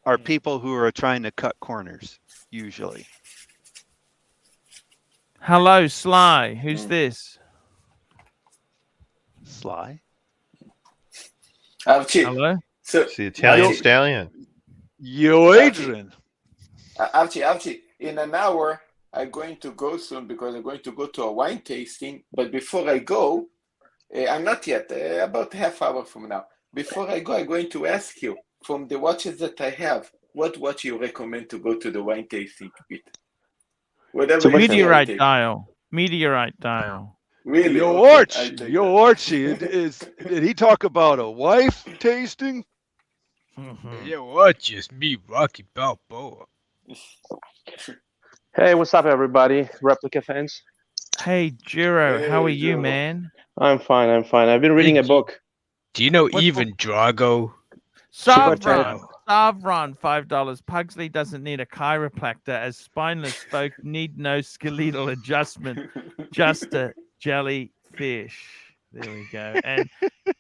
are people who are trying to cut corners, usually. Hello, Sly. Who's this? Sly? Archie. Hello? So, It's the Italian Archie, stallion. Yo, Adrian. Archie, in an hour, I'm going to go soon because I'm going to go to a wine tasting. But before I go, I'm not yet, about half hour from now. Before I go, I'm going to ask you, from the watches that I have, what watch you recommend to go to the wine tasting with? Whatever you say, I Meteorite take. dial. Meteorite dial. Really? Yo, Okay, I Archie. take Yo, that. Archie. Did he talk about a wife tasting? Yeah, what? Just me, Rocky Balboa. Hey, what's up, everybody? Replica fans. Hey, Jiro, how are Hey, you, Joe. man? I'm fine. I'm fine. I've been reading a book. Do you know What even Drago? Super chat. Savron, Savron, $5. Pugsley doesn't need a chiropractor, as spineless folk need no skeletal adjustment, just a jellyfish. There we go.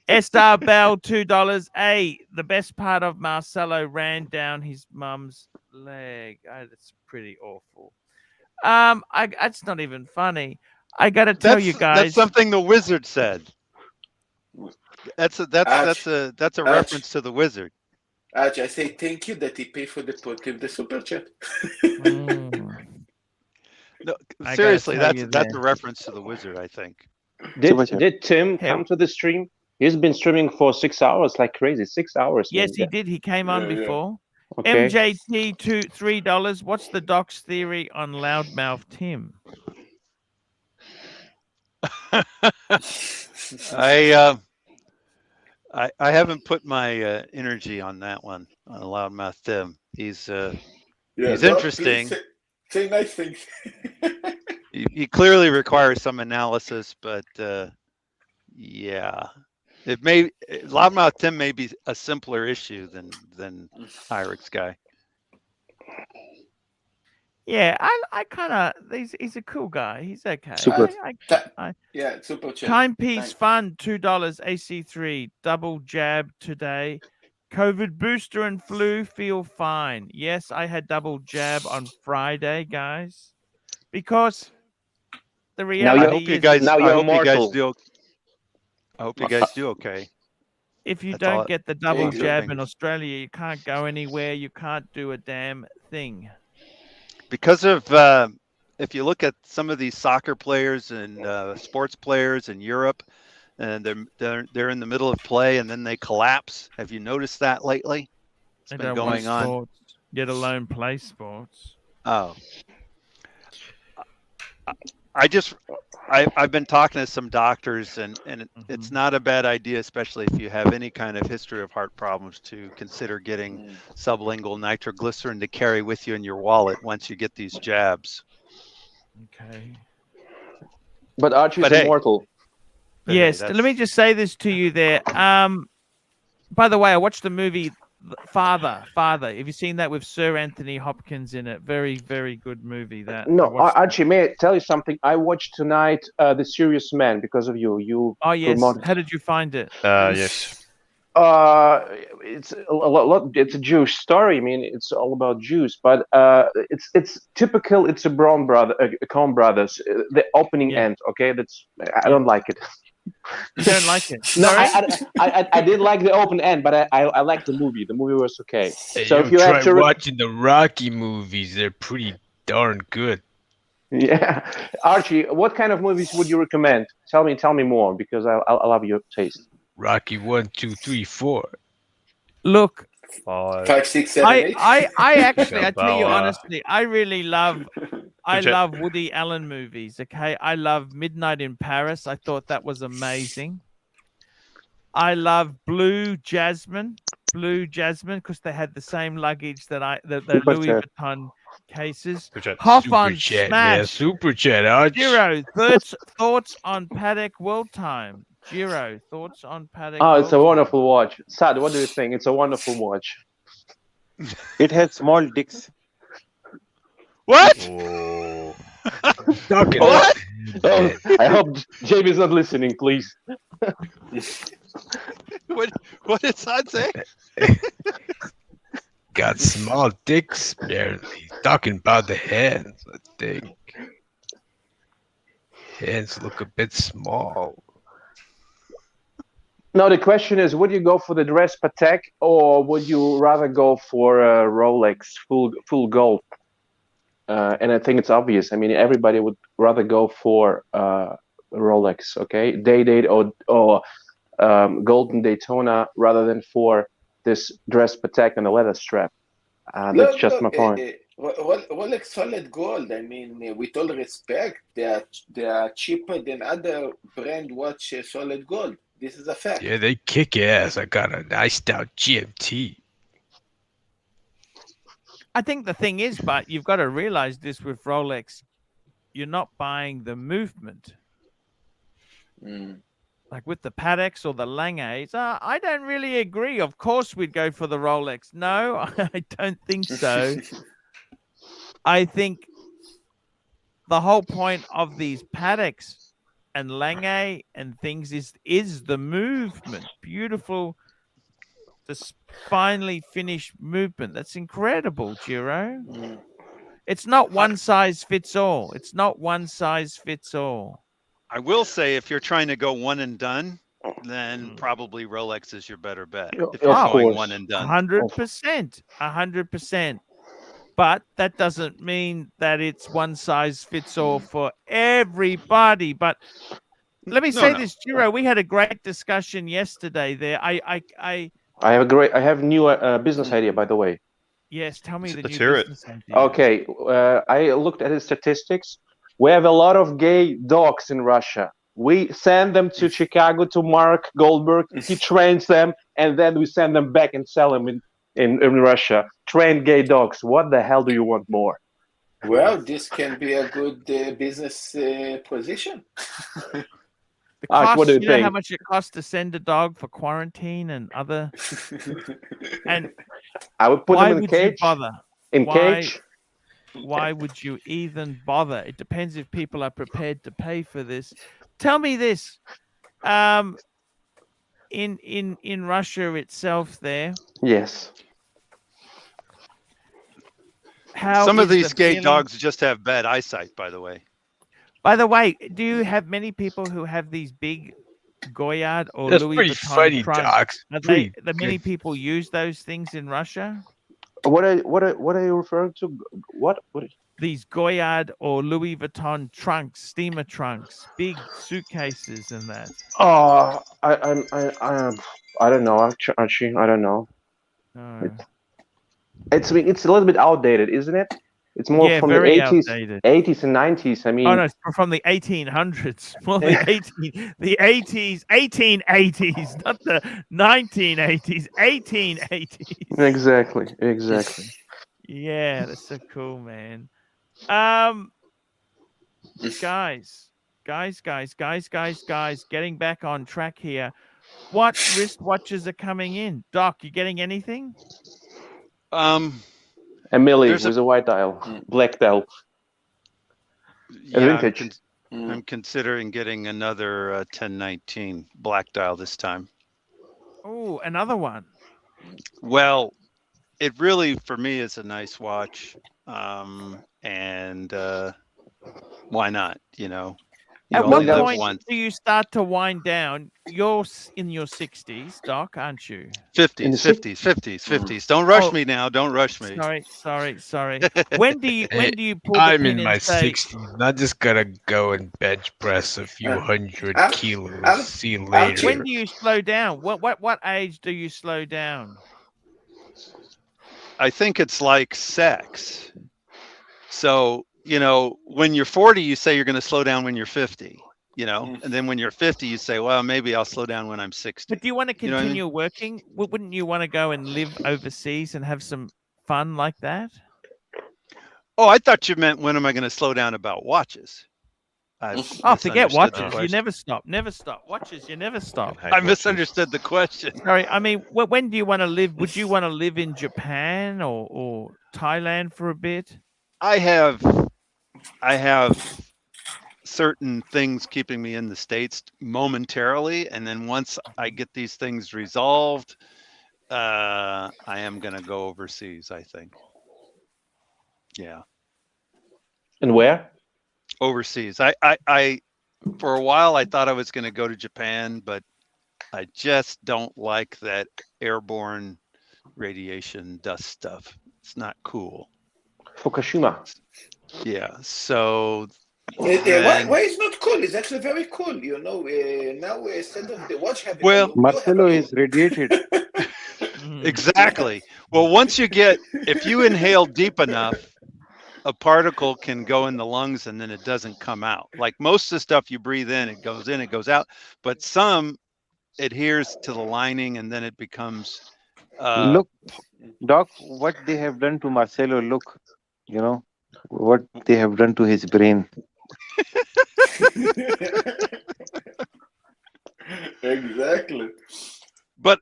And Star Bell, $2. Hey, the best part of Marcelo ran down his mum's leg. Oh, that's pretty awful. It's not even funny. I gotta tell you guys. That's something the wizard said. That's a Arch, reference to the wizard. Arch, I say thank you that he paid for the super chat. No, I seriously, gotta tell that's you a reference to the wizard, I think. Did Tim Hey. come to the stream? He's been streaming for 6 hours like crazy. 6 hours. Yes, man. he did. He came on before. Okay. MJT $3. What's the doc's theory on loudmouth Tim? I haven't put my energy on that one, on loudmouth Tim. He's interesting. Say nice things. He clearly requires some analysis, but yeah, loudmouth Tim may be a simpler issue than Irix guy. Yeah, I kind of he's a cool guy. He's okay. Super. Yeah, super chat. Timepiece Fun $2. AC3 double jab today. COVID booster and flu feel fine. Yes, I had double jab on Friday, guys, because the reality I hope you is guys. now I you're hope you guys immortal. do. I hope you guys do okay. if you That's don't all- get the double all your jab in fingers. Australia, you can't go anywhere. You can't do a damn thing. Because of if you look at some of these soccer players and sports players in Europe, and they're in the middle of play and then they collapse. Have you noticed that lately? It's They been don't going watch on. sports, let alone play sports. Oh, I've been talking to some doctors, and it's not a bad idea, especially if you have any kind of history of heart problems, to consider getting sublingual nitroglycerin to carry with you in your wallet once you get these jabs. Okay. But Archie's But hey. immortal. But hey, Yes, let me just say this to you there. By the way, I watched the movie Father. Have you seen that with Sir Anthony Hopkins in it? Very, very good movie. That I No, watched Archie, may I tell you something? I watched tonight The Serious Man because of you. You Oh yes. promoted. How did you find it? Yes. It's a lot. It's a Jewish story. I mean, it's all about Jews, but it's typical. It's a Coen Brothers. The opening end. Okay, I don't like it. You don't like it? No, Sorry? I did like the open end, but I liked the movie. The movie was okay. Hey, So if you try have to watching the Rocky movies, they're pretty darn good. Yeah, Archie, what kind of movies would you recommend? Tell me more, because I love your taste. Rocky 1, 2, 3, 4. Look, 5, 6, 7, 8. I actually, I tell you Balboa. honestly, I really love. I Bridget. love Woody Allen movies. Okay, I love Midnight in Paris. I thought that was amazing. I love Blue Jasmine, because they had the same luggage that the Super Louis chat. Vuitton cases. Super chat. Hoff on Super chat, Smash. man. Super chat, Archie. Giro, thoughts on Paddock World Time. Giro, thoughts on Paddock. Oh, it's a World wonderful watch. Sad, what do you think? It's a wonderful watch. It has small dicks. What? Oh. Talking What? about- Oh, I hope Jamie's not listening, please. What did Todd say? Got small dicks, apparently. He's talking about the hands, I think. Hands look a bit small. No, the question is, would you go for the dress Patek, or would you rather go for a Rolex full gold? And I think it's obvious. I mean, everybody would rather go for Rolex, okay, Day-Date or Golden Daytona rather than for this dress Patek and a leather strap. That's just my point. Rolex solid gold. I mean, with all respect, they are cheaper than other brand watch solid gold. This is a fact. Yeah, they kick ass. I got a nice out GMT. I think the thing is, but you've got to realize this with Rolex, you're not buying the movement. Like with the Pateks or the Langes, I don't really agree. Of course, we'd go for the Rolex. No, I don't think so. I think the whole point of these Pateks and Lange and things is the movement. Beautiful, this finely finished movement. That's incredible, Giro. It's not one size fits all. It's not one size fits all. I will say, if you're trying to go one and done, then probably Rolex is your better bet. If you're going one and done, 100%, 100%. But that doesn't mean that it's one size fits all for everybody. But let me say this, Giro. We had a great discussion yesterday. There, I have a new business idea, by the way. Yes, tell me the new business idea. Okay, I looked at the statistics. We have a lot of gay dogs in Russia. We send them to Chicago to Mark Goldberg. He trains them, and then we send them back and sell them in Russia. Trained gay dogs. What the hell do you want more? Well, this can be a good business position. The cost, what do you know think? how much it costs to send a dog for quarantine and other. And I would put why them in would cage. you bother? Cage. Why would you even bother? It depends if people are prepared to pay for this. Tell me this. In Russia itself, there. Yes. How some of is these the gay feeling- dogs just have bad eyesight, by the way. By the way, do you have many people who have these big Goyard or That's Louis pretty Vuitton funny, trunks? Doc. The many people use those things in Russia? What are you referring to? What? These Goyard or Louis Vuitton trunks, steamer trunks, big suitcases, and that. Oh, I don't know, Archie. I don't know. No. It's a little bit outdated, isn't it? It's more from the very 80s, outdated. 80s and 90s. I mean, Oh no, it's from the 1800s. Well, the 80s, 1880s, not the 1980s, 1880s. Exactly. Yeah, that's so cool, man. Guys, getting back on track here. What wristwatches are coming in? Doc, you getting anything? Emily with a white dial, black dial. Yeah, vintage. I'm considering getting another 1019 black dial this time. Oh, another one. Well, it really, for me, is a nice watch. And why not? At only what live point once. do you start to wind down? You're in your 60s, Doc, aren't you? 50s. Don't rush me now. Don't rush me. Sorry. When do you pull the I'm pin in my and say, 60s. Not just gonna go and bench press a few hundred kilos. See you when later. do you slow down? What age do you slow down? I think it's like sex. So, when you're 40, you say you're going to slow down when you're 50, and then when you're 50, you say, well, maybe I'll slow down when I'm 60. But do you want to continue working? Wouldn't you want to go and live overseas and have some fun like that? Oh, I thought you meant when am I going to slow down about watches? Forget watches. You never stop. Watches, you never stop. I misunderstood the question. Sorry, I mean, when do you want to live? Would you want to live in Japan or Thailand for a bit? I have certain things keeping me in the States momentarily, and then once I get these things resolved, I am going to go overseas, I think. Yeah. And where? Overseas. I for a while I thought I was going to go to Japan, but I just don't like that airborne radiation dust stuff. It's not cool. Fukushima. Yeah. So Why then, is not cool? It's actually very cool. You know, now instead of the watch having well, a loop, you have a Marcelo loop. is radiated. exactly. Well, once you get, if you inhale deep enough, a particle can go in the lungs and then it doesn't come out. Like most of the stuff you breathe in, it goes out, but some adheres to the lining and then it becomes Look, Doc, what they have done to Marcelo. Look, you know what they have done to his brain. Exactly. But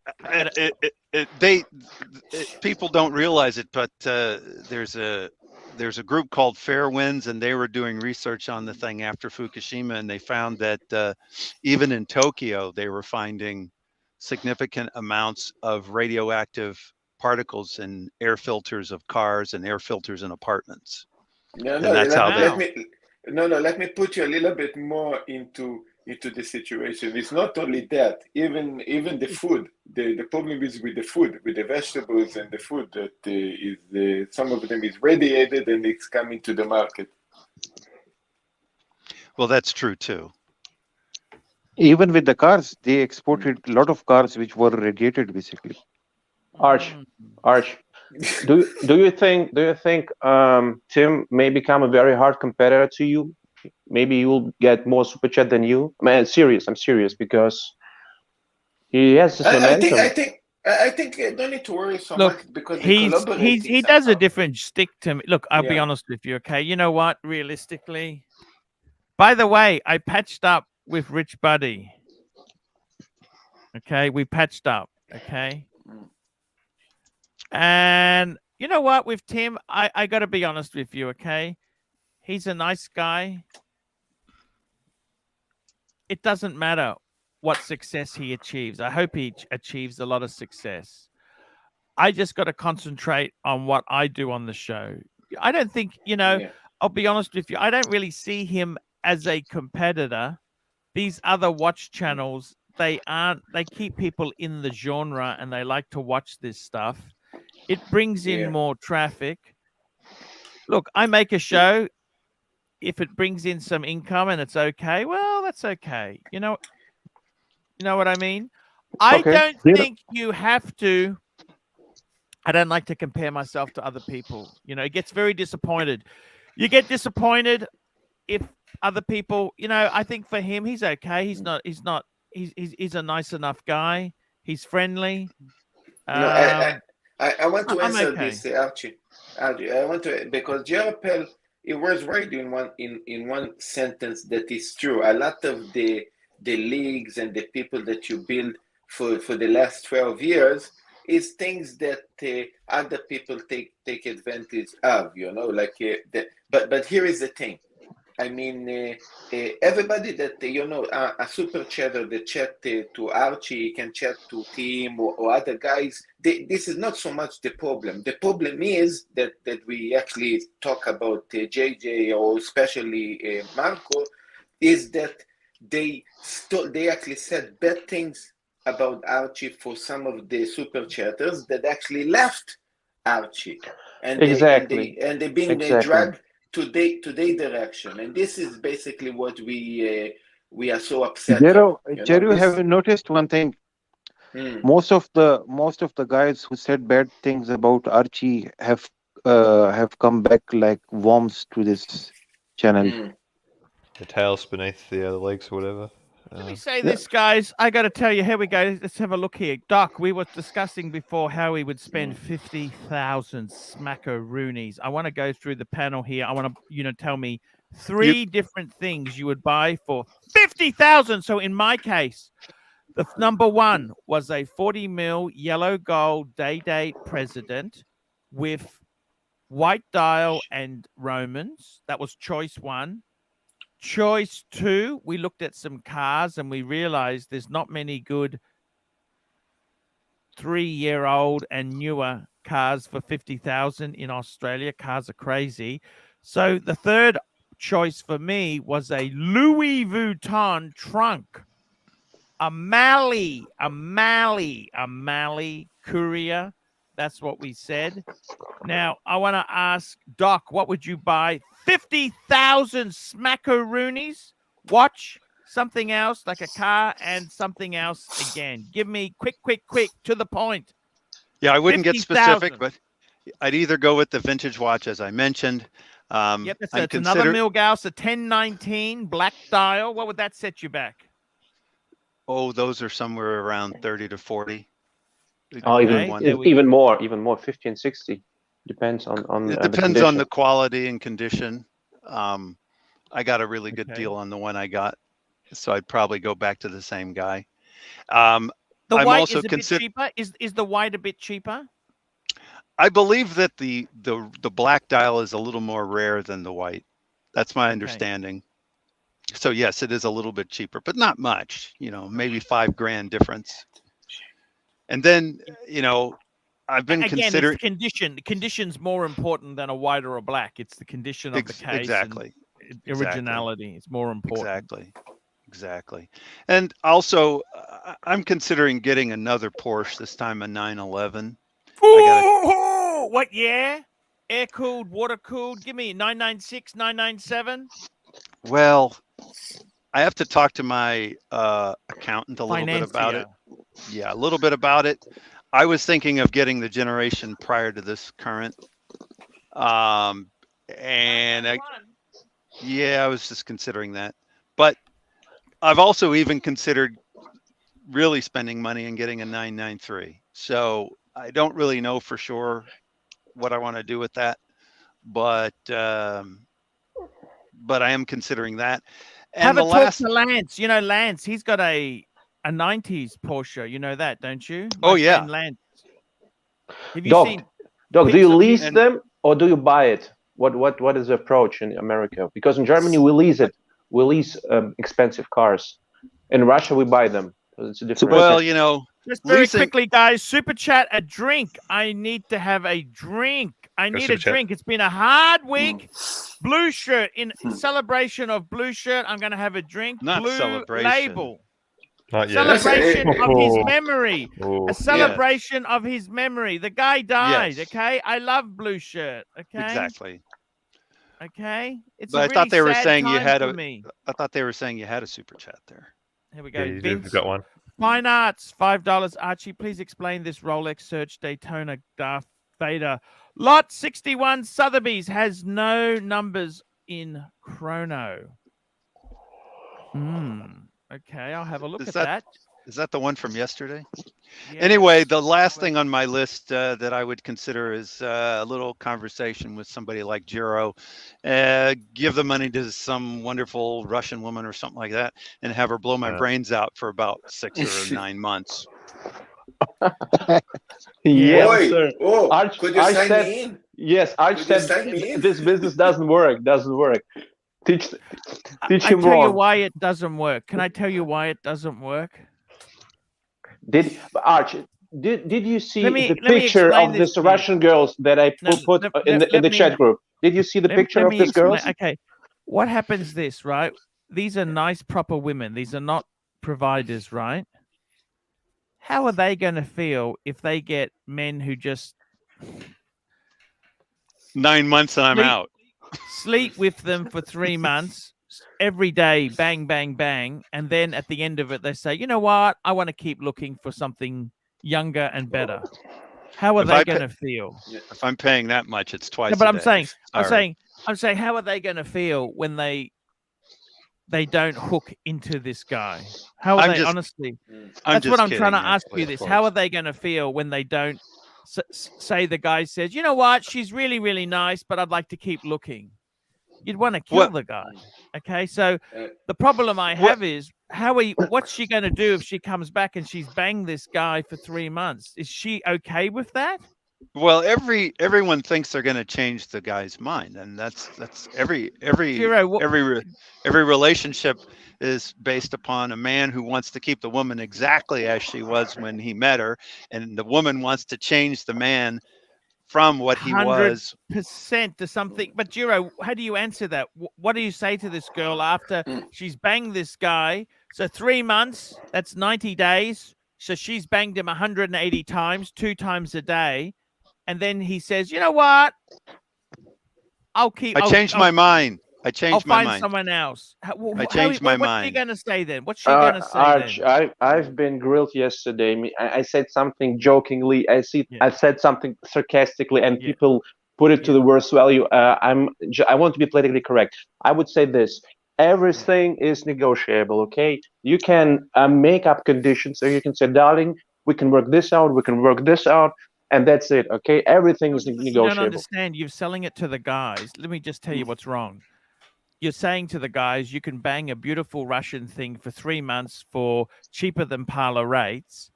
people don't realize it, but there's a group called Fair Winds, and they were doing research on the thing after Fukushima, and they found that even in Tokyo, they were finding significant amounts of radioactive particles in air filters of cars and air filters in apartments. No, And no, that's how let me put you a little bit more into the situation. It's not only that, even the food. The problem is with the food, with the vegetables and the food that is some of them is radiated and it's coming to the market. Well, that's true too. Even with the cars, they exported a lot of cars which were radiated, basically. Arch, do you think Tim may become a very hard competitor to you? Maybe you'll get more super chat than you. Man, I'm serious because he has this momentum. I think I don't need to worry so Look, much because he does a different stick to me. Look, I'll be honest with you, okay? You know what? Realistically, by the way, I patched up with Rich Buddy. Okay, we patched up. Okay, and you know what? With Tim, I got to be honest with you. Okay, he's a nice guy. It doesn't matter what success he achieves. I hope he achieves a lot of success. I just got to concentrate on what I do on the show. I don't think, I'll be honest with you, I don't really see him as a competitor. These other watch channels, they keep people in the genre and they like to watch this stuff. It brings in more traffic. Look, I make a show. If it brings in some income and it's okay, well, that's okay. You know what I mean? I don't think you have to. I don't like to compare myself to other people. It gets very disappointed. You get disappointed if other people, I think for him, he's okay. He's a nice enough guy. He's friendly. I want to answer okay. this, Archie. I want to, because JRPL, it was right in one sentence that is true. A lot of the leagues and the people that you build for the last 12 years is things that other people take advantage of, but here is the thing. I mean, everybody that, a super chatter that chat to Archie, can chat to Tim or other guys, this is not so much the problem. The problem is that we actually talk about JJ or especially Marco, is that they actually said bad things about Archie for some of the super chatters that actually left Archie. And they're being dragged to their direction, and this is basically what we are so upset about. Jeru, have you noticed one thing? Most of the guys who said bad things about Archie have come back like worms to this channel. The tails beneath the legs or whatever. Let me say this, guys. I got to tell you, here we go. Let's have a look here. Doc, we were discussing before how we would spend 50,000 smackaroonies. I want to go through the panel here. I want to, tell me 3 different things you would buy for 50,000. So in my case, the number 1 was a 40 mil yellow gold day-date president with white dial and Romans. That was choice 1. Choice 2, we looked at some cars and we realized there's not many good 3-year-old and newer cars for 50,000 in Australia. Cars are crazy. So the third choice for me was a Louis Vuitton trunk O'Malley Courier. That's what we said. Now, I want to ask Doc, what would you buy? 50,000 smackaroonies, watch, something else like a car, and something else again. Give me quick, to the point. Yeah, I wouldn't get 50,000. specific, but I'd either go with the vintage watch, as I mentioned. Yep, it's another Milgauss, a 1019 black dial. What would that set you back? Oh, those are somewhere around 30 to 40. Oh, even more, 50 and 60. Depends on It the depends on condition. the quality and condition. I got a really good deal on the one I got, so I'd probably go back to the same guy. The I'm white also is a bit cheaper. Is the white a bit cheaper? I believe that the black dial is a little more rare than the white. That's my understanding. So yes, it is a little bit cheaper, but not much. You know, maybe $5,000 difference. And then, you know, I've been considering it's condition. The condition's more important than a white or a black. It's the condition of the case. Exactly. Originality. It's more important. Exactly. And also, I'm considering getting another Porsche, this time a 911. Ooh, what year? Air cooled, water cooled. Give me 996, 997. Well, I have to talk to my accountant a little bit about it. Yeah, a little bit about it. I was thinking of getting the generation prior to this current. I was just considering that. But I've also even considered really spending money and getting a 993. So I don't really know for sure what I want to do with that. But I am considering that. And Have a talk to Lance. You know, Lance, he's got a 90s Porsche. You know that, don't you? Oh, yeah. Lance. Have you seen Doc, do you lease them or do you buy it? What is the approach in America? Because in Germany we lease it. We lease expensive cars. In Russia we buy them. It's a different. Well, you know, just very quickly, guys. Super chat a drink. I need to have a drink. I need a drink. It's been a hard week. Blue shirt in celebration of blue shirt. I'm going to have a drink. Not blue celebration. Label. Not yet. Celebration of his memory. Oh. A celebration of his memory. The guy died. Okay. I love blue shirt. Okay. Exactly. Okay. It's but a I thought they were sad saying you time had for a. me. I thought they were saying you had a super chat there. Here we go. Yeah, you do. We've got one. Fine Arts, $5. Archie, please explain this Rolex Search Daytona Darth Vader. Lot 61 Sotheby's has no numbers in chrono. Okay, I'll have a look at that. Is that the one from yesterday? Yeah. Anyway, the last thing on my list that I would consider is a little conversation with somebody like Jiro. Give the money to some wonderful Russian woman or something like that and have her blow my brains out for about 6 or 9 months. Yes, sir. Oh, Arch could you sign said, me in? Yes, Arch Could you said sign me in? this business doesn't work. Teach I him tell you wrong. why it doesn't work. Can I tell you why it doesn't work? Arch, did you see Let me the picture explain of this this to you. Russian girls that I put in the chat group? Did you see the picture of these girls? Okay, what happens this, right? These are nice, proper women. These are not providers, right? How are they going to feel if they get men who just 9 months and I'm out. Sleep with them for 3 months, every day, bang, bang, bang. And then at the end of it, they say, you know what? I want to keep looking for something younger and better. How are they going to feel? If I'm paying that much, it's twice. No, but a day. I'm saying, how are they going to feel when they don't hook into this guy? How are they, honestly? That's what I'm trying to ask you this. How are they going to feel when they don't say the guy says, you know what? She's really, really nice, but I'd like to keep looking. You'd want to kill the guy. Okay. So the problem I have is what's she going to do if she comes back and she's banged this guy for 3 months? Is she okay with that? Well, everyone thinks they're going to change the guy's mind, and that's every relationship is based upon a man who wants to keep the woman exactly as she was when he met her, and the woman wants to change the man from what he was. 100% to something. But Jiro, how do you answer that? What do you say to this girl after she's banged this guy So 3 months, that's 90 days. So she's banged him 180 times, 2 times a day. And then he says, you know what? I changed my mind. I I'll changed my find mind. someone else. I changed my What's she mind. going to say then? What's she going to say Arch, then? I've been grilled yesterday. I said something jokingly. I said something sarcastically, and people put it to the worst value. I want to be politically correct. I would say this: everything is negotiable. Okay, you can make up conditions, or you can say, "Darling, we can work this out. We can work this out." And that's it. Okay, everything is You don't negotiable. understand. You're selling it to the guys. Let me just tell you what's wrong. You're saying to the guys, you can bang a beautiful Russian thing for 3 months for cheaper than parlor rates.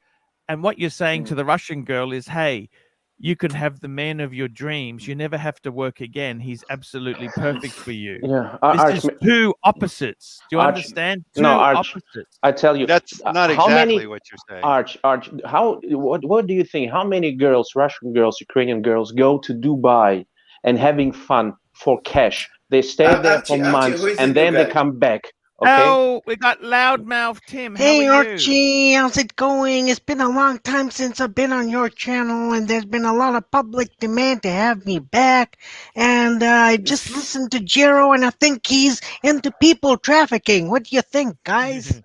And what you're saying to the Russian girl is, hey, you can have the man of your dreams. You never have to work again. He's absolutely perfect for you. Yeah, This is two opposites. Do you understand? Two opposites. I tell you, that's not how exactly many, what you're saying. Arch, what do you think? How many girls, Russian girls, Ukrainian girls, go to Dubai and having fun for cash? They stay there for months and then they come back. Okay. Oh, we got loudmouth Tim. Hey How are you? Archie, how's it going? It's been a long time since I've been on your channel, and there's been a lot of public demand to have me back. And I just listened to Jero, and I think he's into people trafficking. What do you think, guys?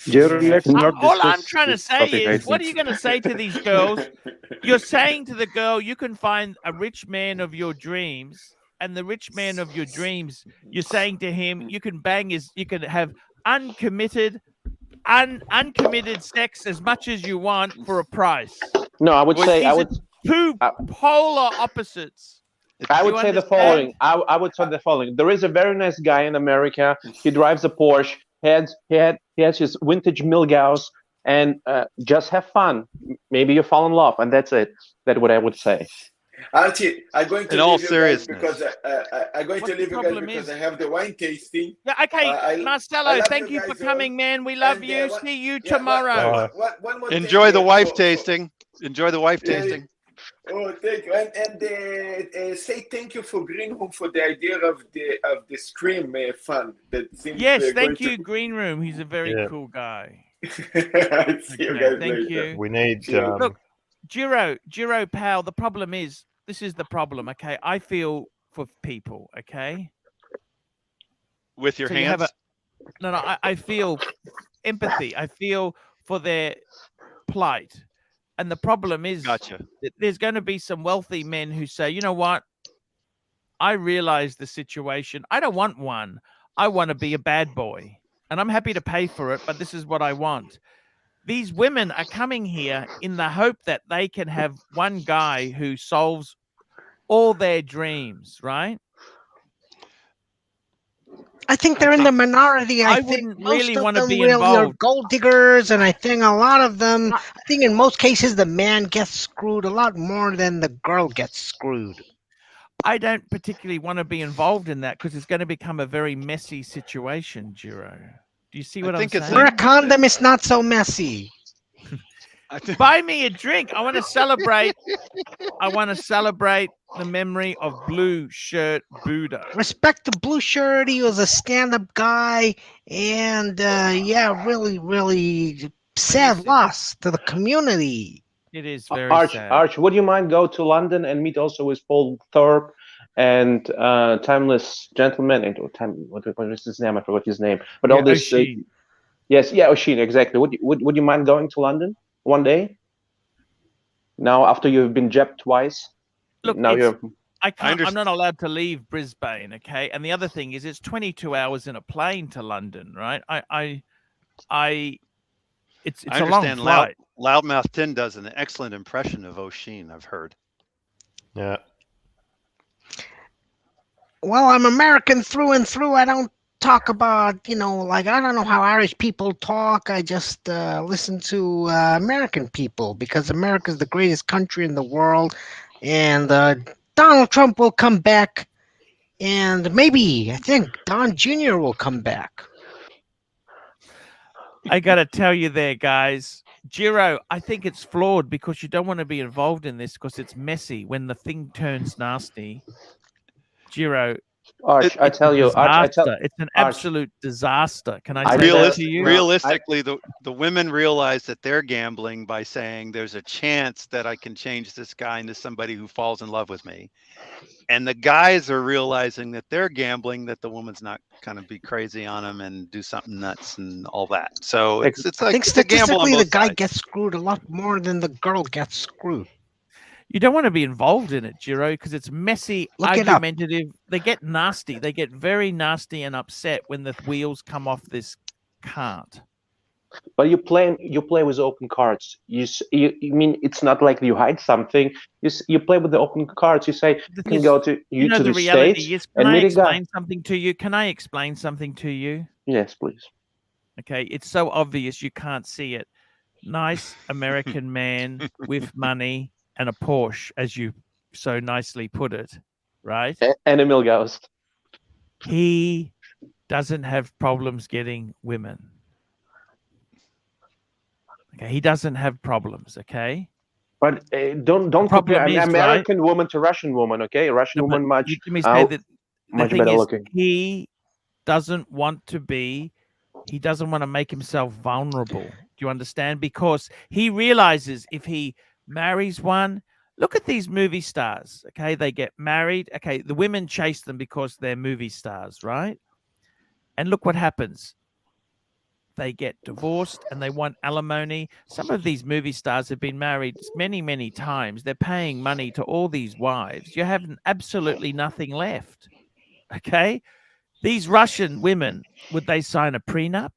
Jero, let's not All I'm discuss trying to this say topic, I is, what think. are you going to say to these girls? You're saying to the girl, you can find a rich man of your dreams, and the rich man of your dreams, you're saying to him, you can you can have uncommitted sex as much as you want for a price. No, I would say two polar opposites. I would say the following. I would say the following. There is a very nice guy in America. He drives a Porsche. He has his vintage Milgauss, and just have fun. Maybe you fall in love, and that's it. That's what I would say. Archie, I'm going to In all leave you guys seriousness. because I'm going to leave you guys because I have the wine tasting. Yeah, okay, Marcelo, thank you for coming, man. We love you. See you tomorrow. One more Enjoy thing, the wife tasting. Enjoy the wife Yeah, tasting. Oh, thank you, and say thank you for Green Room for the idea of the stream fund. That seems Yes, thank you, Green Room. He's a very cool guy. See you guys Thank later. you. We need Look, Giro, pal. The problem is, this is the problem. Okay, I feel for people. Okay, with your so you have hands. I feel empathy. I feel for their plight. And the problem is, Gotcha. that there's going to be some wealthy men who say, you know what? I realize the situation. I don't want one. I want to be a bad boy. And I'm happy to pay for it, but this is what I want. These women are coming here in the hope that they can have one guy who solves all their dreams, right? I think they're in the minority. I think wouldn't most really of want to them be really are involved. gold diggers, and I think a lot of them, I think in most cases, the man gets screwed a lot more than the girl gets screwed. I don't particularly want to be involved in that because it's going to become a very messy situation, Giro. Do you see what I'm saying? For a condom, it's not so messy. Buy me a drink. I want to celebrate. I want to celebrate the memory of Blue Shirt Buddha. Respect to Blue Shirt. He was a stand-up guy, and yeah, really, really sad loss to the community. It is very sad. Arch, would you mind go to London and meet also with Paul Thorpe and Timeless Gentleman and what is his name? I forgot his name. But all this. Yes, yeah, Oshin, exactly. Would you mind going to London one day? Now, after you've been jabbed twice. Look, now you're. I'm not allowed to leave Brisbane, okay? And the other thing is, it's 22 hours in a plane to London, right? It's a long flight. Loudmouth Tin does an excellent impression of Oshin, I've heard. Yeah. Well, I'm American through and through. I don't talk about, like, I don't know how Irish people talk. I just listen to American people because America's the greatest country in the world. And Donald Trump will come back. And maybe, I think, Don Jr. will come back. I got to tell you there, guys. Giro, I think it's flawed because you don't want to be involved in this because it's messy when the thing turns nasty. Giro, Arch, I tell you, Arch, I tell Disaster. It's an Arch, absolute disaster. Can I I say that tell to you? Realistically, the women realize that they're gambling by saying there's a chance that I can change this guy into somebody who falls in love with me. And the guys are realizing that they're gambling, that the woman's not going to be crazy on him and do something nuts and all that. So it's I like think it's a gamble on statistically the both guy sides. gets screwed a lot more than the girl gets screwed. You don't want to be involved in it, Giro, because it's messy, Look it up. argumentative. They get nasty. They get very nasty and upset when the wheels come off this cart. But you play with open cards. You mean it's not like you hide something. You play with the open cards. You say you can go to to the the reality States is, can and I meet a guy. explain something to you? Can I explain something to you? Yes, please. Okay, it's so obvious you can't see it. Nice American man with money and a Porsche, as you so nicely put it, right? And a Milgauss. He doesn't have problems getting women. Okay, he doesn't have problems. Okay, but don't compare an American woman to Russian woman. Okay, Russian woman much much better looking. He doesn't want to be. He doesn't want to make himself vulnerable. Do you understand? Because he realizes if he marries one, look at these movie stars. Okay, they get married. Okay, the women chase them because they're movie stars, right? And look what happens. They get divorced and they want alimony. Some of these movie stars have been married many, many times. They're paying money to all these wives. You have absolutely nothing left. Okay? These Russian women, would they sign a prenup?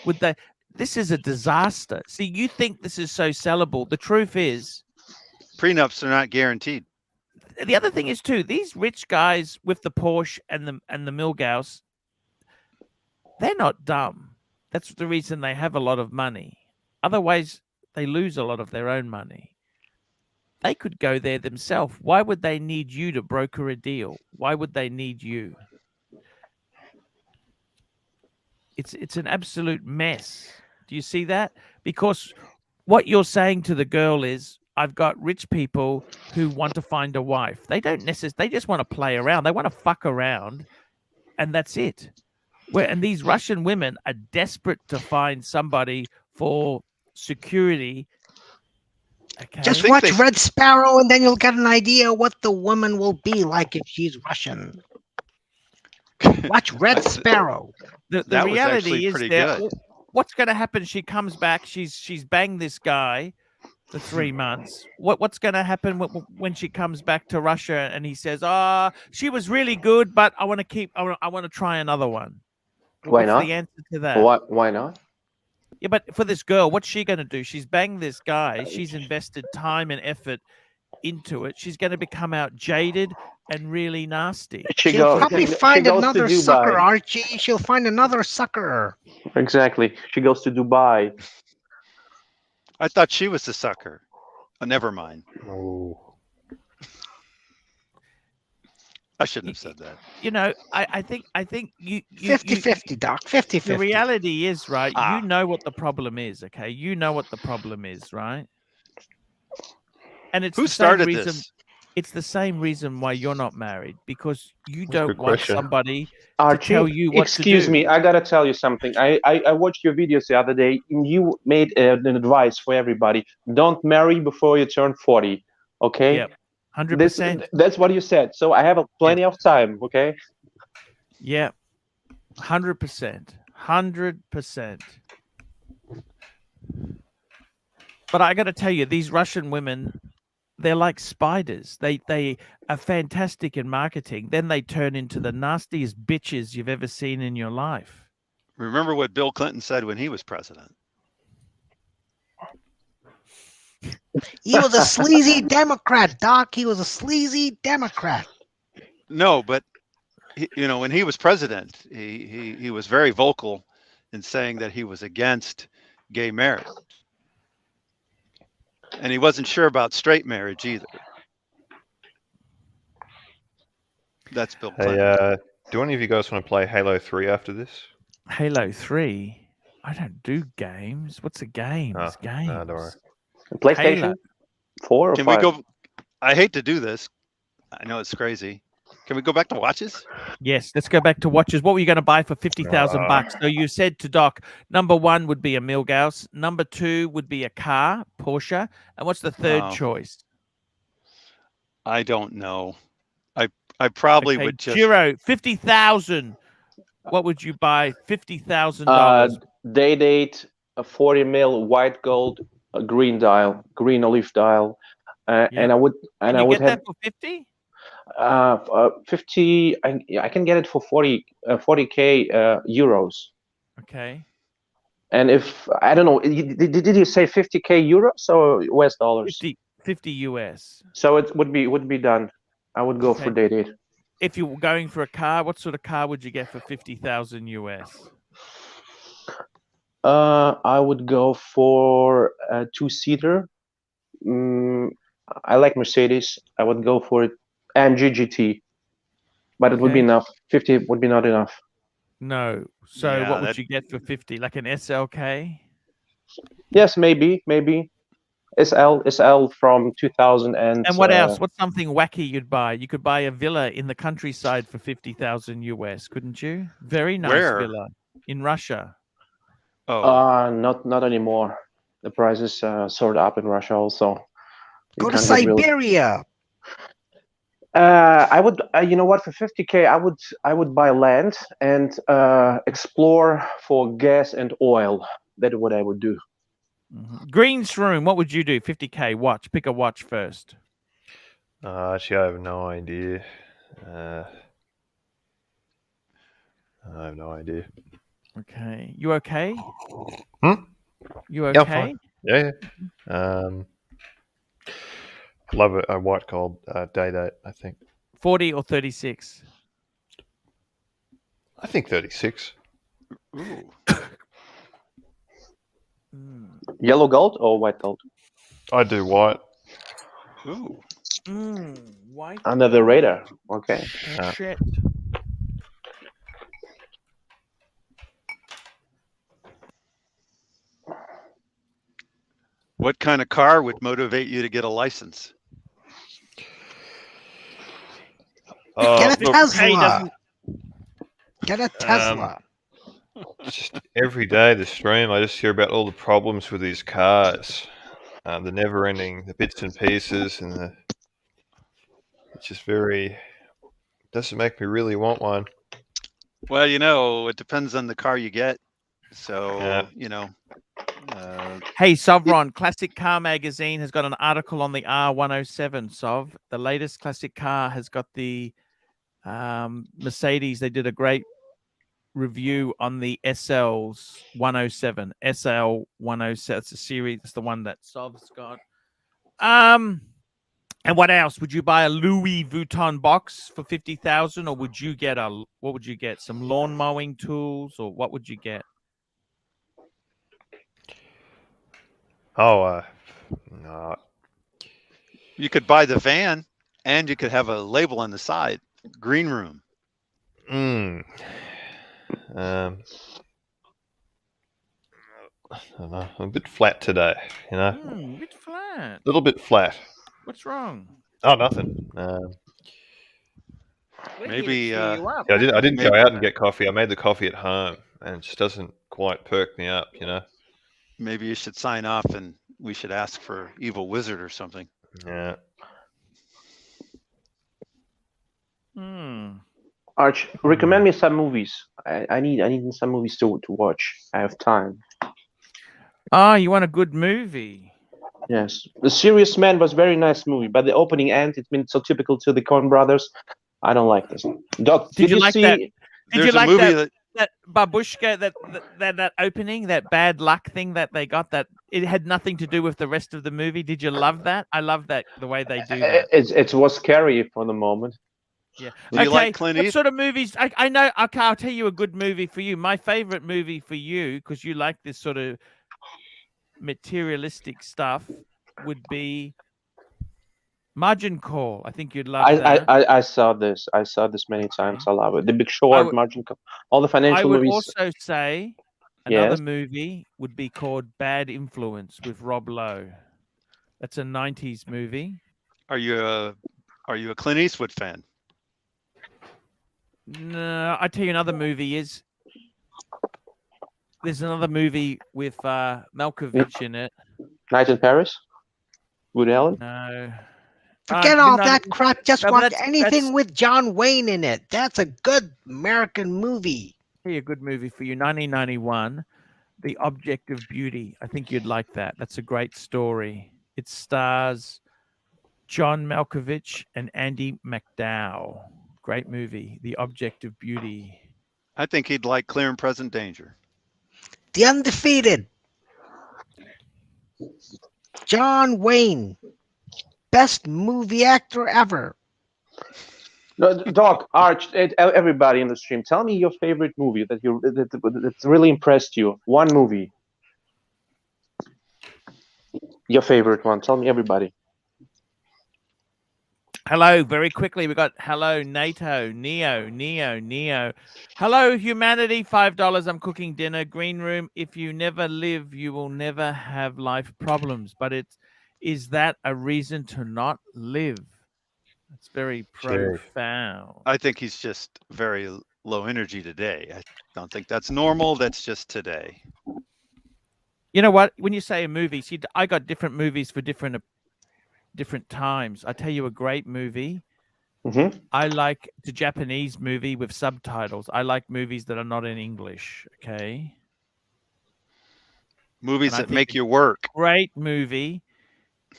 Would they? This is a disaster. See, you think this is so sellable. The truth is, prenups are not guaranteed. The other thing is too, these rich guys with the Porsche and the Milgauss, they're not dumb. That's the reason they have a lot of money. Otherwise, they lose a lot of their own money. They could go there themselves. Why would they need you to broker a deal? Why would they need you? It's an absolute mess. Do you see that? Because what you're saying to the girl is, I've got rich people who want to find a wife. They don't necessarily, they just want to play around. They want to fuck around, and that's it. And these Russian women are desperate to find somebody for security. Okay. Just watch Red Sparrow, and then you'll get an idea what the woman will be like if she's Russian. Watch Red Sparrow. The reality is that what's going to happen? She comes back. She's banged this guy for 3 months. What's going to happen when she comes back to Russia and he says, she was really good, but I want to keep. I want to try another one. Why not? What's the answer to that? Why not? Yeah, but for this girl, what's she going to do? She's banged this guy. She's invested time and effort into it. She's going to become out jaded and really nasty. She'll probably find another sucker, Archie. She'll find another sucker. Exactly. She goes to Dubai. I thought she was the sucker. Oh, never mind. Oh. I shouldn't have said that. You know, I think you 50-50, Doc. 50-50. The reality is, right, you know what the problem is, okay? You know what the problem is, right? And it's who started reason, this? It's the same reason why you're not married, because you don't want somebody Archie, to tell you what excuse to do. me, I gotta tell you something. I watched your videos the other day, and you made an advice for everybody: don't marry before you turn 40. Okay? Yep. 100%. That's what you said. So I have plenty of time. Okay? Yeah. 100%. 100%. But I got to tell you, these Russian women, they're like spiders. They are fantastic in marketing. Then they turn into the nastiest bitches you've ever seen in your life. Remember what Bill Clinton said when he was president? He was a sleazy Democrat, Doc. He was a sleazy Democrat. No, but when he was president, he was very vocal in saying that he was against gay marriage. And he wasn't sure about straight marriage either. That's Bill Clinton. Hey, do any of you guys want to play Halo 3 after this? Halo 3? I don't do games. What's a game? It's games. No, don't worry. PlayStation 4 or Can 5? we go? I hate to do this. I know it's crazy. Can we go back to watches? Yes, let's go back to watches. What were you going to buy for 50,000 bucks? So you said to Doc, number 1 would be a Milgauss, number 2 would be a car, Porsche, and what's the third choice? I don't know. I probably would just Giro, 50,000. What would you buy? $50,000. Day-date, a 40 mil white gold, a green dial, green olive dial, and I would Can you get that for 50? 50. I can get it for 40k euros. Okay. And if I don't know, did you say 50k euros or US dollars? 50 US. So it would be done. I would go for day-date. If you were going for a car, what sort of car would you get for 50,000 US? I would go for a 2-seater. I like Mercedes. I would go for AMG GT, but it would be enough. 50 would be not enough. No. So what would you get for 50? Like an SLK? Yes, maybe. SL from 2000 and what else? What's something wacky you'd buy? You could buy a villa in the countryside for 50,000 US, couldn't you? Very nice villa in Russia. Not anymore. The prices soared up in Russia also. Go to Siberia. I would, you know what? For 50k, I would buy land and explore for gas and oil. That's what I would do. Green's room. What would you do? 50k. Watch. Pick a watch first. Actually, I have no idea. I have no idea. Okay. You okay? You Yeah, okay? fine. Yeah. Love a white gold day-date, I think. 40 or 36? I think 36. Ooh. Yellow gold or white gold? I do white. Ooh. White. Under the radar. Okay. Shit. What kind of car would motivate you to get a license? Get a Tesla. Get a Tesla. Just every day the stream, I just hear about all the problems with these cars, the never-ending, the bits and pieces, and it's just doesn't make me really want one. Well, you know, it depends on the car you get. So, you know. Hey, Sovron, Classic Car Magazine has got an article on the R107, Sov. The latest classic car has got the Mercedes. They did a great review on the SL's 107. SL 107. It's a series. It's the one that Sov's got. And what else? Would you buy a Louis Vuitton box for 50,000, or would you get what would you get? Some lawn mowing tools, or what would you get? No. You could buy the van, and you could have a label on the side, green room. I don't know. I'm a bit flat today, you know. A bit flat. A little bit flat. What's wrong? Oh, nothing. Maybe. I didn't go out and get coffee. I made the coffee at home, and it just doesn't quite perk me up, you know. Maybe you should sign off, and we should ask for Evil Wizard or something. Yeah. Arch, recommend me some movies. I need some movies to watch. I have time. You want a good movie? Yes, The Serious Man was very nice movie, but the opening end, it's been so typical to the Coen Brothers. I don't like this. Doc, did you like see? that? Did you like movie that babushka, that opening, that bad luck thing that they got? That it had nothing to do with the rest of the movie. Did you love that? I love that, the way they do that. It was scary for the moment. Yeah. Do you like Clint What Eastwood? sort of movies? I know. Okay, I'll tell you a good movie for you. My favorite movie for you, because you like this sort of materialistic stuff, would be Margin Call. I think you'd love that. I saw this. I saw this many times. I love it. The Big Short, Margin Call, all the financial movies. I would also say another movie would be called Bad Influence with Rob Lowe. That's a 90s movie. Are you a Clint Eastwood fan? No, I tell you another movie is. There's another movie with Malkovich in it. Night in Paris? Woody Allen? No. Forget all Midnight. that crap. Just No, but watch that's anything with John Wayne in it. That's a good American movie. a good movie for you. 1991, The Object of Beauty. I think you'd like that. That's a great story. It stars John Malkovich and Andy McDowell. Great movie, The Object of Beauty. I think he'd like Clear and Present Danger. The Undefeated. John Wayne. Best movie actor ever. No, Doc, Arch, everybody in the stream, tell me your favorite movie that really impressed you. One movie. Your favorite one. Tell me, everybody. Hello, very quickly. We got hello, NATO, Neo. Hello, humanity, $5. I'm cooking dinner. Green room. If you never live, you will never have life problems. But is that a reason to not live? That's very profound. I think he's just very low energy today. I don't think that's normal. That's just today. You know what? When you say a movie, see, I got different movies for different times. I tell you a great movie. Mm-hmm. I like the Japanese movie with subtitles. I like movies that are not in English. Okay. Movies that make you work. Great movie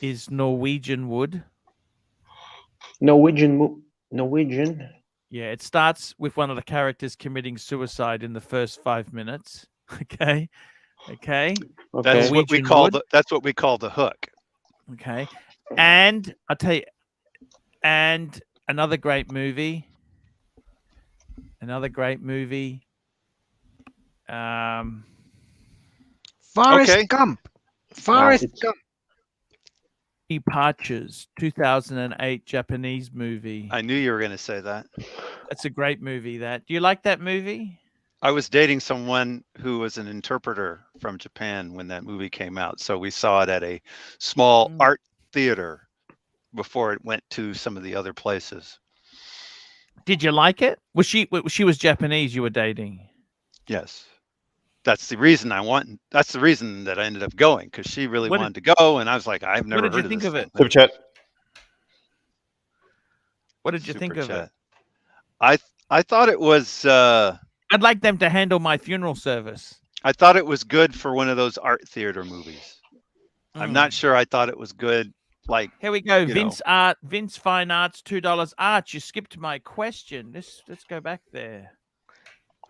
is Norwegian Wood. Norwegian. Yeah, it starts with one of the characters committing suicide in the first 5 minutes. Okay. That's what we call the hook. Okay. And I'll tell you, and another great movie. Forrest Gump. Forrest Gump. Departures, 2008 Japanese movie. I knew you were going to say that. That's a great movie. Do you like that movie? I was dating someone who was an interpreter from Japan when that movie came out. So we saw it at a small art theater before it went to some of the other places. Did you like it? She was Japanese you were dating? Yes. That's the reason that's the reason that I ended up going, because she really wanted to go, and I was like, I've never heard of this. What did you think of it? Super chat. What did you think of it? I thought it was I'd like them to handle my funeral service. I thought it was good for one of those art theater movies. I'm not sure I thought it was good. Like, here we go. Vince Fine Arts, $2. Arch, you skipped my question. Let's go back there.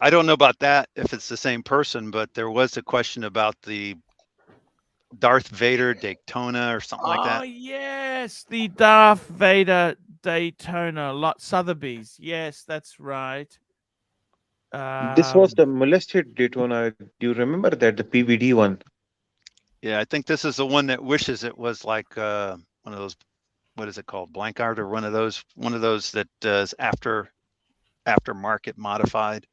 I don't know about that if it's the same person, but there was a question about the Darth Vader Daytona or something like that. Oh yes, the Darth Vader Daytona, Sotheby's. Yes, that's right. This was the molested Daytona. Do you remember that, the PVD one? Yeah, I think this is the one that wishes it was like one of those. What is it called? Blank art, or one of those that is aftermarket modified.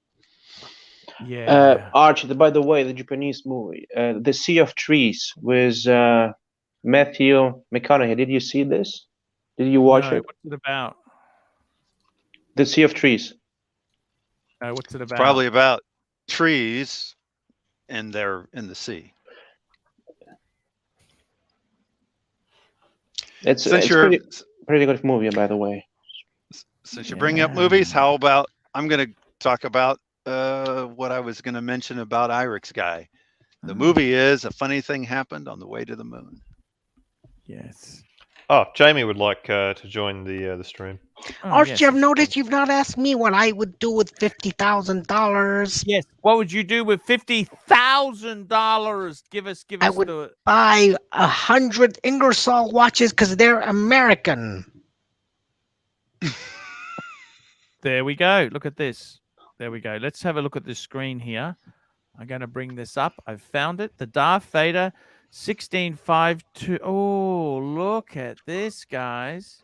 Yeah. Archie, by the way, the Japanese movie, The Sea of Trees, with Matthew McConaughey. Did you see this? Did you watch it? What's it about? The Sea of Trees. What's it about? It's probably about trees, and they're in the sea. It's pretty good movie, by the way. Since you're bringing up movies, how about I'm going to talk about what I was going to mention about Irix Guy. The movie is A Funny Thing Happened on the Way to the Moon. Yes. Oh, Jamie would like to join the stream. Archie, I've noticed you've not asked me what I would do with $50,000. Yes. What would you do with $50,000? Give us. I would buy 100 Ingersoll watches because they're American. There we go. Look at this. There we go. Let's have a look at the screen here. I'm going to bring this up. I've found it. The Darth Vader 1652. Oh, look at this, guys.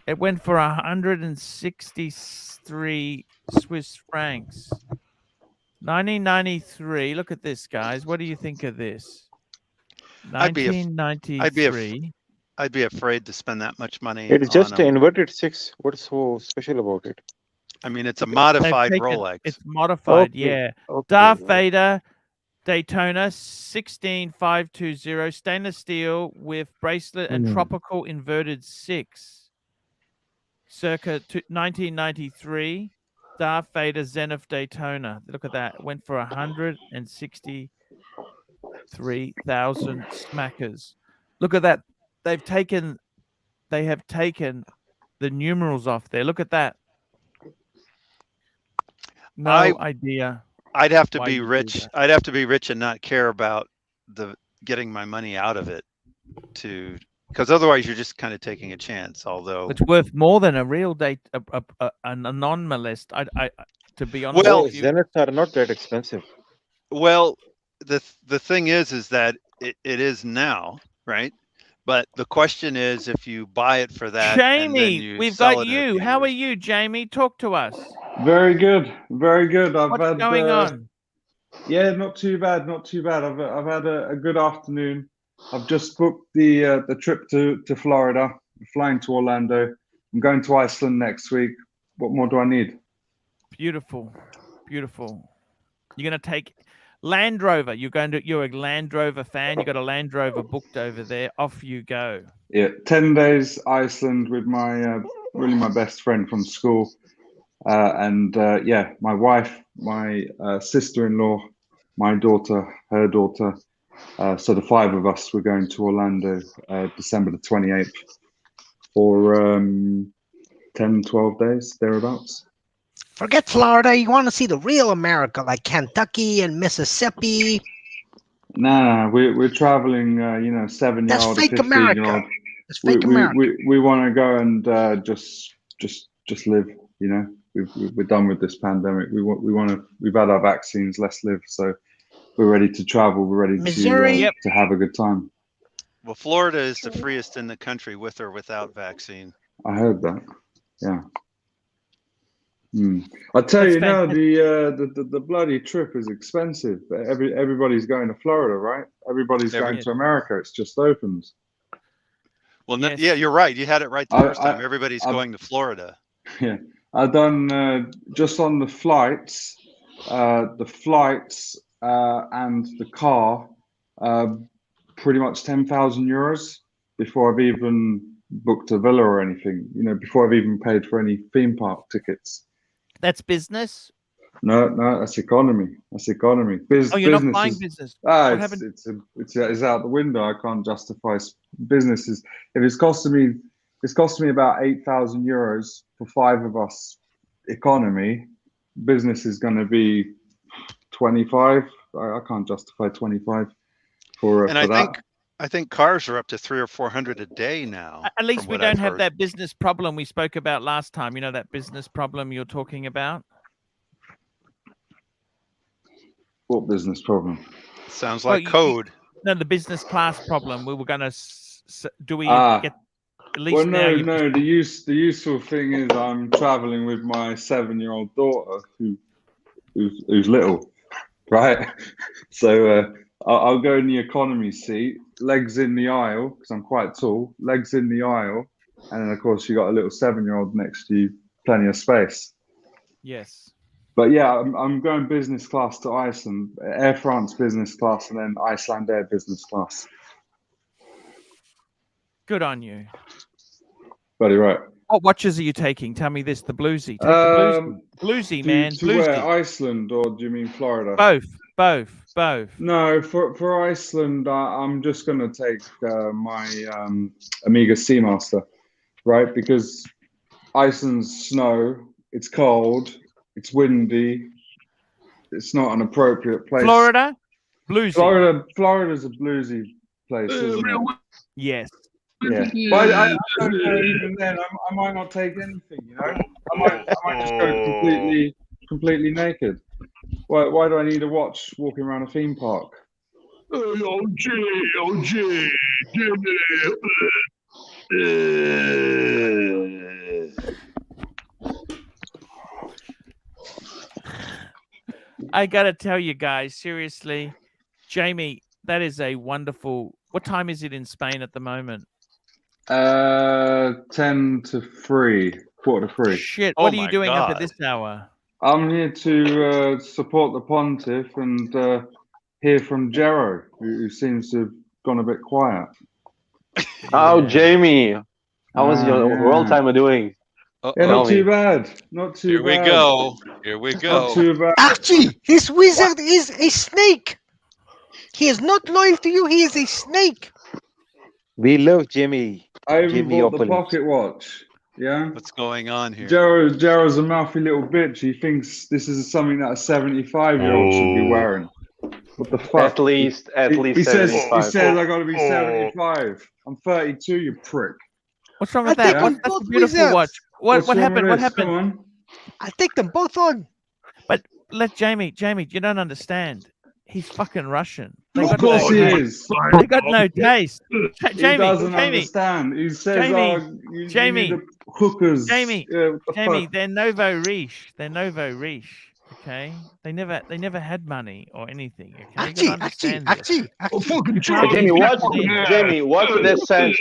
It went for 163 Swiss francs. 1993. Look at this, guys. What do you think of this? 1993. I'd be afraid to spend that much money. It's just an inverted 6. What's so special about it? I mean, it's a modified taken- Rolex. It's modified, Okay, yeah. okay. Darth Vader Daytona 16520 stainless steel with bracelet and tropical inverted 6. Circa 1993. Darth Vader Zenith Daytona. Look at that. It went for 163,000 smackers. Look at that. They have taken the numerals off there. Look at that. No idea. I'd have to why be you do rich. that. I'd have to be rich and not care about getting my money out of it because otherwise you're just kind of taking a chance. Although It's worth more than a real date, a non-molest. To be honest Well, with you. Zeniths are not that expensive. Well, the thing is that it is now, right? But the question is, if you buy it for that, and then Jamie, you we've sell got it in a you. few How are years. you, Jamie? Talk to us. Very good, very good. What's going on? Yeah, not too bad, not too bad. I've had a good afternoon. I've just booked the trip to Florida. I'm flying to Orlando. I'm going to Iceland next week. What more do I need? Beautiful, beautiful. You're gonna take Land Rover. You're a Land Rover fan. You got a Land Rover booked over there. Off you go. Yeah, 10 days Iceland with my really my best friend from school, and yeah, my wife, my sister-in-law, my daughter, her daughter. So the 5 of us were going to Orlando December the 28th for 10, 12 days thereabouts. Forget Florida. You want to see the real America, like Kentucky and Mississippi. No, we're traveling. 7-year-old, That's fake 15-year-old. It's fake America. We want to go and just live. You know, we're done with this pandemic. We've had our vaccines. Let's live. So we're ready to travel. We're ready Missouri. to have a good time. Well, Florida is the freest in the country, with or without vaccine. I heard that. Yeah. I tell you now, the bloody trip is expensive. Everybody's going to Florida, right? Everybody's going to America. It's just opened. Well, yeah, you're right. You had it right the first time. Everybody's going to Florida. Yeah, I've done just on the flights, and the car, pretty much 10,000 euros before I've even booked a villa or anything. You know, before I've even paid for any theme park tickets. That's business. No, that's economy. That's economy. You're not buying business. It's out the window. I can't justify businesses. If it's costing me about 8,000 euros for 5 of us. Economy, business is going to be 25. I can't justify 25 for that. I think cars are up to 300 or 400 a day now. At least we don't have that business problem we spoke about last time. You know, that business problem you're talking about? What business problem? Sounds like code. No, the business class problem. We were going to get at least well, now. No. The useful thing is I'm traveling with my 7-year-old daughter who's little, right? So I'll go in the economy seat, legs in the aisle because I'm quite tall, legs in the aisle, and then of course you got a little 7-year-old next to you, plenty of space. Yes. But yeah, I'm going business class to Iceland, Air France business class, and then Icelandair business class. Good on you. Very right. What watches are you taking? Tell me this. The bluesy. Take the bluesy, man. To Bluesy. where? Iceland, or do you mean Florida? Both. No, for Iceland, I'm just going to take my Amiga Seamaster, right? Because Iceland's snow, it's cold, it's windy, it's not an appropriate place. Florida? Bluesy. Florida's a bluesy place, isn't it? Yes. Yeah, but I don't know, even then, I might not take anything, you know? I might just go completely naked. Why do I need a watch walking around a theme park? OG, I gotta tell you guys, seriously, Jamie, that is a wonderful. What time is it in Spain at the moment? 10 to 3. 2:45. Shit, what are you doing up at this hour? I'm here to support the pontiff and hear from Jero, who seems to have gone a bit quiet. Oh, Jamie, how was your world timer doing? Yeah, not too bad. Not too bad. Here we go. Here we go. Not too bad. Archie, his wizard is a snake. He is not loyal to you. He is a snake. We love Jimmy. I even Jimmy bought the Opulence. pocket watch. Yeah. What's going on here? Jero's a mouthy little bitch. He thinks this is something that a 75-year-old should be wearing. What the fuck? At least He 75. says I got to be 75. I'm 32, you prick. What's wrong with that? That's a beautiful watch. What happened? What happened? Come on. I'll take them both on. But let Jamie, you don't understand. He's fucking Russian. Of course he is. They got no taste. He doesn't understand. He says, you need the hookers. Jamie, what the fuck? they're nouveau riche. They're nouveau riche. Okay, they never had money or anything. Okay, Archie. Jamie, what's the sense?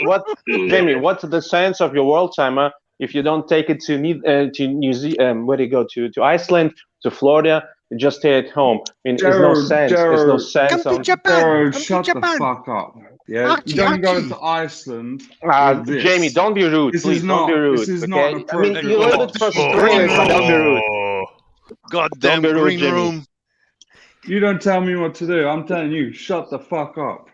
Jamie, what's the sense of your world timer if you don't take it to New Zealand? Where do you go to Iceland, to Florida? You just stay at home. I mean, there's no sense. There's no sense. Come to Japan. Shut the fuck up. Yeah, Archie, you don't go to Iceland. Jamie, don't be rude. Please don't be rude. This is okay? not an appropriate. I mean, you're a little bit frustrated, but don't be rude. Goddamn Don't be rude, green Jimmy. room. You don't tell me what to do. I'm telling you, shut the fuck up.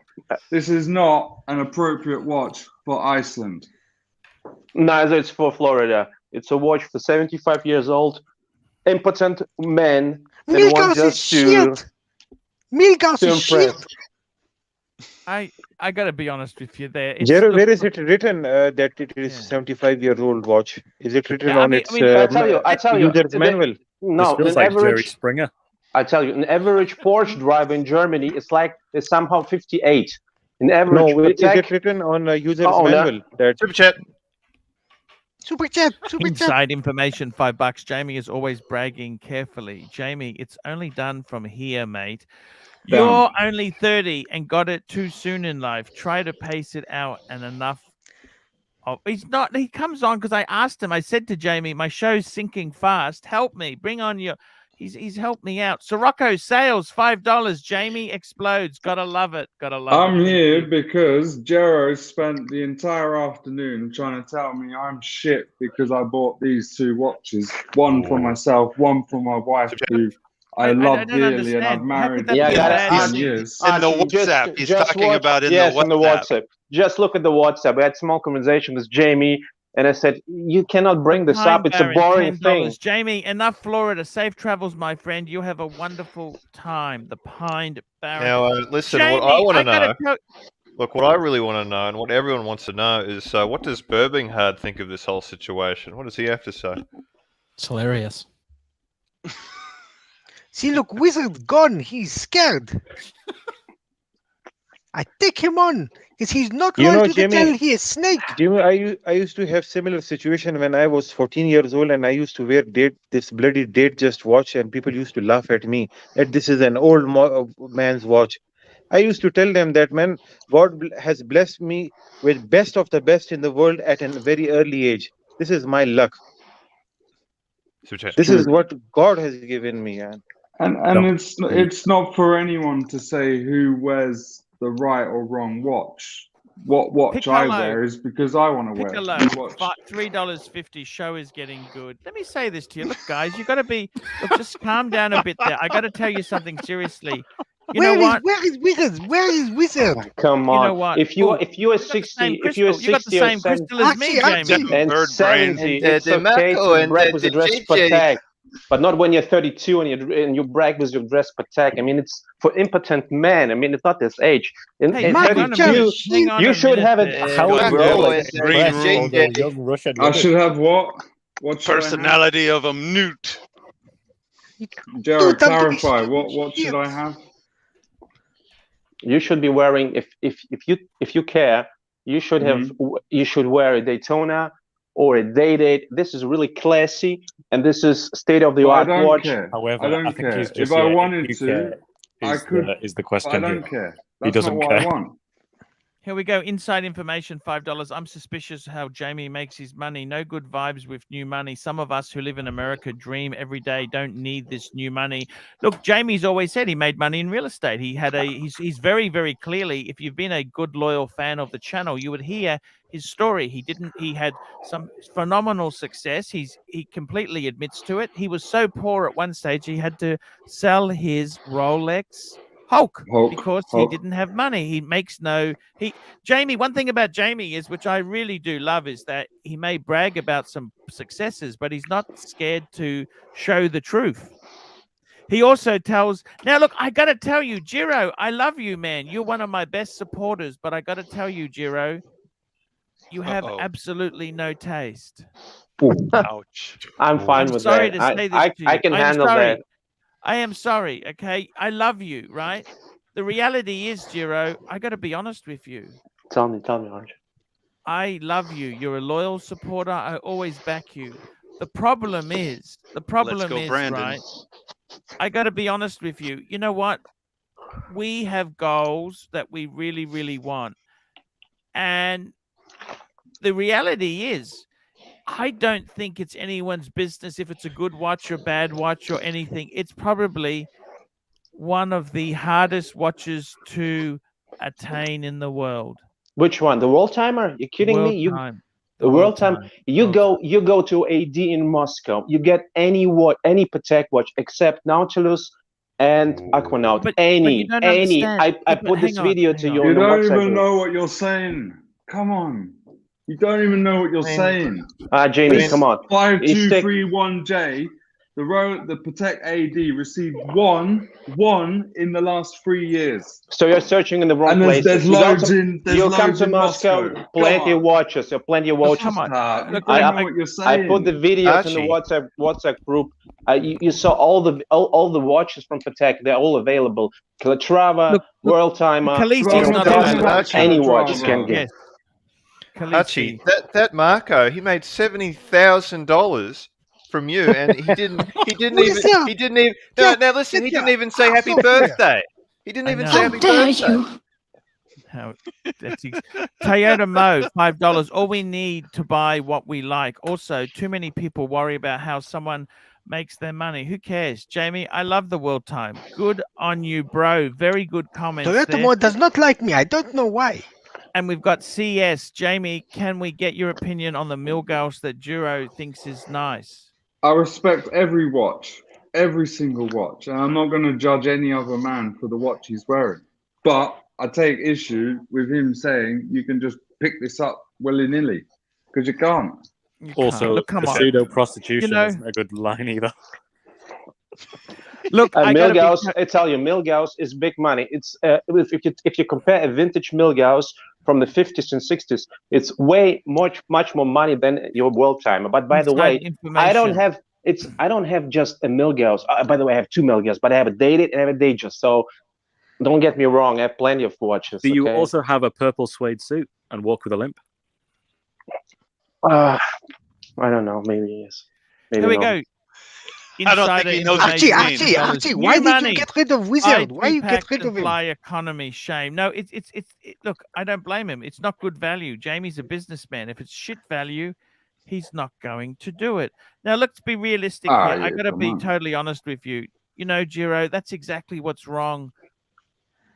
This is not an appropriate watch for Iceland. Neither it's for Florida. It's a watch for 75 years old, impotent men that want Milkhouse is just to shit. Milkhouse is shit. impress. I gotta be honest with you there. Jero, where is it written that it is 75-year-old watch? Is it written on its I tell you, user's manual? No, This feels like Jerry Springer. I tell you, an average Porsche driver in Germany is like is somehow 58. An average No, is Patek it written on a user's Oh, no. manual? That Super chat. Super chat. Inside information, $5. Jamie is always bragging carefully. Jamie, it's only done from here, mate. You're only 30 and got it too soon in life. Try to pace it out and enough. Oh, he's not. He comes on because I asked him. I said to Jamie, my show's sinking fast. Help me. Bring on your. He's helped me out. Sirocco sales $5. Jamie explodes. Gotta love it. Gotta love it. I'm here because Jero spent the entire afternoon trying to tell me I'm shit because I bought these two watches. One for myself, one for my wife, who I love dearly, and I've married for 15 years. In the WhatsApp, he's talking about in the WhatsApp. in the WhatsApp. Just look at the WhatsApp. We had a small conversation with Jamie, and I said, you cannot bring this up. It's a boring thing. Jamie, enough Florida. Safe travels, my friend. You have a wonderful time. The Pine Barren. Now, listen, Jamie, what I want to gotta know. Look, what I really want to know, and what everyone wants to know, is what does Birmingham think of this whole situation? What does he have to say? It's hilarious. See, look, wizard gone. He's scared. I take him on because he's not You going know, to the Jimmy- tell he is snake. Jimmy, I used to have similar situation when I was 14 years old, and I used to wear this bloody date just watch, and people used to laugh at me that this is an old man's watch. I used to tell them that, man, God has blessed me with best of the best in the world at a very early age. This is my luck. This is what God has given me. And it's not for anyone to say who wears the right or wrong watch. What watch I wear is because I want to wear Piccolo, the watch. $3.50. Show is getting good. Let me say this to you. Look, guys, you got to be. Look, just calm down a bit there. I got to tell you something seriously. You know what? Where is wizard? Where is wizard? Come on. You know what? If you are 60, if you are 60 you got the or same 70, crystal as me, Jamie. and 70, it's okay to brag with your dress Patek, but not when you're 32 and you brag with your dress Patek. I mean, it's for impotent men. I mean, it's not this age. In 32, you should have it. How it Rolex. I should have what? What should I have? Personality of a newt. Jared, clarify. What should I have? You should be wearing, if you care, you should have you should wear a Daytona or a Day-Date. This is really classy, and this is state of the art watch. However, I don't think care. he's just If I yeah, wanted you to, care I is could. is the question I don't here. care. He That's doesn't not what care. I want. Here we go. Inside information, $5. I'm suspicious how Jamie makes his money. No good vibes with new money. Some of us who live in America dream every day, don't need this new money. Look, Jamie's always said he made money in real estate. He's very, very clearly, if you've been a good, loyal fan of the channel, you would hear his story. He had some phenomenal success. He completely admits to it. He was so poor at one stage, he had to sell his Rolex Hulk because he didn't have money. He makes Jamie, one thing about Jamie is, which I really do love, is that he may brag about some successes, but he's not scared to show the truth. He also tells, now look, I got to tell you, Jiro, I love you, man. You're one of my best supporters, but I got to tell you, Jiro, you have absolutely no taste. Ouch. I'm fine with sorry that. to say this to you. I can handle that. I am sorry, okay? I love you, right? The reality is, Jiro, I got to be honest with you. Tell me, Archie. I love you. You're a loyal supporter. I always back you. The problem is, Brandon. right? I got to be honest with you. You know what? We have goals that we really, really want. And the reality is, I don't think it's anyone's business if it's a good watch or bad watch or anything. It's probably one of the hardest watches to attain in the world. Which one? The World Timer? You're kidding me? The World Timer. You go to AD in Moscow. You get any Patek watch except Nautilus and Aquanaut. But any. understand. I put this video to you. You don't even know what you're saying. Come on. You don't even know what you're saying. Jamie, come on. 5231J, the Patek AD received one in the last 3 years. So you're searching in the wrong place. There's loads in You come to Moscow, plenty of watches. There are plenty of watches. Come on. I know what you're saying. I put the videos in the WhatsApp group. You saw all the watches from Patek. They're all available. Calatrava, World Timer, any watch you can get. Archie, that Marco, he made $70,000 from you, and he didn't even. No, now listen, he didn't even say happy birthday. He didn't even say happy birthday. Toyota Mo, $5. All we need to buy what we like. Also, too many people worry about how someone makes their money. Who cares? Jamie, I love the World Time. Good on you, bro. Very good comments. Toyota Mo does not like me. I don't know why. And we've got CS. Jamie, can we get your opinion on the Milgauss that Jiro thinks is nice? I respect every watch, every single watch, and I'm not going to judge any other man for the watch he's wearing. But I take issue with him saying you can just pick this up willy-nilly, because you can't. Also, look, come on. pseudo-prostitution isn't a good line either. Look, Milgauss, I tell you, Milgauss is big money. It's if you compare a vintage Milgauss from the 50s and 60s, it's much more money than your World Timer. But by the way, I don't have just a Milgauss. By the way, I have two Milgauss, but I have a dated and I have a Datejust. So don't get me wrong, I have plenty of watches. Do you also have a purple suede suit and walk with a limp? I don't know. Maybe yes. Maybe Here we go. I don't think he knows Archie, why did you get rid of Wizard? Why you get rid of him? Fly economy, shame. No, it's look, I don't blame him. It's not good value. Jamie's a businessman. If it's shit value, he's not going to do it. Now, let's be realistic here. I got to be totally honest with you. You know, Jiro, that's exactly what's wrong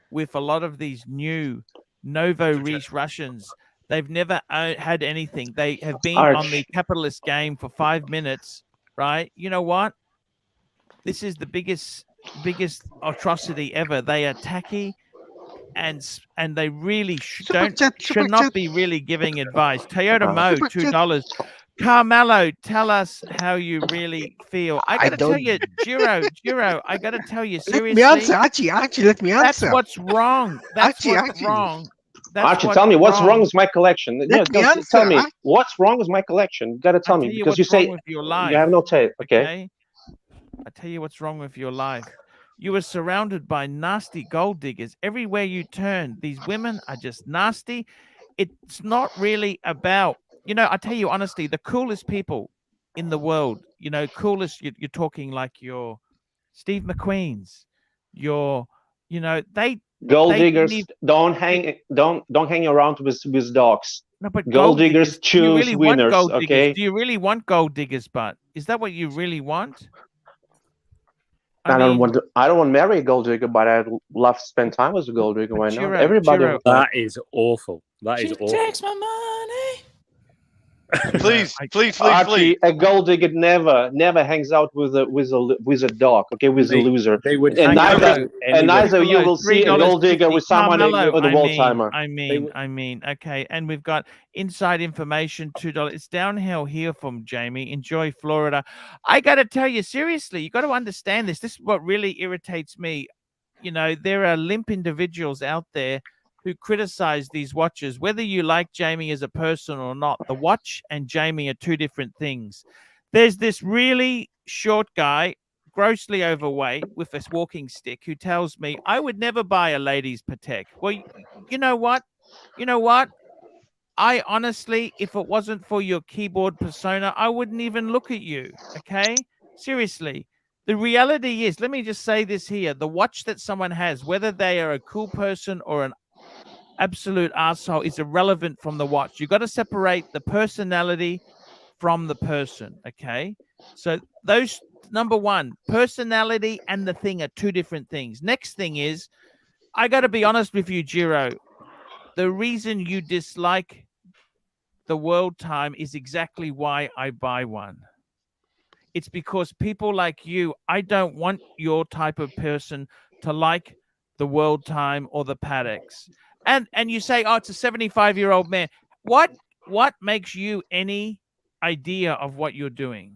with a lot of these new Novo Riche Russians. They've never had anything. They have been on the capitalist game for 5 minutes, right? You know what? This is the biggest atrocity ever. They are tacky, and they really should not be really giving advice. Toyota Mo, $2. Carmelo, tell us how you really feel. I got to tell you, Jiro, I got to tell you seriously. Let me answer, Archie. Let me answer. That's what's wrong. That's what's wrong. Archie, tell me what's wrong with my collection. Tell me what's wrong with my collection. You got to tell me because you say you have no taste. Okay. I tell you what's wrong with your life. You are surrounded by nasty gold diggers everywhere you turn. These women are just nasty. It's not really about, I tell you honestly, the coolest people in the world, coolest, you're talking like your Steve McQueen's, they Gold diggers don't hang around with dogs. No, but gold diggers do you choose really winners. want gold diggers? Okay. Do you really want gold diggers? But is that what you really want? I don't want to marry a gold digger, but I'd love to spend time with a gold digger. Why not? Everybody. That is awful. That is awful. Takes my money. Please, Archie, a gold digger never hangs out with a dog. Okay, with a loser. They would. And neither you will see a gold digger with someone with a wall timer. I mean. Okay, and we've got inside information, $2. It's downhill here from Jamie. Enjoy Florida. I got to tell you, seriously, you got to understand this. This is what really irritates me. You know, there are limp individuals out there who criticize these watches, whether you like Jamie as a person or not. The watch and Jamie are two different things. There's this really short guy, grossly overweight, with a walking stick, who tells me I would never buy a lady's Patek. Well, you know what? I honestly, if it wasn't for your keyboard persona, I wouldn't even look at you. Okay? Seriously. The reality is, let me just say this here. The watch that someone has, whether they are a cool person or an absolute arsehole, is irrelevant from the watch. You got to separate the personality from the person. Okay, so those, number one, personality and the thing are two different things. Next thing is, I got to be honest with you, Jiro. The reason you dislike the world time is exactly why I buy one. It's because people like you, I don't want your type of person to like the world time or the Pateks. And you say, oh, it's a 75-year-old man. What makes you any idea of what you're doing?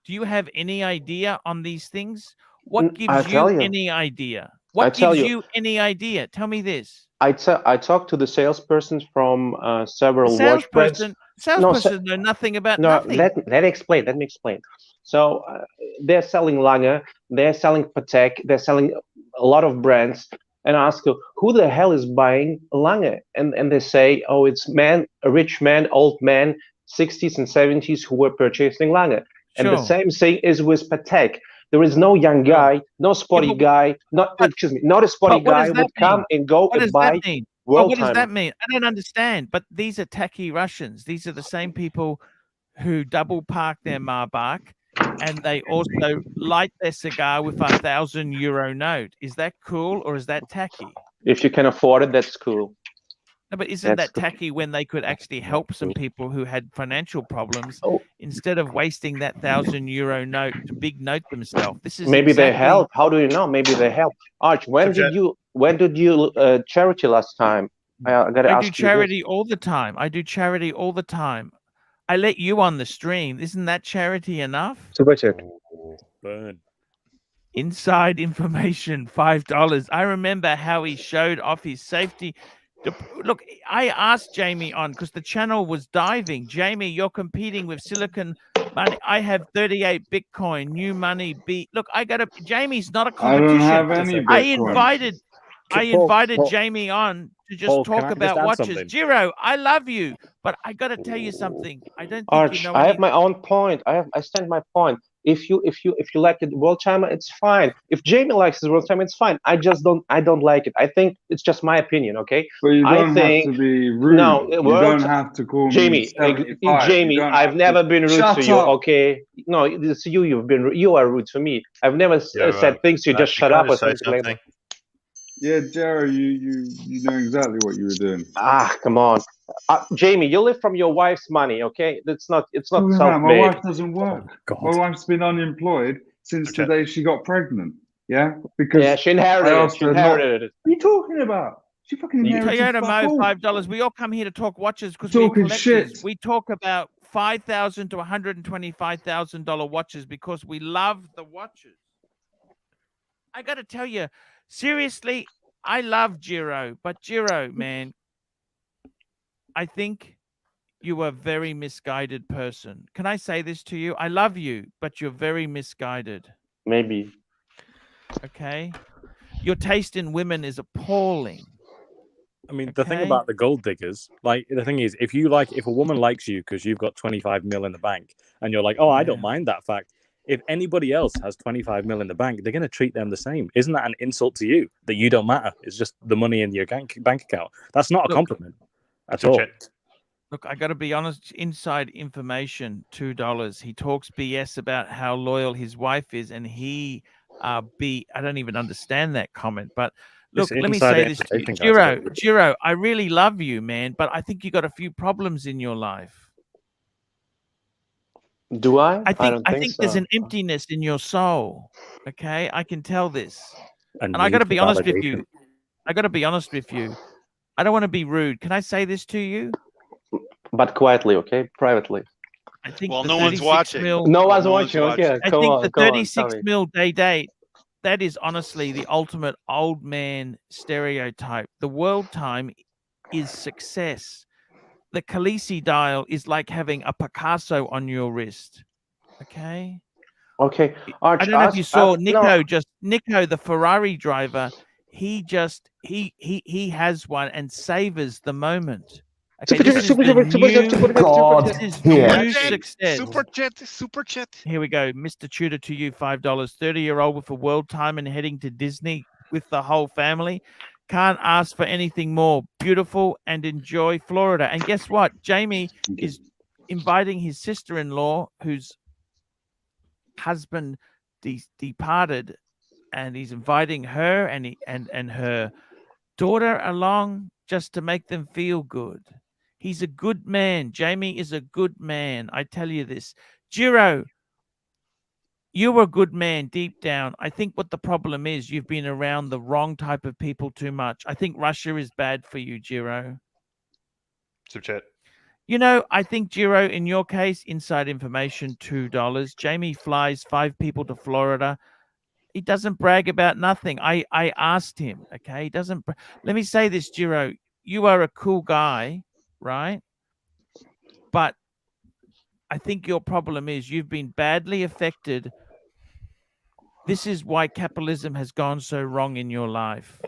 Do you have any idea on these things? What gives you any idea? What gives you any idea? Tell me this. I talked to the salesperson from several watch brands. Salesperson know nothing about nothing. Let me explain. So they're selling Lange, they're selling Patek, they're selling a lot of brands. And I ask her, who the hell is buying Lange? And they say, oh, it's a rich man, old man, 60s and 70s who were purchasing Lange. And the same thing is with Patek. There is no young guy, no spotty guy, not a spotty guy would come and go and buy world what does that mean? I don't understand. But these are tacky Russians. These are the same people who double park their Maybach, and they also light their cigar with a 1,000-euro note. Is that cool or is that tacky? If you can afford it, that's cool. No, but isn't that tacky when they could actually help some people who had financial problems instead of wasting that 1,000-euro note to big note themselves? This is maybe they help. How do you know? Maybe they help. Arch, when did you charity last time? I do charity all the time. I do charity all the time. I let you on the stream. Isn't that charity enough? Burn. Inside information, $5. I remember how he showed off his safety. Look, I asked Jamie on because the channel was diving. Jamie, you're competing with Silicon Money. I have 38 Bitcoin, new money. Look, Jamie's not a competition. I don't have any Bitcoin. I invited Jamie on to just talk about watches. Jiro, I love you, but I got to tell you something. I don't think Arch, I have my own point. I stand my point. If you like the world timer, it's fine. If Jamie likes the world timer, it's fine. I don't like it. I think it's just my opinion, okay? But you don't have to be rude. No, you don't have to call me Jamie, I've never been rude to you, okay? No, it's you. You are rude to me. I've never said things. You just shut up or something like that. Yeah, Jerry, you know exactly what you were doing. Ah, come on, Jamie, you live from your wife's money, okay? It's not self-made. My wife doesn't work. My wife's been unemployed since the day she got pregnant. Yeah, because she inherited it. What are you talking about? She fucking inherited Toyota Mo, $5. We all come here to talk watches because we're collectors. Shit. We talk about $5,000 to $125,000 watches because we love the watches. I got to tell you. Seriously, I love Jiro, but Jiro, man, I think you are a very misguided person. Can I say this to you? I love you, but you're very misguided. Maybe. Okay? Your taste in women is appalling. I mean, the thing about the gold diggers, like, the thing is, if a woman likes you because you've got 25 mil in the bank, and you're like, oh, I don't mind that fact. if anybody else has 25 mil in the bank, they're going to treat them the same. Isn't that an insult to you that you don't matter? It's just the money in your bank account. That's not a compliment at all. Look, I got to be honest. Inside information, $2. He talks BS about how loyal his wife is, and I don't even understand that comment. But look, let me say this to you, Jiro. I really love you, man, but I think you got a few problems in your life. Do I? I think so. there's an emptiness in your soul. Okay, I can tell this, and I got to be honest with you. I got to be honest with you. I don't want to be rude. Can I say this to you? But quietly, okay, privately. I think no one's watching. No one's watching. Okay, I think the 36 mil day date, that is honestly the ultimate old man stereotype. The world time is success. The Khaleesi dial is like having a Picasso on your wrist. Okay. Okay. I don't know if you saw Nico, Nico, the Ferrari driver. He has one and savors the moment. Okay, this is new success. Super chat. Here we go. Mr. Tudor to you, $5. 30-year-old with a world time and heading to Disney with the whole family. Can't ask for anything more. Beautiful and enjoy Florida. And guess what? Jamie is inviting his sister-in-law, whose husband departed, and he's inviting her and her daughter along just to make them feel good. He's a good man. Jamie is a good man. I tell you this. Jiro, you're a good man deep down. I think what the problem is, you've been around the wrong type of people too much. I think Russia is bad for you, Jiro. Super chat. You know, I think, Jiro, in your case, inside information, $2. Jamie flies 5 people to Florida. He doesn't brag about nothing. I asked him, okay? He doesn't. Let me say this, Jiro. You are a cool guy, right? But I think your problem is you've been badly affected. This is why capitalism has gone so wrong in your life.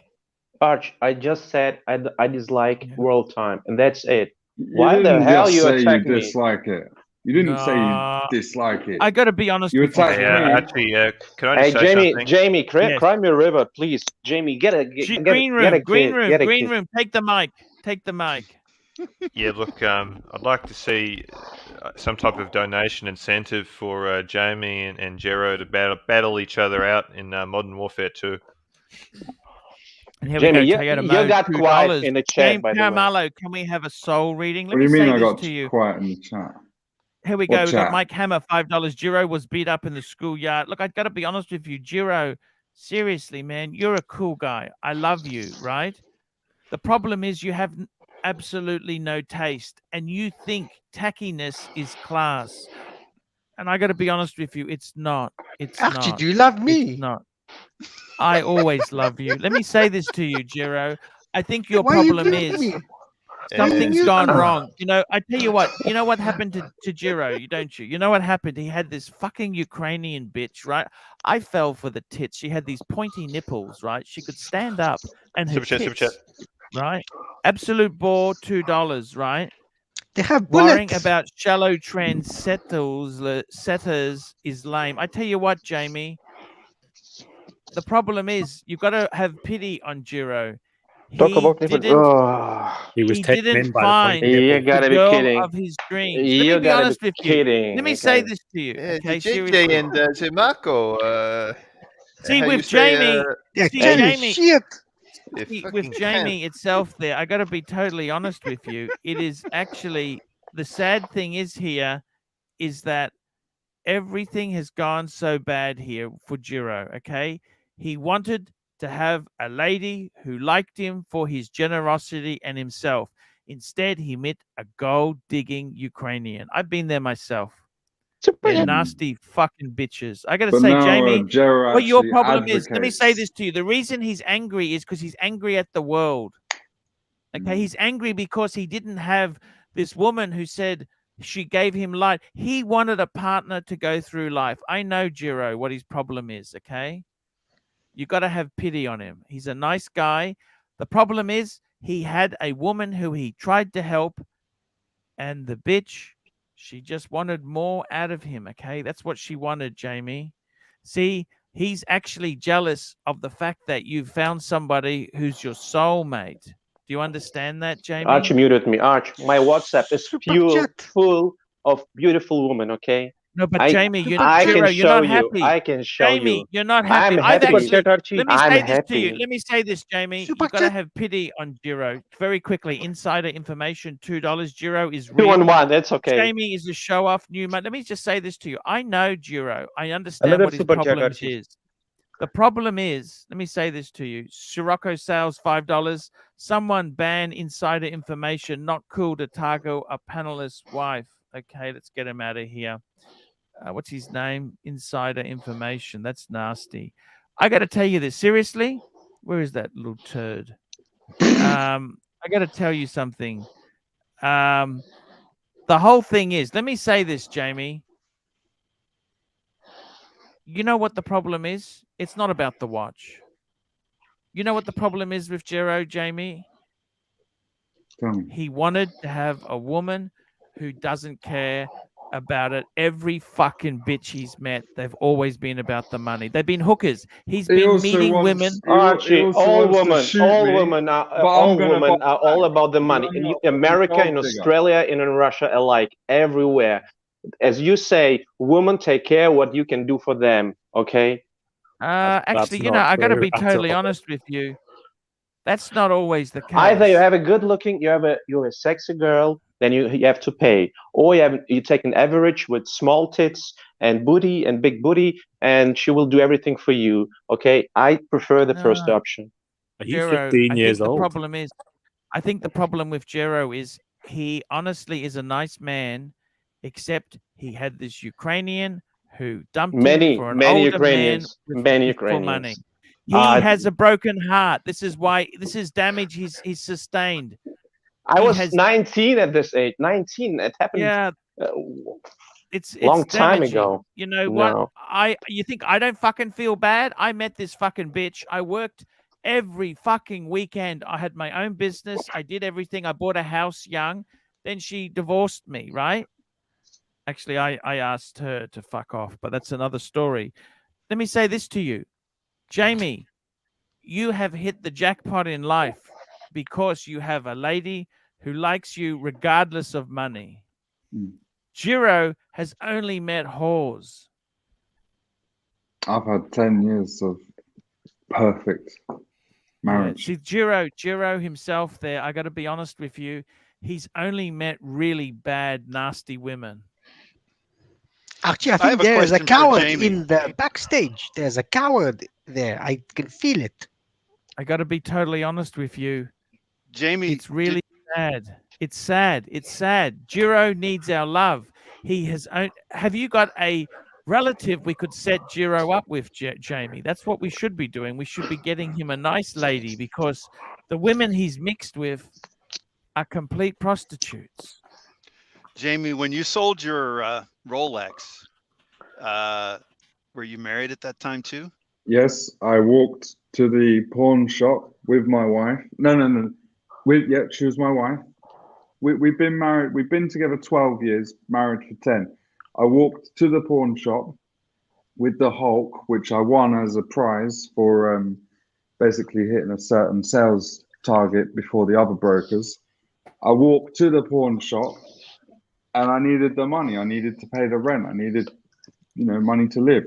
Arch, I just said I dislike world time, and that's it. You Why the hell you attack me? Dislike it. You didn't say you dislike it. I got to be honest you with you. attacked me. Actually, can I just say Jamie, something? Jamie, cry me a river, please. Jamie, green room. Take the mic. Take the mic. Yeah, look, I'd like to see some type of donation incentive for Jamie and Jero to battle each other out in Modern Warfare 2. And here Jamie, we go. you got quiet in the chat, by the way. Caramello, can we have a soul reading? What do you mean I got quiet in the chat? Here we go. We got Mike Hammer, $5. Jiro was beat up in the schoolyard. Look, I've got to be honest with you, Jiro. Seriously, man, you're a cool guy. I love you, right? The problem is you have absolutely no taste, and you think tackiness is class. And I got to be honest with you, it's not. It's Archie, not. do you love me? It's not. I always love you. Let me say this to you, Jiro. I think your problem is something's gone wrong. You know, I tell you what. You know what happened to Jiro? Don't you? You know what happened? He had this fucking Ukrainian bitch, right? I fell for the tits. She had these pointy nipples, right? She could stand up, and her tits, right? Absolute bore, $2, right? They have worrying bullets. about shallow setters is lame. I tell you what, Jamie. The problem is you've got to have pity on Jiro. He was taken in by find You gotta the be girl kidding. of his dreams. You Let me be gotta honest be with kidding. you. Let me say this to you. Okay, JJ seriously. and Marco. See, how with you say, Jamie, with fucking Jamie itself there, I got to be totally honest with you. It is actually, the sad thing is here is that everything has gone so bad here for Jiro, okay? He wanted to have a lady who liked him for his generosity and himself. Instead, he met a gold-digging Ukrainian. I've been there myself. They're nasty fucking bitches. I got to say, Jamie, what your problem is, let me say this to you. The reason he's angry is because he's angry at the world. Okay, he's angry because he didn't have this woman who said she gave him light. He wanted a partner to go through life. I know, Jiro, what his problem is, okay? You got to have pity on him. He's a nice guy. The problem is he had a woman who he tried to help, and the bitch She just wanted more out of him, okay? That's what she wanted, Jamie. See, he's actually jealous of the fact that you found somebody who's your soulmate. Do you understand that, Jamie? Archie muted me. Arch, my WhatsApp is full of beautiful women, okay? No, but I Jamie, can Jiro, you're show not you. happy. I can show Jamie, you. you're not happy. I'm I've happy. actually, let me I'm say this to you. happy. Let me say this, Jamie. You got to have pity on Jiro. Very quickly, insider information, $2. Jiro is real. 2 on 1, that's okay. Jamie is a show-off new man. Let me just say this to you. I know Jiro. I understand Another what his super chat, problems Archie. is. The problem is, let me say this to you. Scirocco sales $5. Someone ban insider information. Not cool to target a panelist's wife. Okay, let's get him out of here. What's his name? Insider information. That's nasty. I got to tell you this. Seriously? Where is that little turd? I got to tell you something. The whole thing is, let me say this, Jamie. You know what the problem is? It's not about the watch. You know what the problem is with Jiro, Jamie? He wanted to have a woman who doesn't care about it. Every fucking bitch he's met, they've always been about the money. They've been hookers. He's been meeting women. Archie, all women are all about the money. In America, in Australia, and in Russia alike, everywhere. As you say, women take care of what you can do for them. Okay. Actually, you know, I got to be totally honest with you. That's not always the case. Either you have a good looking, you're a sexy girl, then you have to pay, or you take an average with small tits and booty and big booty, and she will do everything for you. Okay, I prefer the first option. Are you Jiro, 15 years the old? problem is, I think the problem with Jiro is he honestly is a nice man, except he had this Ukrainian who dumped him for an older man with full money. He has a broken heart. This is why. This is damage he's sustained. I was 19 at this age. 19. It happened. Yeah. It's long time damaging. ago. You know what? You think I don't fucking feel bad? I met this fucking bitch. I worked every fucking weekend. I had my own business. I did everything. I bought a house young. Then she divorced me, right? Actually, I asked her to fuck off, but that's another story. Let me say this to you. Jamie, you have hit the jackpot in life because you have a lady who likes you regardless of money. Jiro has only met whores. I've had 10 years of perfect marriage. Yeah. See, Jiro himself there, I got to be honest with you, he's only met really bad, nasty women. Actually, I think there is a coward in the backstage. There's a coward there. I can feel it. I got to be totally honest with you. Jamie, it's really sad. It's sad. It's sad. Jiro needs our love. He has. Have you got a relative we could set Jiro up with, Jamie? That's what we should be doing. We should be getting him a nice lady because the women he's mixed with are complete prostitutes. Jamie, when you sold your Rolex, were you married at that time too? Yes, I walked to the pawn shop with my wife. No. She was my wife. We've been married. We've been together 12 years, married for 10. I walked to the pawn shop with the Hulk, which I won as a prize for basically hitting a certain sales target before the other brokers. I walked to the pawn shop and I needed the money. I needed to pay the rent. I needed, money to live.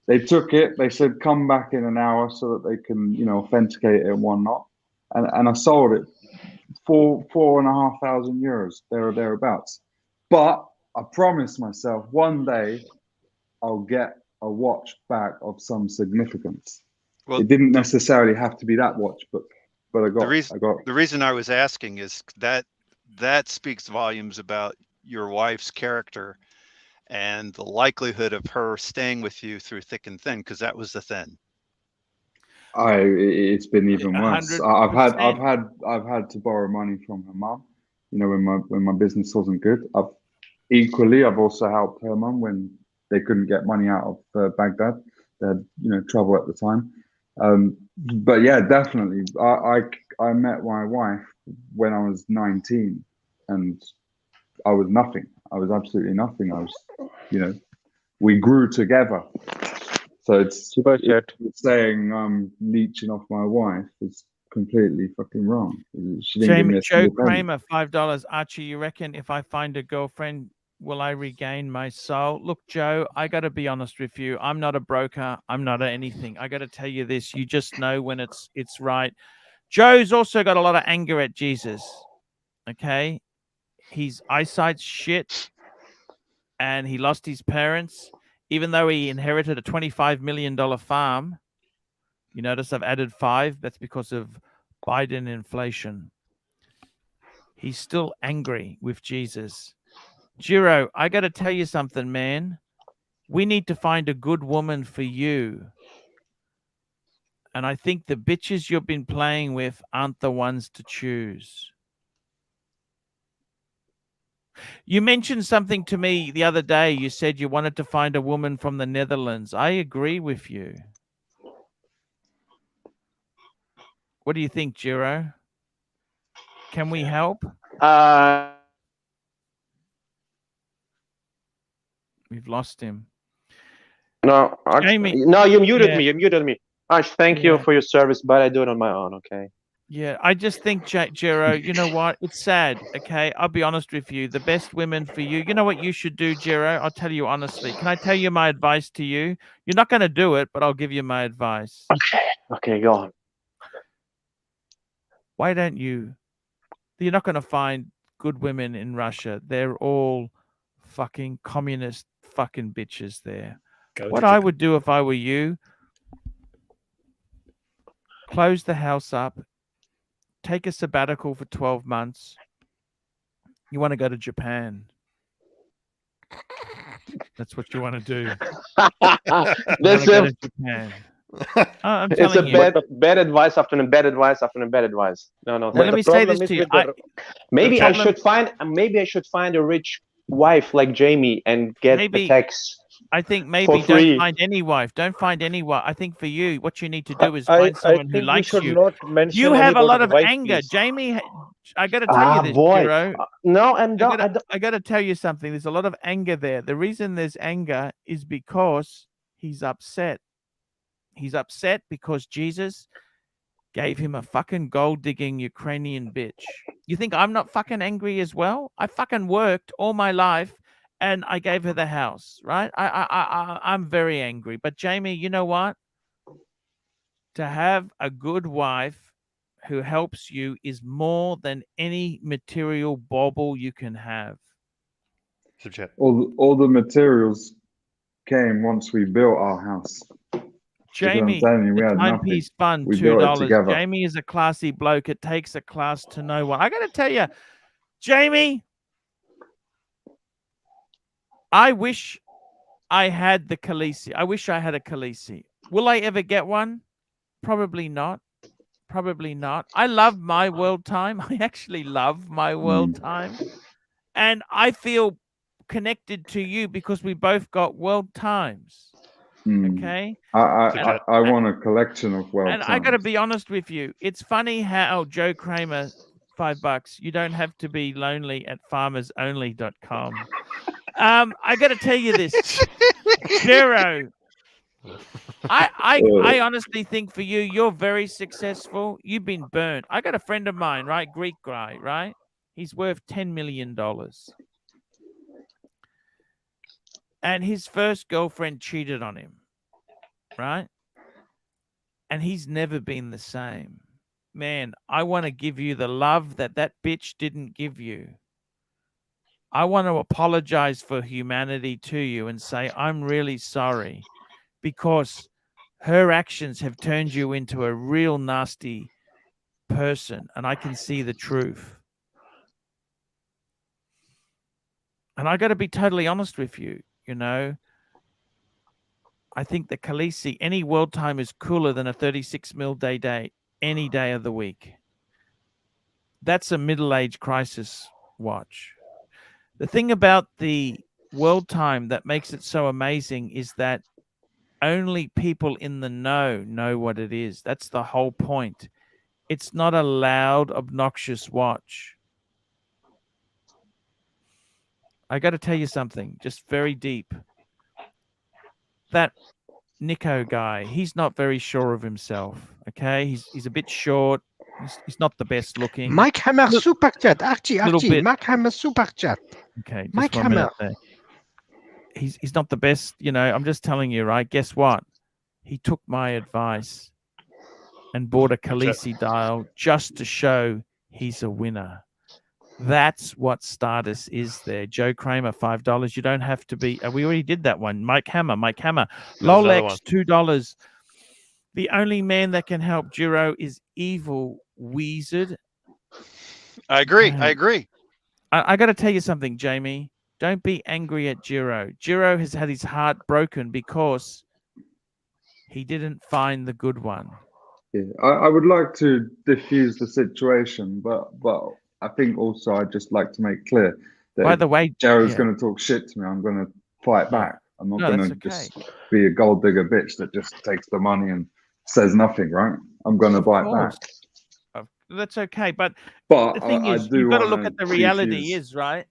They took it. They said, come back in an hour so that they can, authenticate it and whatnot. And I sold it for €4,500, there or thereabouts. But I promised myself one day I'll get a watch back of some significance. Well, it didn't necessarily have to be that watch, but I got the reason I was asking is that speaks volumes about your wife's character and the likelihood of her staying with you through thick and thin, because that was the thin. It's been even worse. 100%. I've had to borrow money from her mum, when my business wasn't good. I've also helped her mum when they couldn't get money out of Baghdad. They had trouble at the time. But yeah, definitely. I met my wife when I was 19 and I was nothing. I was absolutely nothing. I was, we grew together. So it's saying I'm leeching off my wife is completely fucking wrong. She didn't give me a Joe single penny. Kramer, $5. Archie, you reckon if I find a girlfriend, will I regain my soul? Look, Joe, I got to be honest with you. I'm not a broker. I'm not anything. I got to tell you this. You just know when it's right. Joe's also got a lot of anger at Jesus. Okay, his eyesight's shit, and he lost his parents, even though he inherited a $25 million farm. You notice I've added 5. That's because of Biden inflation. He's still angry with Jesus. Jiro, I got to tell you something, man. We need to find a good woman for you. And I think the bitches you've been playing with aren't the ones to choose. You mentioned something to me the other day. You said you wanted to find a woman from the Netherlands. I agree with you. What do you think, Jiro? Can we help? We've lost him. No, Jamie. No, you muted Yeah. me. You muted me. Arch, thank you for your service, but I do it on my own. Okay. Yeah, I just think, Jero, you know what? It's sad, okay? I'll be honest with you. The best women for you, you know what you should do, Jero? I'll tell you honestly. Can I tell you my advice to you? You're not going to do it, but I'll give you my advice. Okay, go on. Why don't you? You're not going to find good women in Russia. They're all fucking communist fucking bitches there. What I would do if I were you, close the house up, take a sabbatical for 12 months. You want to go to Japan. That's what you want to do. That's Japan. I'm it's telling a you. bad advice after a bad advice after a bad advice. No. Now, let me say this to you. Maybe I should find a rich wife like Jamie and get the tax. I think maybe for free. don't find any wife. Don't find any wife. I think for you, what you need to do is I find someone who think we likes should you. not mention You have a lot anybody of wife, anger, please. Jamie. I got to tell you this, boy. Jiro. No, I got to tell you something. There's a lot of anger there. The reason there's anger is because he's upset. He's upset because Jesus gave him a fucking gold-digging Ukrainian bitch. You think I'm not fucking angry as well? I fucking worked all my life and I gave her the house, right? I'm very angry. But Jamie, you know what? To have a good wife who helps you is more than any material bauble you can have. All the materials came once we built our house. Jamie, we the had timepiece fund, we built it $2. together. Jamie is a classy bloke. It takes a class to know one. I got to tell you, Jamie, I wish I had the Khaleesi. I wish I had a Khaleesi. Will I ever get one? Probably not. Probably not. I love my world time. I actually love my world time. And I feel connected to you because we both got world times. Okay? I want a collection of world And times. I got to be honest with you. It's funny how Joe Kramer, $5. You don't have to be lonely at farmersonly.com. I got to tell you this, Jero. I honestly think for you, you're very successful. You've been burnt. I got a friend of mine, right? Greek guy, right? He's worth $10 million. And his first girlfriend cheated on him, right? And he's never been the same. Man, I want to give you the love that bitch didn't give you. I want to apologize for humanity to you and say, I'm really sorry because her actions have turned you into a real nasty person, and I can see the truth. And I got to be totally honest with you, you know. I think the Khaleesi, any world time is cooler than a 36 mil day any day of the week. That's a middle-age crisis watch. The thing about the world time that makes it so amazing is that only people in the know what it is. That's the whole point. It's not a loud, obnoxious watch. I got to tell you something, just very deep. That Nico guy, he's not very sure of himself. Okay, he's a bit short. He's not the best looking. Mike Hammer super chat. Archie, Mike Hammer super chat. Okay, just Mike 1 Hammer. minute there. He's not the best, you know. I'm just telling you, right? Guess what? He took my advice and bought a Khaleesi dial just to show he's a winner. That's what status is there. Joe Kramer, $5. You don't have to be. We already did that one. Mike Hammer. Lolex, $2. The only man that can help Jiro is Evil Wizard. I agree. I agree. I got to tell you something, Jamie. Don't be angry at Jiro. Jiro has had his heart broken because he didn't find the good one. Yeah, I would like to diffuse the situation, but I think also I'd just like to make clear that By the way, Jared's going to talk shit to me, I'm going to fight back. I'm not going to just be a gold digger bitch that just takes the money and says nothing, right? I'm going to bite back. That's okay, but the thing is, you've got to look at the reality is, right?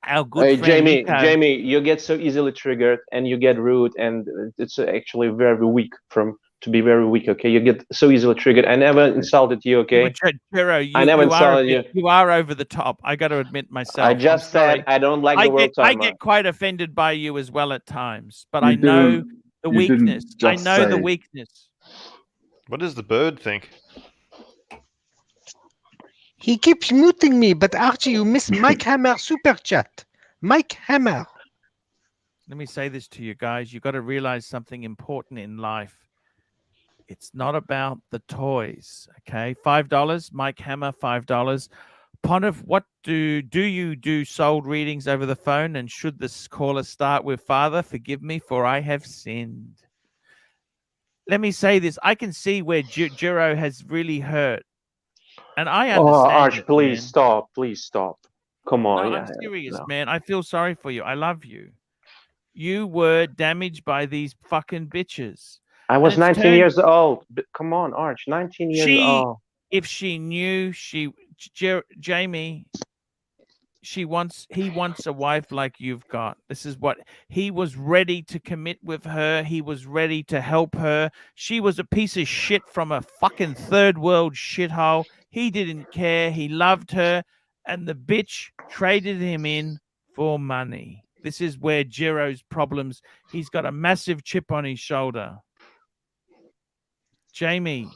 Our good friend Jamie, you get so easily triggered and you get rude, and it's actually very weak to be very weak. Okay, you get so easily triggered. I never insulted you. Okay, Jiro, I never insulted you. You are over the top. I got to admit myself. I just said I don't like the world timer. I get quite offended by you as well at times, but I know the weakness. I know the weakness. What does the bird think? He keeps muting me, but Archie, you miss Mike Hammer super chat. Mike Hammer. Let me say this to you guys. You've got to realize something important in life. It's not about the toys, okay? $5, Mike Hammer, $5. Pontiff, what do you do soul readings over the phone? And should this caller start with, Father, forgive me, for I have sinned. Let me say this. I can see where Jiro has really hurt. And I understand. Arch, please stop. Please stop. Come on. No, I'm serious, man. I feel sorry for you. I love you. You were damaged by these fucking bitches. I was 19 years old. Come on, Arch. 19 years old. If she knew Jamie, he wants a wife like you've got. This is what he was ready to commit with her. He was ready to help her. She was a piece of shit from a fucking third world shithole. He didn't care. He loved her, and the bitch traded him in for money. This is where Jiro's problems. He's got a massive chip on his shoulder. Jamie,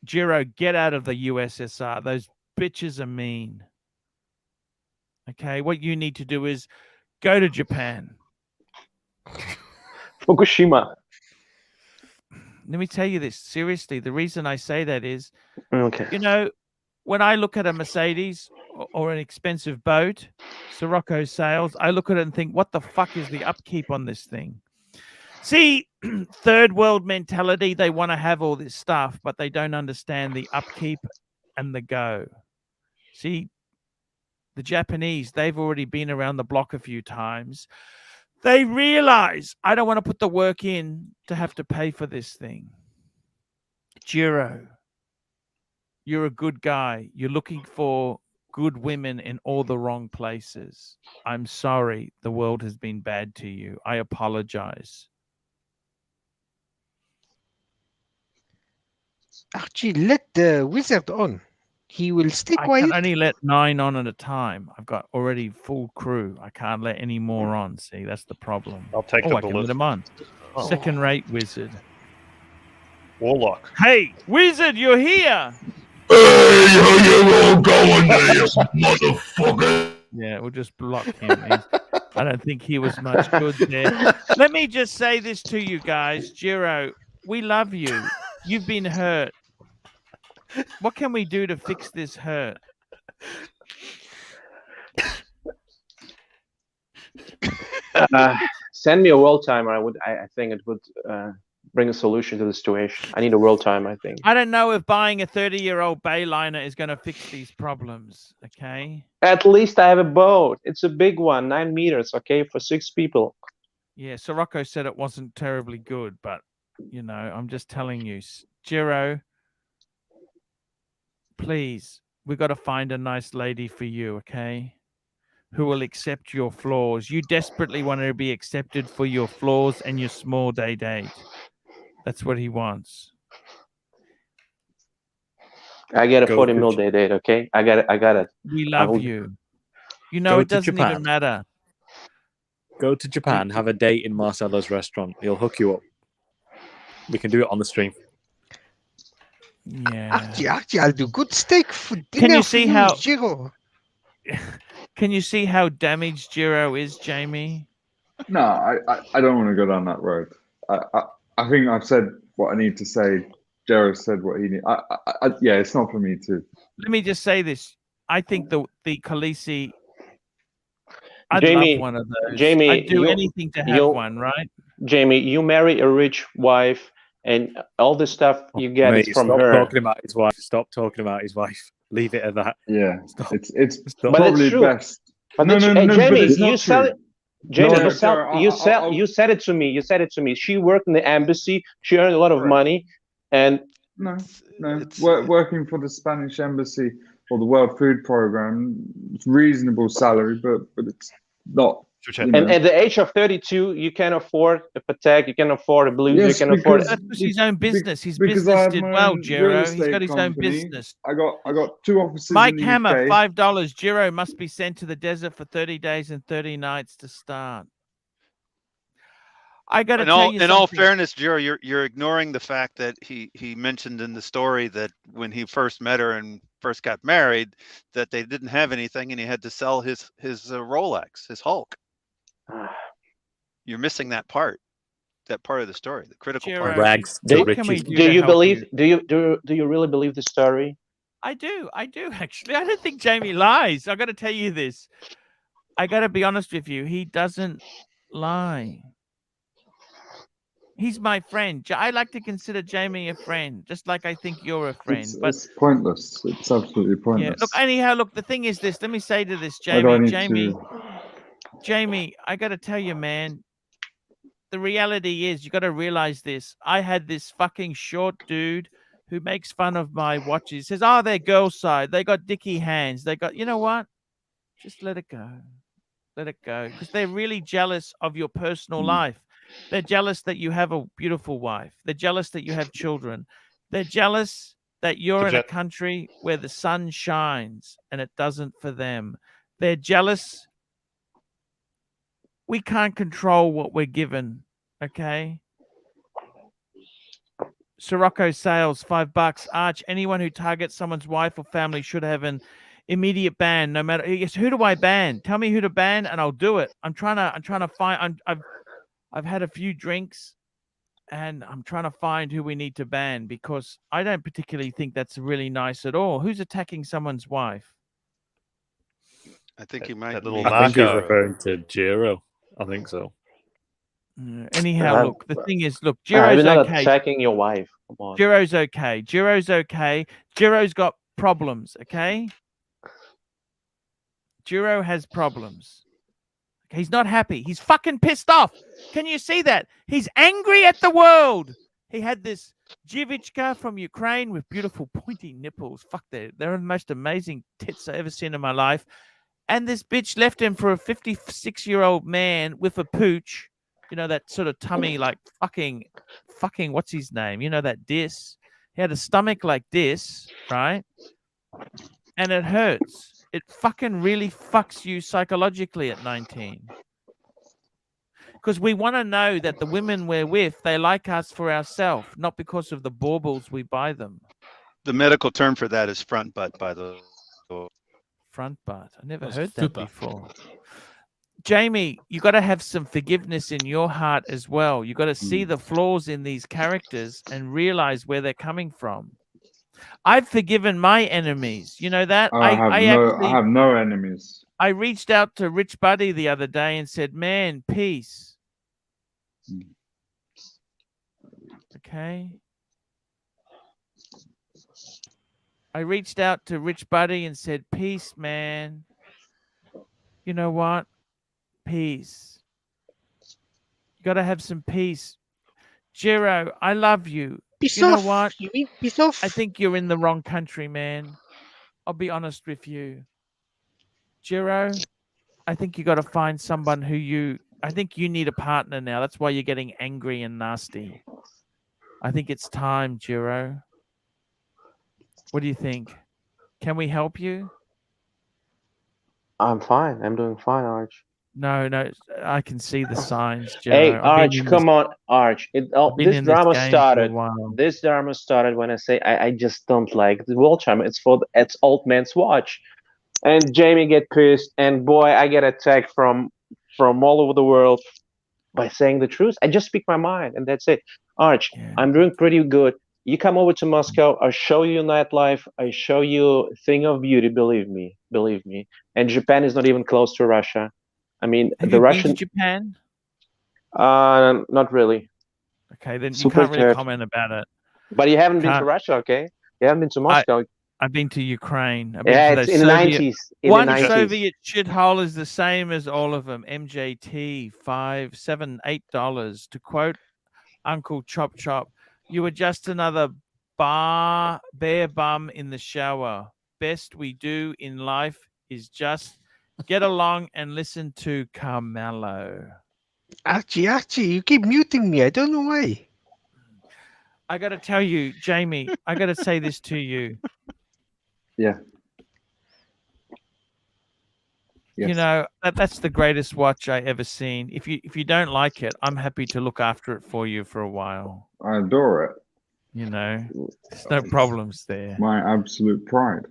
Jiro, get out of the USSR. Those bitches are mean. Okay, what you need to do is go to Japan. Fukushima. Let me tell you this seriously. The reason I say that is, you know, when I look at a Mercedes or an expensive boat, Sirocco sales, I look at it and think, what the fuck is the upkeep on this thing? See, third world mentality, they want to have all this stuff, but they don't understand the upkeep and the go. See, the Japanese, they've already been around the block a few times. They realize I don't want to put the work in to have to pay for this thing. Jiro, you're a good guy. You're looking for good women in all the wrong places. I'm sorry the world has been bad to you. I apologize. Archie, let the wizard on. He will stay quiet. I can only let 9 on at a time. I've got already full crew. I can't let any more on. See, that's the problem. I'll take the I can let them on. Oh. Second-rate wizard. Warlock. Hey, wizard, you're here. Hey, how you all going there, you motherfucker? Yeah, we'll just block him. I don't think he was much good there. Let me just say this to you guys. Jiro, we love you. You've been hurt. What can we do to fix this hurt? Send me a world timer. I think it would bring a solution to the situation. I need a world timer, I think. I don't know if buying a 30-year-old Bayliner is going to fix these problems, okay? At least I have a boat. It's a big one, 9 meters, okay, for 6 people. Yeah, Sirocco said it wasn't terribly good, but, you know, I'm just telling you. Jiro, please, we've got to find a nice lady for you, okay? who will accept your flaws. You desperately want to be accepted for your flaws and your small date. That's what he wants. I get a 40 mil date, okay? I got it. We love you. You know, Go it to doesn't Japan. even matter. Go to Japan, have a date in Marcelo's restaurant. He'll hook you up. We can do it on the stream. Yeah. Archie, I'll do good steak for dinner. Can you see how Jiro? Can you see how damaged Jiro is, Jamie? No, I don't want to go down that road. I think I've said what I need to say. Jared said what he need. Yeah, it's not for me to. Let me just say this. I think the Khaleesi. I'd Jamie, love one of those. Jamie, I'd do anything to have one, right? Jamie, you marry a rich wife, and all the stuff you get Mate, is from stop her. talking about his wife. Stop talking about his wife. Leave it at that. Yeah, Stop. it's Stop. But probably it's true. best. But No, it's, no, hey, no, Jamie, but it's you not sell true. it. Jamie, No, you sell. You said it to me. You said it to me. She worked in the embassy. She earned a lot of money, and no. Working for the Spanish embassy or the World Food Program, it's reasonable salary, but it's not. And at the age of 32, you can afford a Patek, you can afford a Blues, you can afford. That's his own business. His because I business have did my well, own Jiro. real He's estate got his own company. business. I got 2 offices Mike in the Hammer, UK. $5. Jiro must be sent to the desert for 30 days and 30 nights to start. I got to tell you something. In all fairness, Jiro, you're ignoring the fact that he mentioned in the story that when he first met her and first got married, that they didn't have anything and he had to sell his Rolex, his Hulk. You're missing that part of the story, the critical part. Rags Do to riches. you believe? Do you really believe the story? I do actually. I don't think Jamie lies. I got to tell you this. I got to be honest with you. He doesn't lie. He's my friend. I like to consider Jamie a friend, just like I think you're a friend. It's pointless. It's absolutely pointless. Yeah. Look, anyhow, look. The thing is this. Let me say to this, Why do I Jamie. need Jamie, I got to tell you, man. The reality is, you got to realize this. I had this fucking short dude who makes fun of my watches. Says, "Oh, they're girl side. They got dicky hands. They got." You know what? Just let it go. Let it go, because they're really jealous of your personal life. They're jealous that you have a beautiful wife. They're jealous that you have children. They're jealous that you're in a country where the sun shines and it doesn't for them. They're jealous. We can't control what we're given, okay? Sirocco sales, $5. Arch, anyone who targets someone's wife or family should have an immediate ban, no matter. Yes, who do I ban? Tell me who to ban, and I'll do it. I'm trying to find. I've had a few drinks, and I'm trying to find who we need to ban, because I don't particularly think that's really nice at all. Who's attacking someone's wife? I think he might. I think he's referring to Jiro. I think so. Anyhow, look, the thing is, look, You're Jiro's not okay. attacking your wife. Come on. Jiro's okay. Jiro's okay. Jiro's got problems, okay? Jiro has problems. He's not happy. He's fucking pissed off. Can you see that? He's angry at the world. He had this Jivichka from Ukraine with beautiful pointy nipples. Fuck, they're the most amazing tits I've ever seen in my life. And this bitch left him for a 56-year-old man with a pooch. You know, that sort of tummy, like fucking, what's his name? You know, that dis. He had a stomach like this, right? And it hurts. It fucking really fucks you psychologically at 19. Because we want to know that the women we're with, they like us for ourselves, not because of the baubles we buy them. The medical term for that is front butt, by the way. Front butt. I never heard that before. Jamie, you got to have some forgiveness in your heart as well. You got to see the flaws in these characters and realize where they're coming from. I've forgiven my enemies. You know that? I have no enemies. I reached out to Rich Buddy the other day and said, "Man, peace." Okay. I reached out to Rich Buddy and said, "Peace, man. You know what? Peace. You got to have some peace. Jiro, I love you. Peace you know off. what? You mean peace off? I think you're in the wrong country, man. I'll be honest with you. Jiro, I think you got to find someone who you. I think you need a partner now. That's why you're getting angry and nasty. I think it's time, Jiro. What do you think? Can we help you? I'm fine. I'm doing fine, Arch. No, I can see the signs, Hey, Jiro. Arch, come on, Arch. I've been This in this drama game for a started. while. This drama started when I say I just don't like the world charm. It's old man's watch, and Jamie get pissed, and boy, I get attacked from all over the world by saying the truth. I just speak my mind, and that's it. Arch, I'm doing pretty good. You come over to Moscow, I show you nightlife, I show you thing of beauty. Believe me. And Japan is not even close to Russia. I mean, Have the you Russian. been to Japan? Not really. Okay, then you Super can't really turd. comment about it. But you haven't been to Russia, okay? You haven't been to Moscow. I've been to Ukraine. I've Yeah, been to it's those in the Soviet. 90s. One Soviet shithole is the same as all of them. MJT, $5, $7, $8. To quote Uncle Chop Chop, you were just another bare bum in the shower. Best we do in life is just get along and listen to Carmelo. Archie, you keep muting me. I don't know why. I got to tell you, Jamie, I got to say this to you. Yeah. You know, that's the greatest watch I ever seen. If you don't like it, I'm happy to look after it for you for a while. I adore it. You know, there's no problems there. My absolute pride.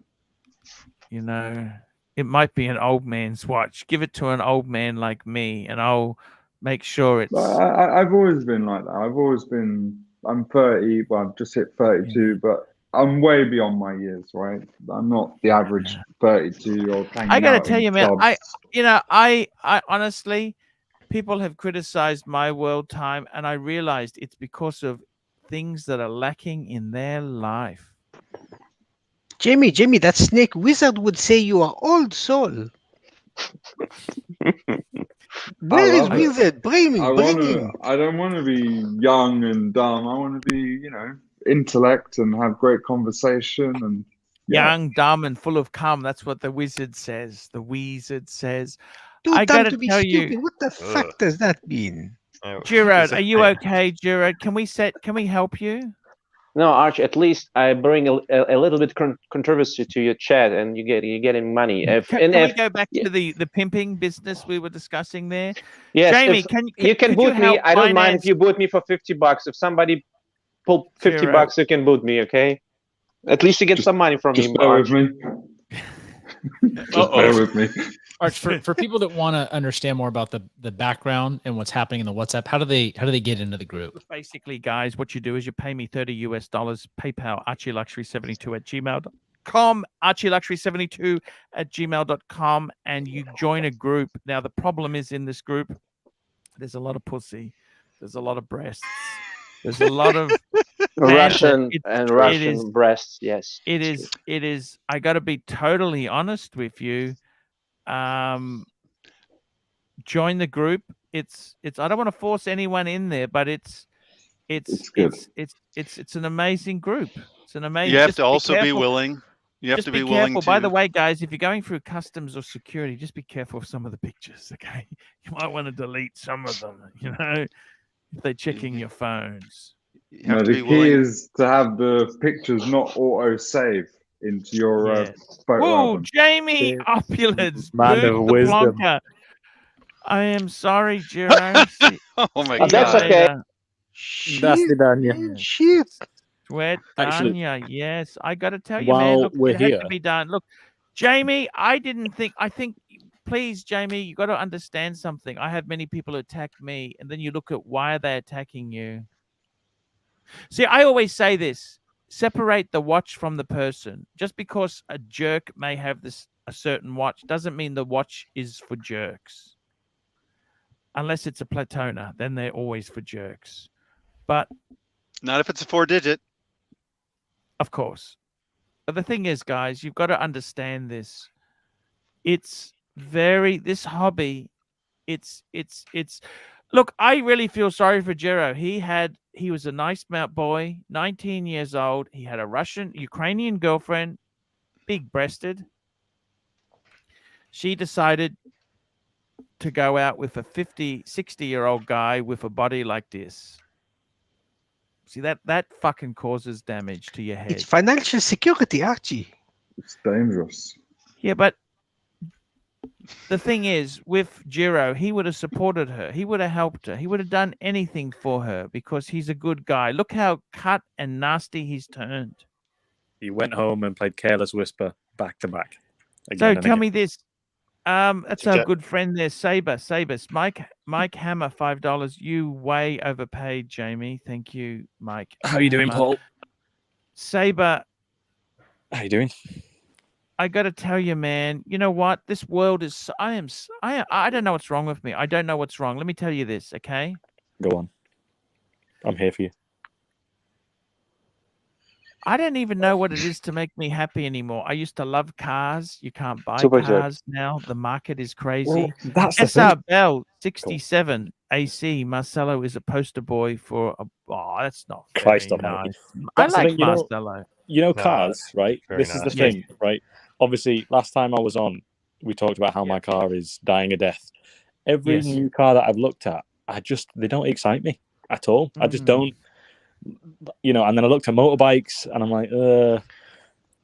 You know, it might be an old man's watch. Give it to an old man like me, and I'll make sure it's. I've always been like that. I've always been. I'm 30. Well, I've just hit 32, but I'm way beyond my years, right? I'm not the average 32-year-old. I got to tell you, man. I honestly, people have criticized my world time, and I realized it's because of things that are lacking in their life. Jamie, that snake wizard would say you are old soul. Where is wizard? Bring him. I don't want to be young and dumb. I want to be, intellect and have great conversation and young, dumb, and full of cum. That's what the wizard says. The wizard says. Too I dumb gotta to be tell stupid. you, What the fuck does that mean? Gerard, are you okay, Gerard? Can we help you? No, Arch. At least I bring a little bit controversy to your chat, and you're getting money. Can we go back to the pimping business we were discussing there? Yes, Jamie, you can boot me. I don't mind if you boot me for $50. If somebody pull $50, you can boot me. Okay. At least you get some money from me. Bear with me. Just bear with me. Arch, for people that want to understand more about the background and what's happening in the WhatsApp, how do they get into the group? Basically, guys, what you do is you pay me $30 US, PayPal, ARCHIELUXURY72@gmail.com, ARCHIELUXURY72@gmail.com, and you join a group. Now, the problem is in this group, there's a lot of pussy, there's a lot of breasts, there's a lot of Russian breasts. Yes, it is. I got to be totally honest with you. Join the group. It's I don't want to force anyone in there, but it's an amazing group. It's an amazing. You have to also be willing. You have to be willing to. By the way, guys, if you're going through customs or security, just be careful of some of the pictures. Okay, you might want to delete some of them. You know, if they're checking your phones. No, the key is to have the pictures not auto save into your photo album. Jamie Opulence, Man of wisdom. I am sorry, Gerard. Oh my God. That's okay. That's the Danya. Shit. Sweat Danya. Yes, I got to tell you, While man. Look, we're it had here. to be done. Look, Jamie, I think, please, Jamie, you got to understand something. I have many people who attack me, and then you look at why are they attacking you. See, I always say this. Separate the watch from the person. Just because a jerk may have a certain watch doesn't mean the watch is for jerks. Unless it's a Platona, then they're always for jerks. But not if it's a 4-digit. Of course. But the thing is, guys, you've got to understand this. This hobby, it's look, I really feel sorry for Jero. He was a nice boy, 19 years old. He had a Ukrainian girlfriend, big breasted. She decided to go out with a 50, 60-year-old guy with a body like this. See, that fucking causes damage to your head. It's financial security, Archie. It's dangerous. Yeah, but the thing is, with Jiro, he would have supported her. He would have helped her. He would have done anything for her because he's a good guy. Look how cut and nasty he's turned. He went home and played Careless Whisper back to back. So Again tell and me this. That's our Jack. good friend there, Saber. Mike Hammer, $5. You way overpaid, Jamie. Thank you, Mike. How you doing, Hammer. Paul? Saber, How you doing? I got to tell you, man. You know what? This world is. I don't know what's wrong with me. I don't know what's wrong. Let me tell you this, okay? Go on. I'm here for you. I don't even know what it is to make me happy anymore. I used to love cars. You can't buy Super Jack. cars now. The market is crazy. Well, that's the SR thing. Bell 67 AC. Marcelo is a poster boy for a. Oh, that's not very Christ almighty. nice. That's I the like thing, you know- Marcelo. You know, No, cars, right? very This is the nice. thing, right? Obviously, last time I was on, we talked about how my car is dying a death. Every Yes. new car that I've looked at, they don't excite me at all. I just don't, you know. And then I looked at motorbikes, and I'm like,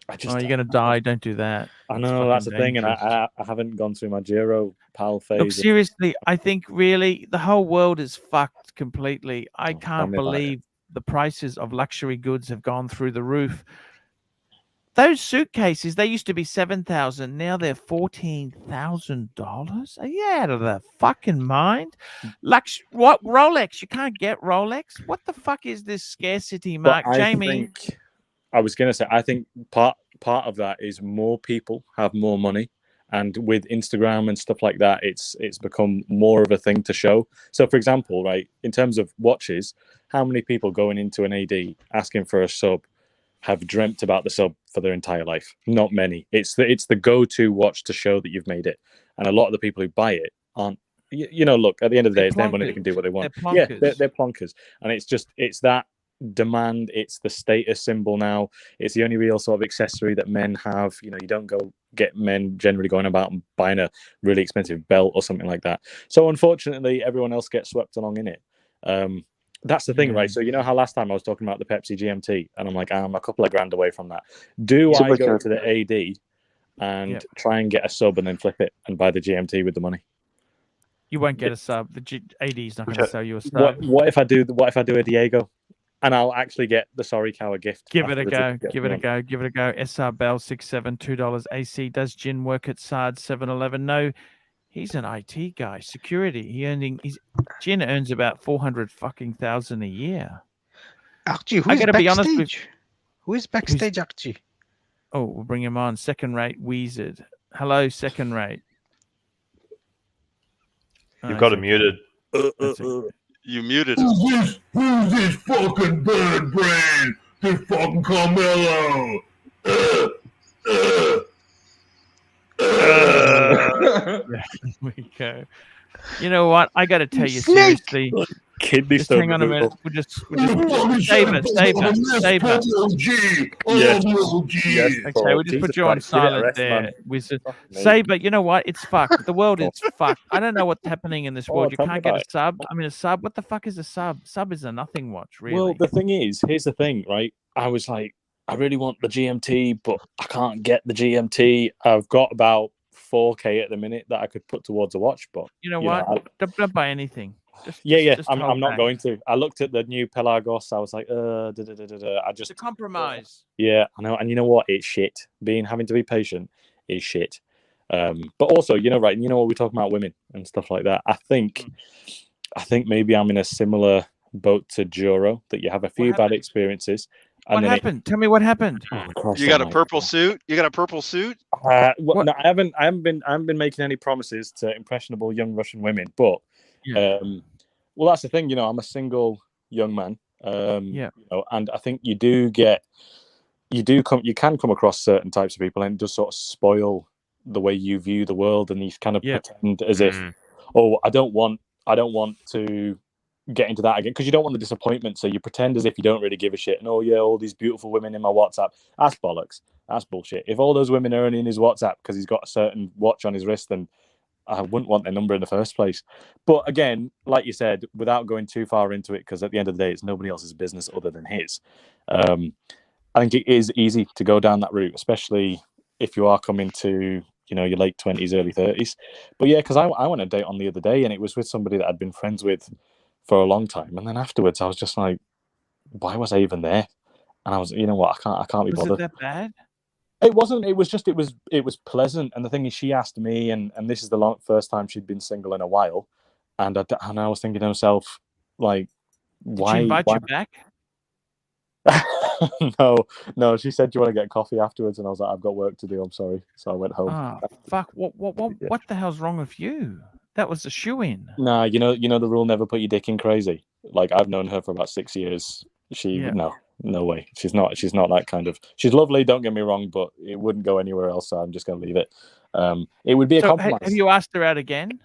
I just. Oh, you're gonna die. Don't do that. I It's know that's the fucking thing, and dangerous. I haven't gone through my Giro pal phase. Look, seriously, I think really the whole world is fucked completely. I tell can't me about it. believe the prices of luxury goods have gone through the roof. Those suitcases, they used to be $7,000. Now they're $14,000. Are you out of the fucking mind? What Rolex? You can't get Rolex. What the fuck is this scarcity, Mark? But Jamie, I was gonna say, I think part of that is more people have more money, and with Instagram and stuff like that, it's become more of a thing to show. So, for example, right, in terms of watches, how many people going into an AD asking for a sub have dreamt about the sub for their entire life? Not many. It's the go-to watch to show that you've made it, and a lot of the people who buy it aren't. You know, look, at the end of the day, it's their money. They can do what they want. They're plonkers. They're plonkers, and it's that demand. It's the status symbol now. It's the only real sort of accessory that men have. You know, you don't get men generally going about and buying a really expensive belt or something like that. So unfortunately, everyone else gets swept along in it. That's the thing, right? So you know how last time I was talking about the Pepsi GMT, and I'm like, I'm a couple of grand away from that. Do I go to the AD and try and get a sub and then flip it and buy the GMT with the money? you won't get a sub. The AD is not going to sell you a sub. What if I do a Diego, and I'll actually get the Sorry Cow a gift? Give it a go. afterwards? Give it a go. Give it a go. SR Bell 67 $2 AC. Does Jin work at SARD 7-Eleven? No, he's an IT guy, security. Jin earns about 400,000 a year. Archie, I gotta be honest with who is backstage, Archie? Oh, we'll bring him on. Second rate Wizard. Hello, second rate. You've got him muted. You muted him. Who's this fucking bird brain? This fucking Carmelo. There we go. You know what? I got to tell you seriously. Kidney Just stone hang on a minute. removal. We'll just save it. Yes, Okay, Paul. we'll just Jesus put you on Christ, give it a silent rest, there, man. Wizard. Fuck me. Saber, you know what? It's fucked. The world is fucked. I don't know what's happening in this Oh, world. You tell me can't get about a it. sub. I mean, a sub. What the fuck is a sub? Sub is a nothing watch, really. Well, the thing is, here's the thing, right? I was like, I really want the GMT, but I can't get the GMT. I've got about 4K at the minute that I could put towards a watch, but you know what? Don't buy anything. Just I'm hold not back. going to. I looked at the new Pelagos. I was like, I just It's a compromise. Yeah, I know, and you know what? It's shit. Having to be patient is shit. But also, you know, right? You know what we're talking about, women and stuff like that. I think maybe I'm in a similar boat to Juro, that you have a few bad experiences. And What then happened? Tell me what happened. You got a purple suit? You got a purple suit? No, I haven't been making any promises to impressionable young Russian women, but well, that's the thing. You know, I'm a single young man. You know, and I think you can come across certain types of people, and it does sort of spoil the way you view the world, and you kind of pretend as if, oh, I don't want to get into that again, because you don't want the disappointment, so you pretend as if you don't really give a shit, and oh yeah, all these beautiful women in my WhatsApp. That's bollocks. That's bullshit. If all those women are only in his WhatsApp because he's got a certain watch on his wrist, then I wouldn't want their number in the first place. But again, like you said, without going too far into it, because at the end of the day, it's nobody else's business other than his. I think it is easy to go down that route, especially if you are coming to, you know, your late 20s, early 30s. But yeah, because I went on a date on the other day, and it was with somebody that I'd been friends with for a long time. And then afterwards, I was just like, why was I even there? And I was, you know what, I can't be Was bothered. it that bad? It wasn't. It was just. It was pleasant. And the thing is, she asked me, and this is the first time she'd been single in a while, and I was thinking to myself, like, Did she invite you back? No. She said, "Do you want to get coffee afterwards?" And I was like, "I've got work to do. I'm sorry." So I went home. Oh fuck! What the hell's wrong with you? That was a shoe-in. Nah, you know the rule: never put your dick in crazy. Like, I've known her for about 6 years. No way. She's not that kind of. She's lovely. Don't get me wrong, but it wouldn't go anywhere else. So I'm just going to leave it. It would be a compromise. Have you asked her out again?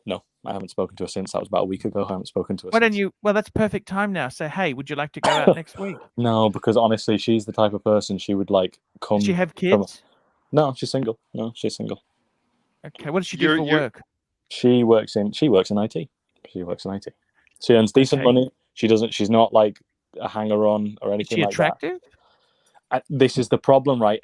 No, I haven't spoken to her since. That was about a week ago. I haven't spoken to her. Why don't you? Well, that's perfect time now. Say, hey, would you like to go out next week? No, because honestly, she's the type of person she would like come. Does she have kids? No, she's single. No, she's single. Okay, what does she do for work? She works in IT. She works in IT. She earns decent money. She's not like a hanger-on or anything like that. Is she attractive? This is the problem, right?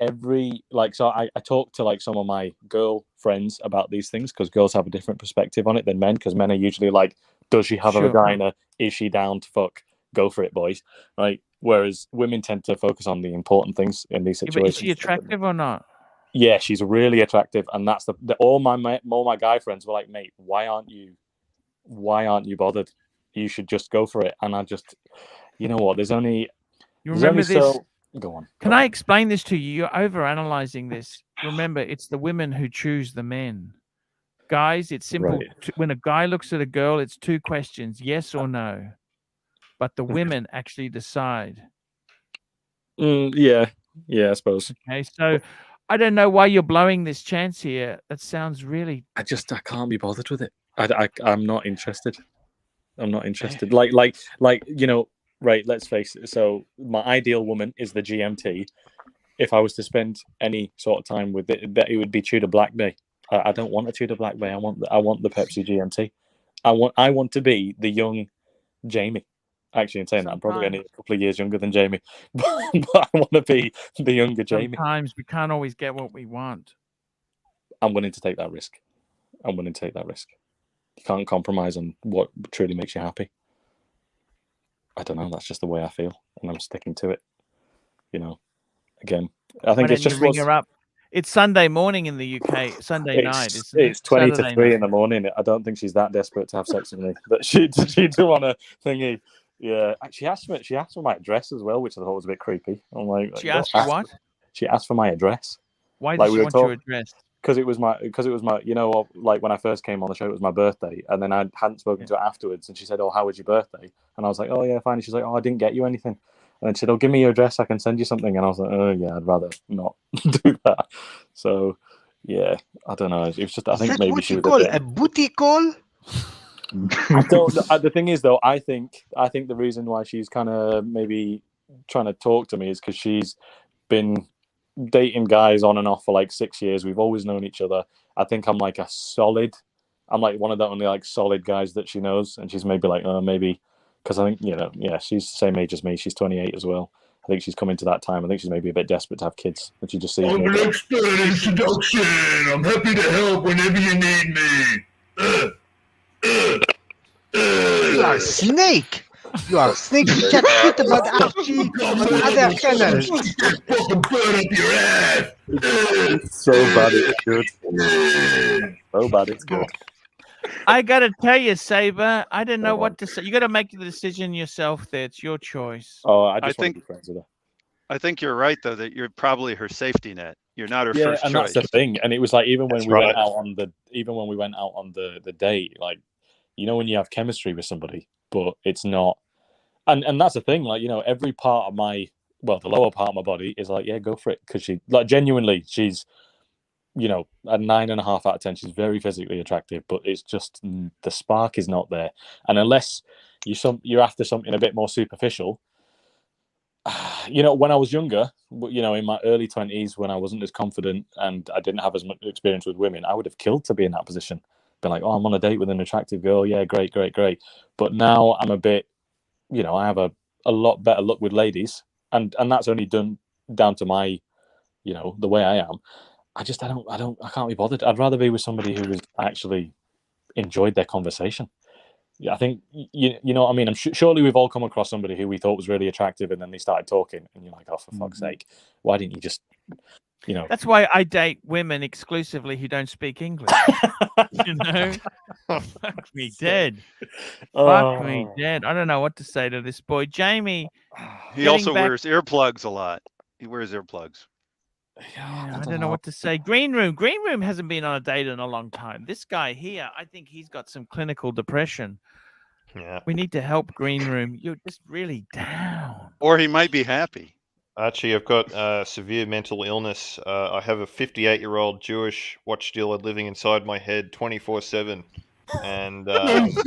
So I talk to like some of my girl friends about these things, because girls have a different perspective on it than men, because men are usually like, does she have a vagina? Is she down to fuck? Go for it, boys. Right? Whereas women tend to focus on the important things in these situations. Is she attractive or not? Yeah, she's really attractive, and that's all my guy friends were like, mate, why aren't you bothered? You should just go for it. And I just, you know what? You remember this? Go on. Can I explain this to you? You're overanalyzing this. Remember, it's the women who choose the men. Guys, it's simple. Right. When a guy looks at a girl, it's 2 questions, yes or no. But the women actually decide. Yeah, I suppose. Okay, so I don't know why you're blowing this chance here. That sounds really... I can't be bothered with it. I'm not interested. I'm not interested. Like, you know, right, let's face it. So my ideal woman is the GMT. If I was to spend any sort of time with it, that it would be Tudor Black Bay. I don't want a Tudor Black Bay. I want the Pepsi GMT. I want to be the young Jamie. Actually, in saying that, I'm probably only a couple of years younger than Jamie, but I want to be the younger Jamie. Sometimes we can't always get what we want. I'm willing to take that risk. You can't compromise on what truly makes you happy. I don't know. That's just the way I feel, and I'm sticking to it. You know, again, I think it's just ring her up. It's Sunday morning in the UK. Sunday night. It's 20 to 3 in the morning. I don't think she's that desperate to have sex with me, but she do want a thingy. Yeah, she asked for my address as well, which I thought was a bit creepy. I'm like, she asked for what? She asked for my address. Why did she want your address? Because it was my, you know, like when I first came on the show, it was my birthday, and then I hadn't spoken to her afterwards, and she said, "Oh, how was your birthday?" And I was like, "Oh yeah, fine." And she's like, "Oh, I didn't get you anything." And then she said, "Oh, give me your address, I can send you something." And I was like, "Oh yeah, I'd rather not do that." So yeah, I don't know. It was just, I think maybe what she you was call a booty call. I don't. The thing is, though, I think the reason why she's kind of maybe trying to talk to me is because she's been dating guys on and off for like 6 years. We've always known each other. I think I'm like one of the only like solid guys that she knows, and she's maybe like, maybe because I think, you know, yeah, she's the same age as me. She's 28 as well. I think she's coming to that time. I think she's maybe a bit desperate to have kids, and she just sees me. Let's start an introduction. I'm happy to help whenever you need me. You are a snake. You are a snake. You chat shit about Archie on other channels. Fucking burn up your ass. It's so bad it's good. So bad it's good. I gotta tell you, Saber, I don't know what to say. You gotta make the decision yourself there. It's your choice. Oh, I just want to be friends with her. I think you're right, though, that you're probably her safety net. You're not her first and choice. that's the thing. And it was like, even when we went out on the date, like, you know, when you have chemistry with somebody, but it's not, and that's the thing, like, you know, every part of the lower part of my body is like, yeah, go for it, because she, like, genuinely, she's, you know, a 9.5 out of 10. She's very physically attractive, but it's just the spark is not there. And unless you're after something a bit more superficial, you know, when I was younger, you know, in my early 20s, when I wasn't as confident and I didn't have as much experience with women, I would have killed to be in that position. Been like, oh, I'm on a date with an attractive girl. Yeah, great, great, great. But now I'm a bit, you know, I have a lot better luck with ladies, and that's only down to my, you know, the way I am. I can't be bothered. I'd rather be with somebody who was actually enjoyed their conversation. Yeah, I think you know what I mean. Surely we've all come across somebody who we thought was really attractive, and then they started talking, and you're like, "Oh, for fuck's sake, why didn't you just, you know?" That's why I date women exclusively who don't speak English. You know, fuck me dead. Fuck me dead. I don't know what to say to this boy, Jamie. He also wears earplugs a lot. He wears earplugs. Yeah, I don't know what to say. Green Room hasn't been on a date in a long time. This guy here, I think he's got some clinical depression. Yeah. We need to help Green Room. You're just really down. Or he might be happy. Archie, I've got severe mental illness. I have a 58-year-old Jewish watch dealer living inside my head 24/7. And What the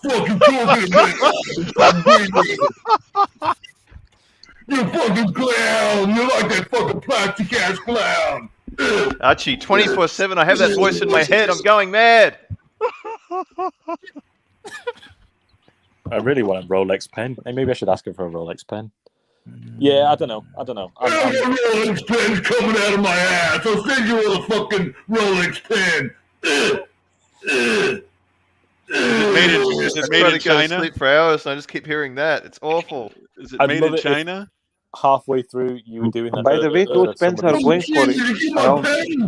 fuck you talking about? You fucking clown! You're like that fucking plastic ass clown! Archie, 24/7, I have that voice in my head. I'm going mad. I really want a Rolex pen. Hey, maybe I should ask him for a Rolex pen. Yeah, I don't know. Rolex pen's coming out of my ass. I'll send you a fucking Rolex pen. Is it made in China? Sleep for hours, and I just keep hearing that. It's awful. Is it made in China? Halfway through you doing that. By the way, those pens are going for around.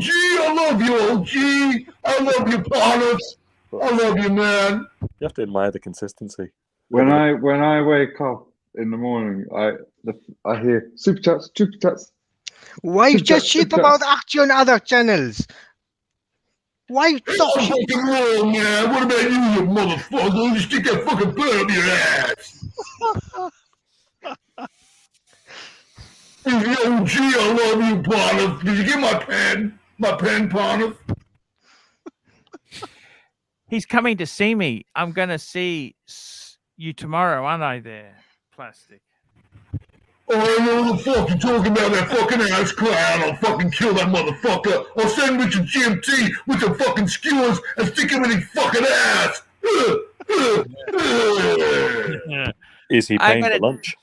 G, I love you, old G. I love you, Paulus. I love you, man. You have to admire the consistency. When I wake up in the morning, I hear super chats. Why you just shit about Archie on other channels? Why talk shit? Fucking wrong, man. What about you, you motherfucker? You stick that fucking pen up your ass. Yo, G, I love you, Paulus. Did you get my pen? My pen, Paulus? He's coming to see me. I'm going to see you tomorrow, aren't I there, Plastic? Oh, I know the fuck you're talking about, that fucking ass clown. I'll fucking kill that motherfucker. I'll send Richard GMT with the fucking skewers and stick him in his fucking ass. Is he paying for lunch?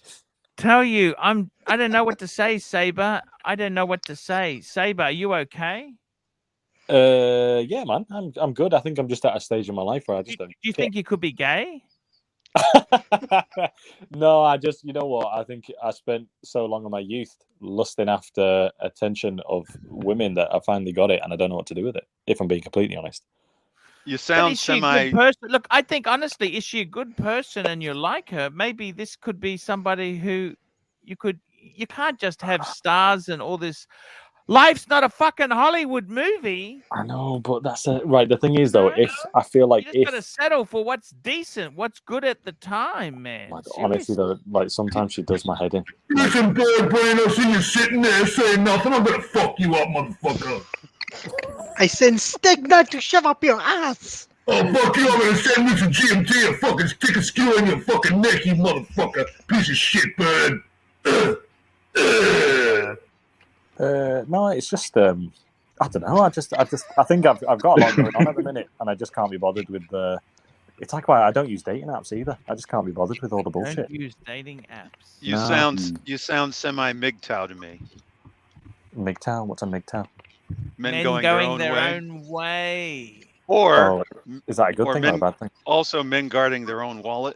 Tell you, I don't know what to say, Saber. I don't know what to say. Saber, are you okay? Yeah, man, I'm good. I think I'm just at a stage in my life where I just don't. Do you think you could be gay? No, I just, you know what? I think I spent so long in my youth lusting after attention of women that I finally got it, and I don't know what to do with it, if I'm being completely honest. You sound semi. Look, I think honestly, is she a good person and you like her? Maybe this could be somebody who you can't just have stars and all this. Life's not a fucking Hollywood movie. I know, but that's right. The thing is, though, if I feel like you just gotta settle for what's decent, what's good at the time, man. Honestly, though, like sometimes she does my head in. Listen, Bird Brain, I see you sitting there saying nothing. I'm gonna fuck you up, motherfucker. I send Stegner to shove up your ass. Oh, fuck you. I'm gonna send Richard GMT and fucking stick a skewer in your fucking neck, you motherfucker. Piece of shit, Bird. No, it's just I don't know. I think I've got a lot going on at the minute, and I just can't be bothered with the. It's like why I don't use dating apps either. I just can't be bothered with all the bullshit. Don't use dating apps. You sound semi MGTOW to me. MGTOW? What's a MGTOW? Men going their own way. Or is that a good thing or a bad thing? Also, men guarding their own wallet.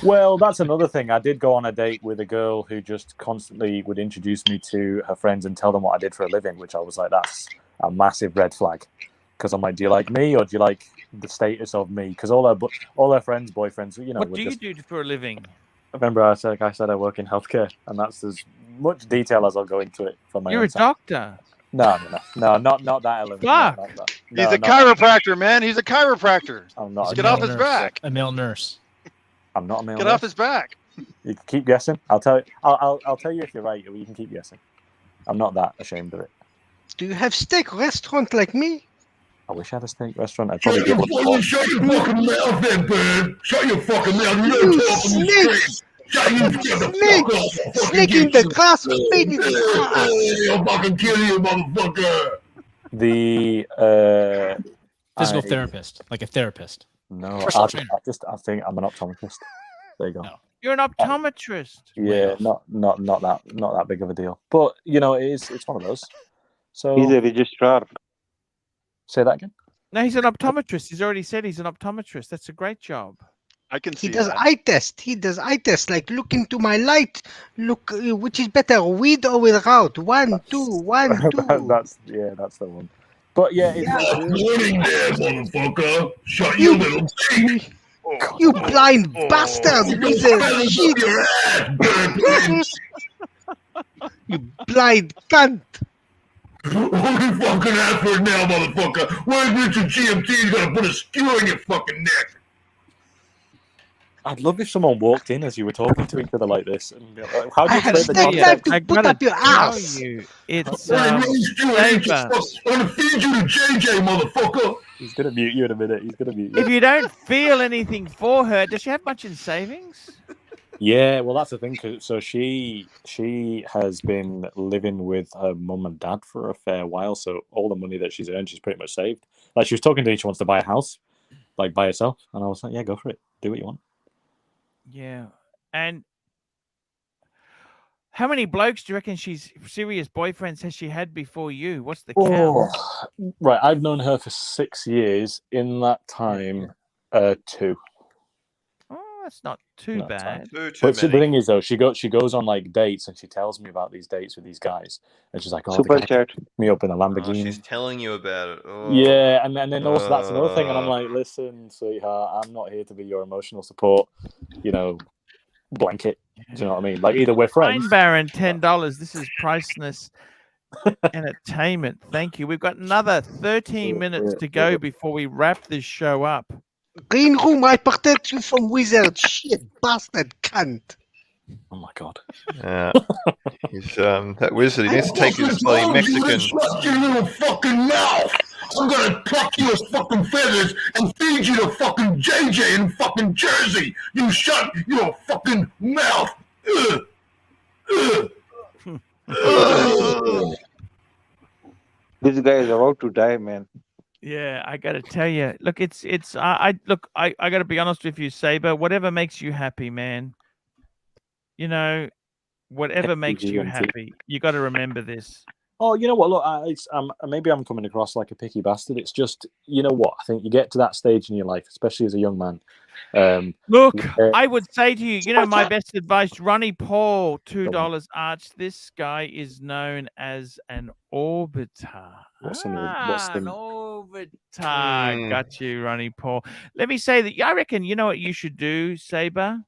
Well, that's another thing. I did go on a date with a girl who just constantly would introduce me to her friends and tell them what I did for a living, which I was like, that's a massive red flag. Because I'm like, do you like me or do you like the status of me? Because all her friends, boyfriends, you know. What do you do for a living? Remember, I said I work in healthcare, and that's as much detail as I'll go into it for my. You're own a side. doctor. No, not that element. Fuck. He's a chiropractor, man. He's a chiropractor. I'm not. Let's get off his back. A male nurse. I'm not a male. Get off his back. You can keep guessing. I'll tell you. I'll tell you if you're right, or you can keep guessing. I'm not that ashamed of it. Do you have steak restaurant like me? I wish I had a steak restaurant. I'd probably Shut your fucking mouth then, Bird. Shut your fucking mouth. You don't talk to me straight. Snake in the grass, pain in the ass. I'll fucking kill you, motherfucker. The Physical therapist, like a therapist. No, Personal I trainer. think I'm an optometrist. There you go. No. You're an optometrist. Yeah, not that big of a deal. But you know, it's one of those. So He's a registrar. Say that again. No, he's an optometrist. He's already said he's an optometrist. That's a great job. I can see He does that. eye test. He does eye test. Like, look into my light. Look, which is better, with or without? 1, 2, 1, 2. That's the one. But yeah, it's Morning there, motherfucker. Shut your little teeth. You blind bastard, wizard shit. You blind cunt. What are you fucking after now, motherfucker? Where's Mr. GMT? He's gonna put a skewer in your fucking neck. I'd love if someone walked in as you were talking to each other like this. And be like, how do I you have play the snake concept? life to put up your ass. It's I'm gonna feed you to JJ, motherfucker. He's gonna mute you in a minute. He's gonna mute you. If you don't feel anything for her, does she have much in savings? Yeah, well, that's the thing. So she has been living with her mum and dad for a fair while. So all the money that she's earned, she's pretty much saved. Like, she was talking to me, she wants to buy a house, like by herself, and I was like, yeah, go for it. Do what you want. Yeah. And how many blokes do you reckon serious boyfriends has she had before you? What's the count? Right, I've known her for 6 years. In that time, 2. Oh, that's not too bad. But the thing is, though, she goes on like dates, and she tells me about these dates with these guys, and she's like, "Oh, Super the guy chat. picked me up in a Oh, Lamborghini." she's telling you about it. Oh. Yeah, and then also that's another thing, and I'm like, "Listen, sweetheart, I'm not here to be your emotional support, blanket." Do you know what I mean? Like, either we're friends. Pine Baron, $10. This is priceless entertainment. Thank you. We've got another 13 minutes to go before we wrap this show up. Green room, I protect you from wizard shit, bastard cunt. Oh my god. Yeah. He's that wizard. He needs to take his bloody Mexican. Shut your little fucking mouth. I'm gonna pluck you as fucking feathers and feed you to fucking JJ in fucking Jersey. You shut your fucking mouth. Ugh. Ugh. Ugh. This guy is about to die, man. Yeah, I gotta tell you. Look, I gotta be honest with you, Saber. Whatever makes you happy, man. Whatever makes you happy. You got to remember this. Oh, you know what? Look, maybe I'm coming across like a picky bastard. It's just, you know what? I think you get to that stage in your life, especially as a young man. Look, I would say to you, my best advice, Ronnie Paul, $2 Arch. This guy is known as an orbiter. An orbiter. Got you, Ronnie Paul. Let me say that I reckon you know what you should do, Saber.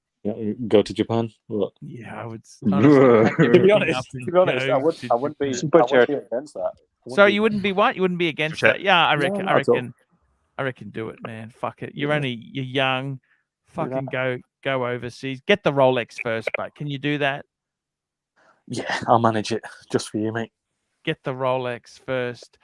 Go to Japan. What? Yeah, I would. To be honest, I wouldn't be against that. So you wouldn't be what? You wouldn't be against that? Yeah, I reckon. I reckon. Do it, man. Fuck it. You're young. Fucking go overseas. Get the Rolex first, but can you do that? Yeah, I'll manage it just for you, mate. Get the Rolex first.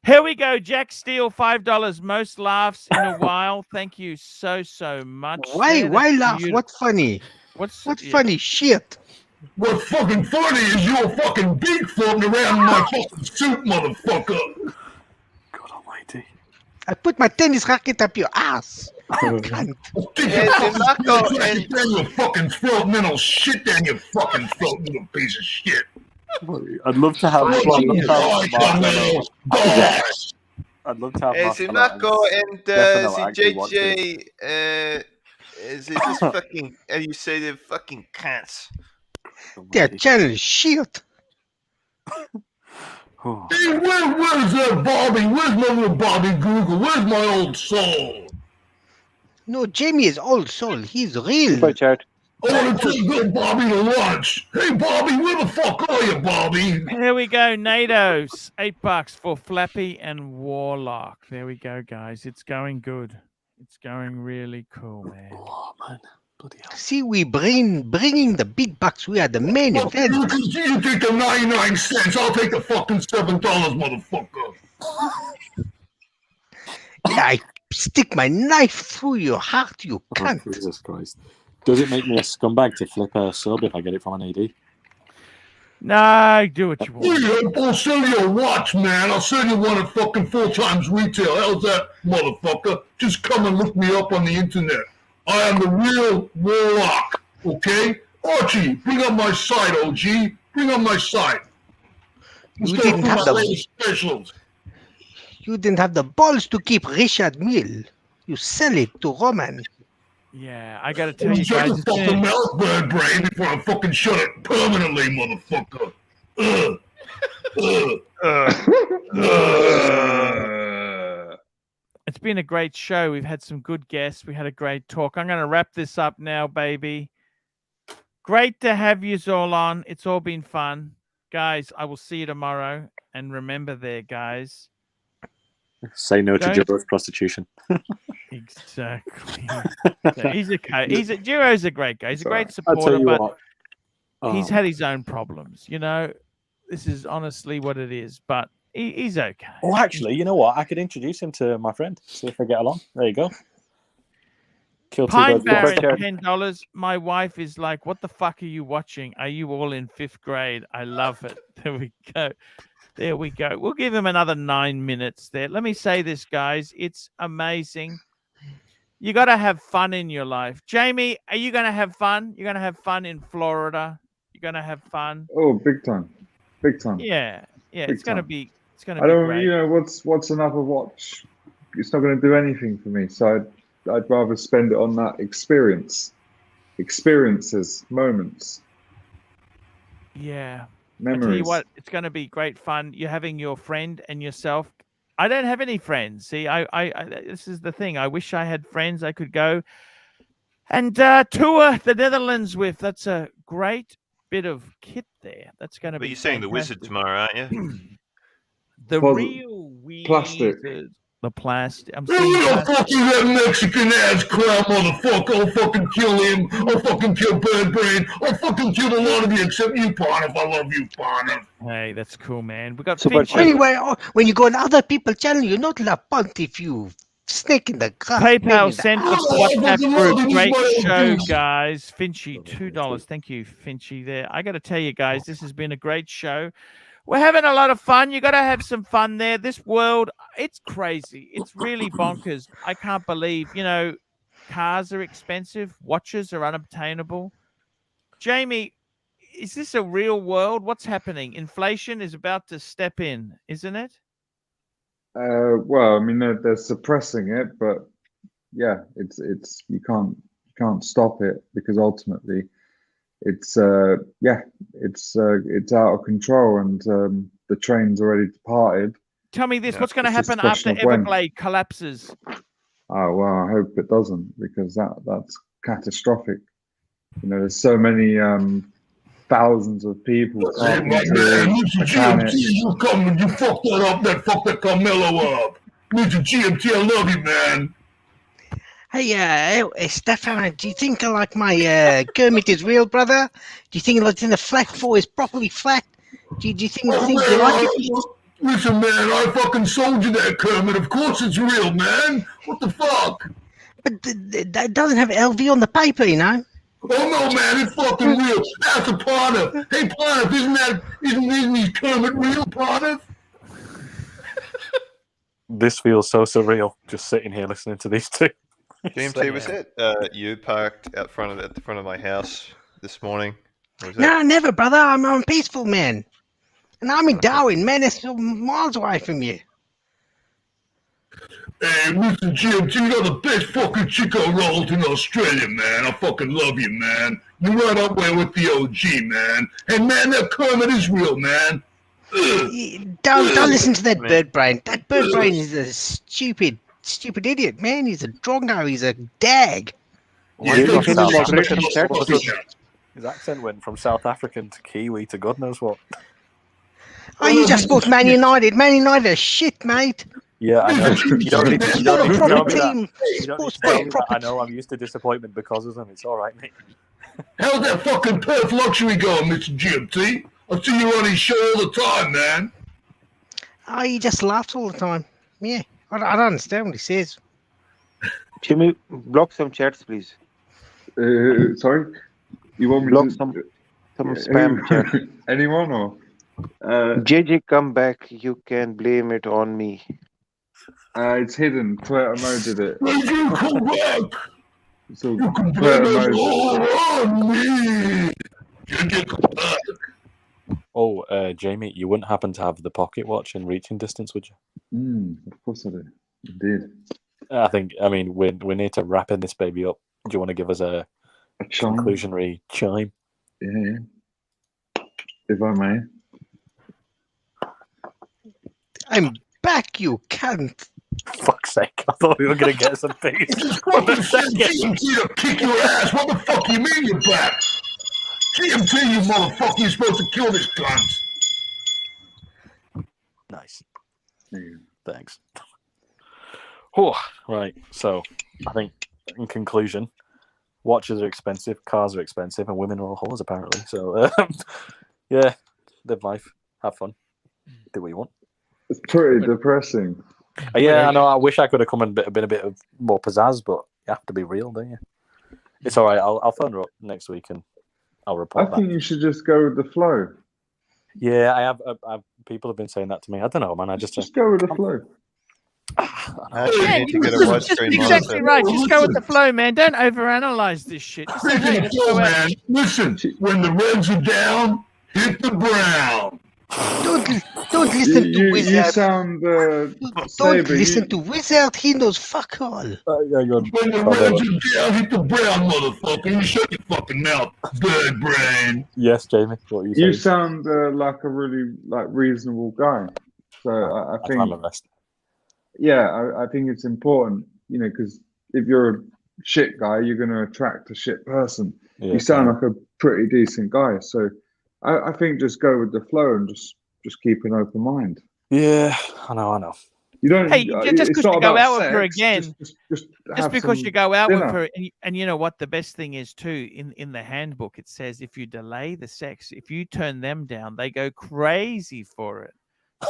Here we go. Jack Steele, $5. Most laughs in a while. Thank you so much. Why laugh? What funny? What's funny? Shit. What's fucking funny is your fucking beak floating around in my fucking suit, motherfucker. God almighty. I put my tennis racket up your ass. Down your fucking throat, and then I'll shit down your fucking throat, little piece of shit. I'd love to have. Is it Marco and JJ? Is it just fucking? And you say they're fucking cunts. They're channel shit. Hey, where's that Bobby? Where's my little Bobby Google? Where's my old soul? No, Jamie is old soul. He's real. Super chat. I want to take good Bobby to lunch. Hey, Bobby, where the fuck are you, Bobby? Here we go, NATO's $8 for Flappy and Warlock. There we go, guys. It's going good. It's going really cool, man. Oh man, bloody hell! See, we bringing the big bucks. We are the main event. You take the 99 cents. I'll take the fucking $7, motherfucker. Yeah, I stick my knife through your heart, you cunt. Jesus Christ. Does it make me a scumbag to flip a sub if I get it from an AD? No, do what you want. Yeah, I'll sell you a watch, man. I'll sell you one at fucking 4 times retail. How's that, motherfucker? Just come and look me up on the internet. I am the real warlock, okay? Archie, bring up my site, OG. Bring up my site. You didn't have the specials. You didn't have the balls to keep Richard Mille. You sell it to Roman. Yeah, I gotta tell you Shut guys. your It's fucking been, mouth, bird brain, before I fucking shut it permanently, motherfucker. it's been a great show. We've had some good guests. We had a great talk. I'm gonna wrap this up now, baby. Great to have you all on. It's all been fun. Guys, I will see you tomorrow. And remember there, guys. Say no to Don't- Joe's prostitution. Exactly. Jiro's a great guy. He's a great I'll tell supporter, you but what. he's had his own problems. You know, this is honestly what it is. But he's okay. Oh, actually, you know what? I could introduce him to my friend. See if they get along. There you go. Kill two Pine birds with one Baron, stone. $10. My wife is like, "What the fuck are you watching? Are you all in 5th grade?" I love it. There we go. There we go. We'll give him another 9 minutes there. Let me say this, guys. It's amazing. You got to have fun in your life. Jamie, are you going to have fun? You're going to have fun in Florida. You're going to have fun. Oh, big time. Big time. Yeah. Yeah. Big It's going to time. be. It's going to I be don't, great. you know, what's another watch? It's not going to do anything for me. So I'd rather spend it on that experiences, moments, Yeah. I memories. tell you what, it's going to be great fun. You're having your friend and yourself. I don't have any friends. See, I this is the thing. I wish I had friends I could go and tour the Netherlands with. That's a great bit of kit there. That's going to But be you're seeing the wizard fantastic. tomorrow, aren't you? The Pos- real plastic. wizard. The plastic. I'm Hey, seeing I'll plastic. fucking that Mexican ass clown motherfucker. I'll fucking kill him. I'll fucking kill Bird Brain. I'll fucking kill a lot of you except you, Parnif. I love you, Parnif. Hey, that's cool, man. We got Super Finch. chat. Anyway, when you go on other people's channel, you're not La Ponte if you snake in the grass. PayPal sent the WhatsApp fucking group. love Great these show, motherfuckers. guys. Finchy, $2. Thank you, Finchy. There. I got to tell you, guys, this has been a great show. We're having a lot of fun. You got to have some fun there. This world, it's crazy. It's really bonkers. I can't believe, you know, cars are expensive. Watches are unobtainable. Jamie, is this a real world? What's happening? Inflation is about to step in, isn't it? Well, I mean, they're suppressing it, but yeah, it's you can't stop it because ultimately, it's it's out of control, and the train's already departed. Tell me this. What's going to It's just a happen after question of when. Everglade collapses? Oh well, I hope it doesn't, because that's catastrophic. You know, there's so many thousands of people Hey, talking my to man, Mr. mechanics. GMT, you come and you fucked that up, fucked that Carmelo up. Mr. GMT, I love you, man. Hey, Stefan, do you think like my Kermit is real, brother? Do you think it's in the flat 4 is properly flat? Do you think Oh, you man, like it? listen, man, I fucking sold you that Kermit. Of course it's real, man. What the fuck? But that doesn't have LV on the paper, you know. Oh no, man, it's fucking real. Ask a Parnif. Hey, Parnif, isn't his Kermit real, Parnif? This feels so surreal, just sitting here listening to these two. GMT, was it you parked at the front of my house this morning? Or was No, never, brother. I'm a peaceful man. And I'm in Darwin, man. That's miles away from you. Hey, Mr. GMT, you're the best fucking Chico rolls in Australia, man. I fucking love you, man. You're right up there with the OG, man. And man, that Kermit is real, man. Don't listen to that bird brain. That bird brain is a stupid idiot, man. He's a drongo. He's a dag. His accent went from South African to Kiwi to God knows what. Oh, you just bought Man United. Man United are shit, mate. Yeah, I know. You don't need to tell me that. team. You don't need to tell me that. I know. I'm used to disappointment because of them. It's all right, mate. How's that fucking Perth luxury going, Mr. GMT? I see you on his show all the time, man. Oh, he just laughs all the time. Yeah, I don't understand what he says. Jimmy, block some chats, please. Sorry, you want me Block to some spam chat. anyone or? JJ, come back. You can blame it on me. It's hidden. Twitter Mo did it. You come back. So You can Twitter blame it Mo. all on me. JJ, come back. Oh, Jamie, you wouldn't happen to have the pocket watch in reaching distance, would you? Of course I do. Indeed. I mean, we're near to wrapping this baby up. Do you want to give us a chime? Conclusionary chime? Yeah. If I may. I'm back, you cunt. Fuck's sake, I thought we were going to get some things. Fucking TNT to kick your ass. What the fuck you mean you're back? TNT, you motherfucker. You're supposed to kill this cunt. Nice. Thanks. Oh, right. So, I think in conclusion, watches are expensive, cars are expensive, and women are all whores apparently. So, yeah, live life, have fun, do what you want. It's pretty depressing. Yeah, I know. I wish I could have come and been a bit of more pizzazz, but you have to be real, don't you? It's all right. I'll phone her up next week and I'll report I think back. you should just go with the flow. Yeah, I have. People have been saying that to me. I don't know, man. I just go with the flow. You need to get a widescreen Exactly monitor. right. Just go with the flow, man. Don't overanalyze this shit. Just say, hey, let's go out. Man, listen, when the Reds are down, hit the ground. Don't listen to You Wizard. sound Don't Saber, listen to Wizard. He knows fuck all. When the Reds are down, hit the ground, motherfucker. You shut your fucking mouth, bird brain. Yes, Jamie. What are you You saying? sound like a really reasonable guy. So I I try my think, best. yeah, I think it's important, because if you're a shit guy, you're going to attract a shit person. Yeah, You sound like a pretty decent guy. So I think just go with the flow and just keep an open mind. Yeah, I know. You don't. Hey, just it's because not you go about out with her sex, again, just just have because some you go out dinner. with her, and you know what the best thing is too, in the handbook it says if you delay the sex, if you turn them down, they go crazy for it.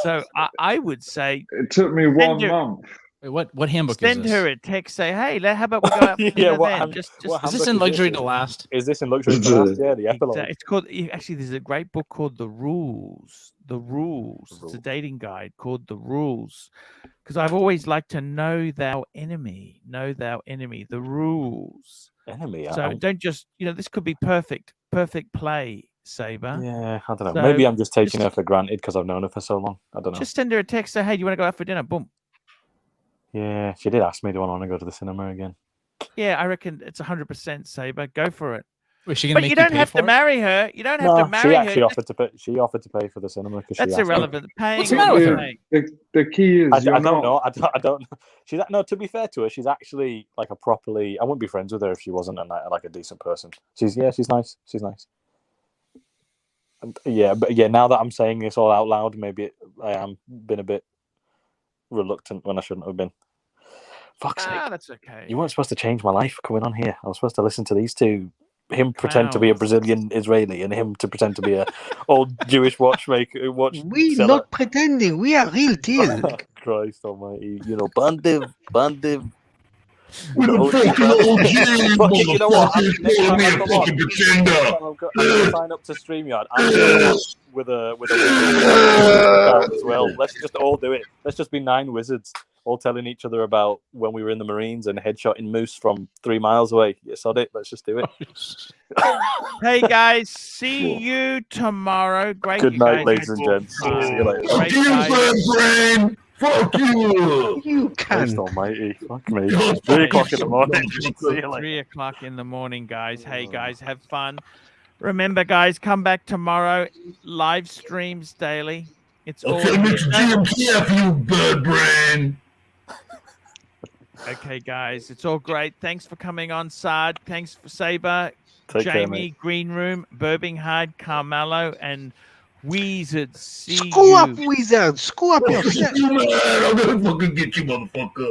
So I would say it took me 1 month. Wait, what handbook is send this? her a text, say, hey, how about we go out for Yeah, dinner what then? hand- Just what Is this handbook in is Luxury this? to Last? Is this in Luxury to Last? Yeah, the epilogue. It's called actually. There's a great book called The Rules. The Rules. It's a dating guide called The Rules, because I've always liked to know thou enemy. Know thou enemy. The rules. Enemy. So don't just this could be perfect play, Saber. Yeah, I don't know. So Maybe I'm just taking her for granted because I've known her for so long. I don't know. Just send her a text. Say, hey, do you want to go out for dinner? Boom. Yeah, she did ask me, do I want to go to the cinema again? Yeah, I reckon it's 100% Saber. Go for it. Is she gonna But make you you don't pay have for to it? marry her. You don't have No, to marry she her. actually offered to pay. She offered to pay for the cinema because That's irrelevant. Paying What's the matter with her? The key is I you're don't not. know. I don't know. She's no. To be fair to her, she's actually like a properly. I wouldn't be friends with her if she wasn't like a decent person. She's nice. She's nice. And, but now that I'm saying this all out loud, maybe I am been a bit reluctant when I shouldn't have been. Fuck's sake! That's okay. You weren't supposed to change my life coming on here. I was supposed to listen to these two. Him pretend to be a Brazilian Israeli and him to pretend to be a old Jewish watchmaker. We not pretending. We are real deal. Christ almighty. Bandiv. With a fucking OG, You know what? motherfucker. Calling me a fucking pretender. I'm going to sign up to StreamYard. I'm going with a wizard as well. Let's just all do it. Let's just be 9 wizards, all telling each other about when we were in the Marines and headshotting moose from 3 miles away. You sod it. Let's just do it. Hey guys, see you tomorrow. Great. Good you night, guys ladies had and gents. See you later. great guys. Brain. Fuck you. You Christ can't. almighty. Fuck me. 3 o'clock in the morning. See you later. 3 o'clock in the morning, guys. Hey guys, have fun. Remember, guys, come back tomorrow. Live streams daily. It's all. Okay, Mr. GMTF, you bird brain. Okay, guys, it's all great. Thanks for coming on, Sard. Thanks for Saber, Take care, Jamie, mate. Green Room, Birmingham, Carmelo, and Wizard. See Screw you. up, Wizard. Screw up yourself. You man, I'm gonna fucking get you, motherfucker.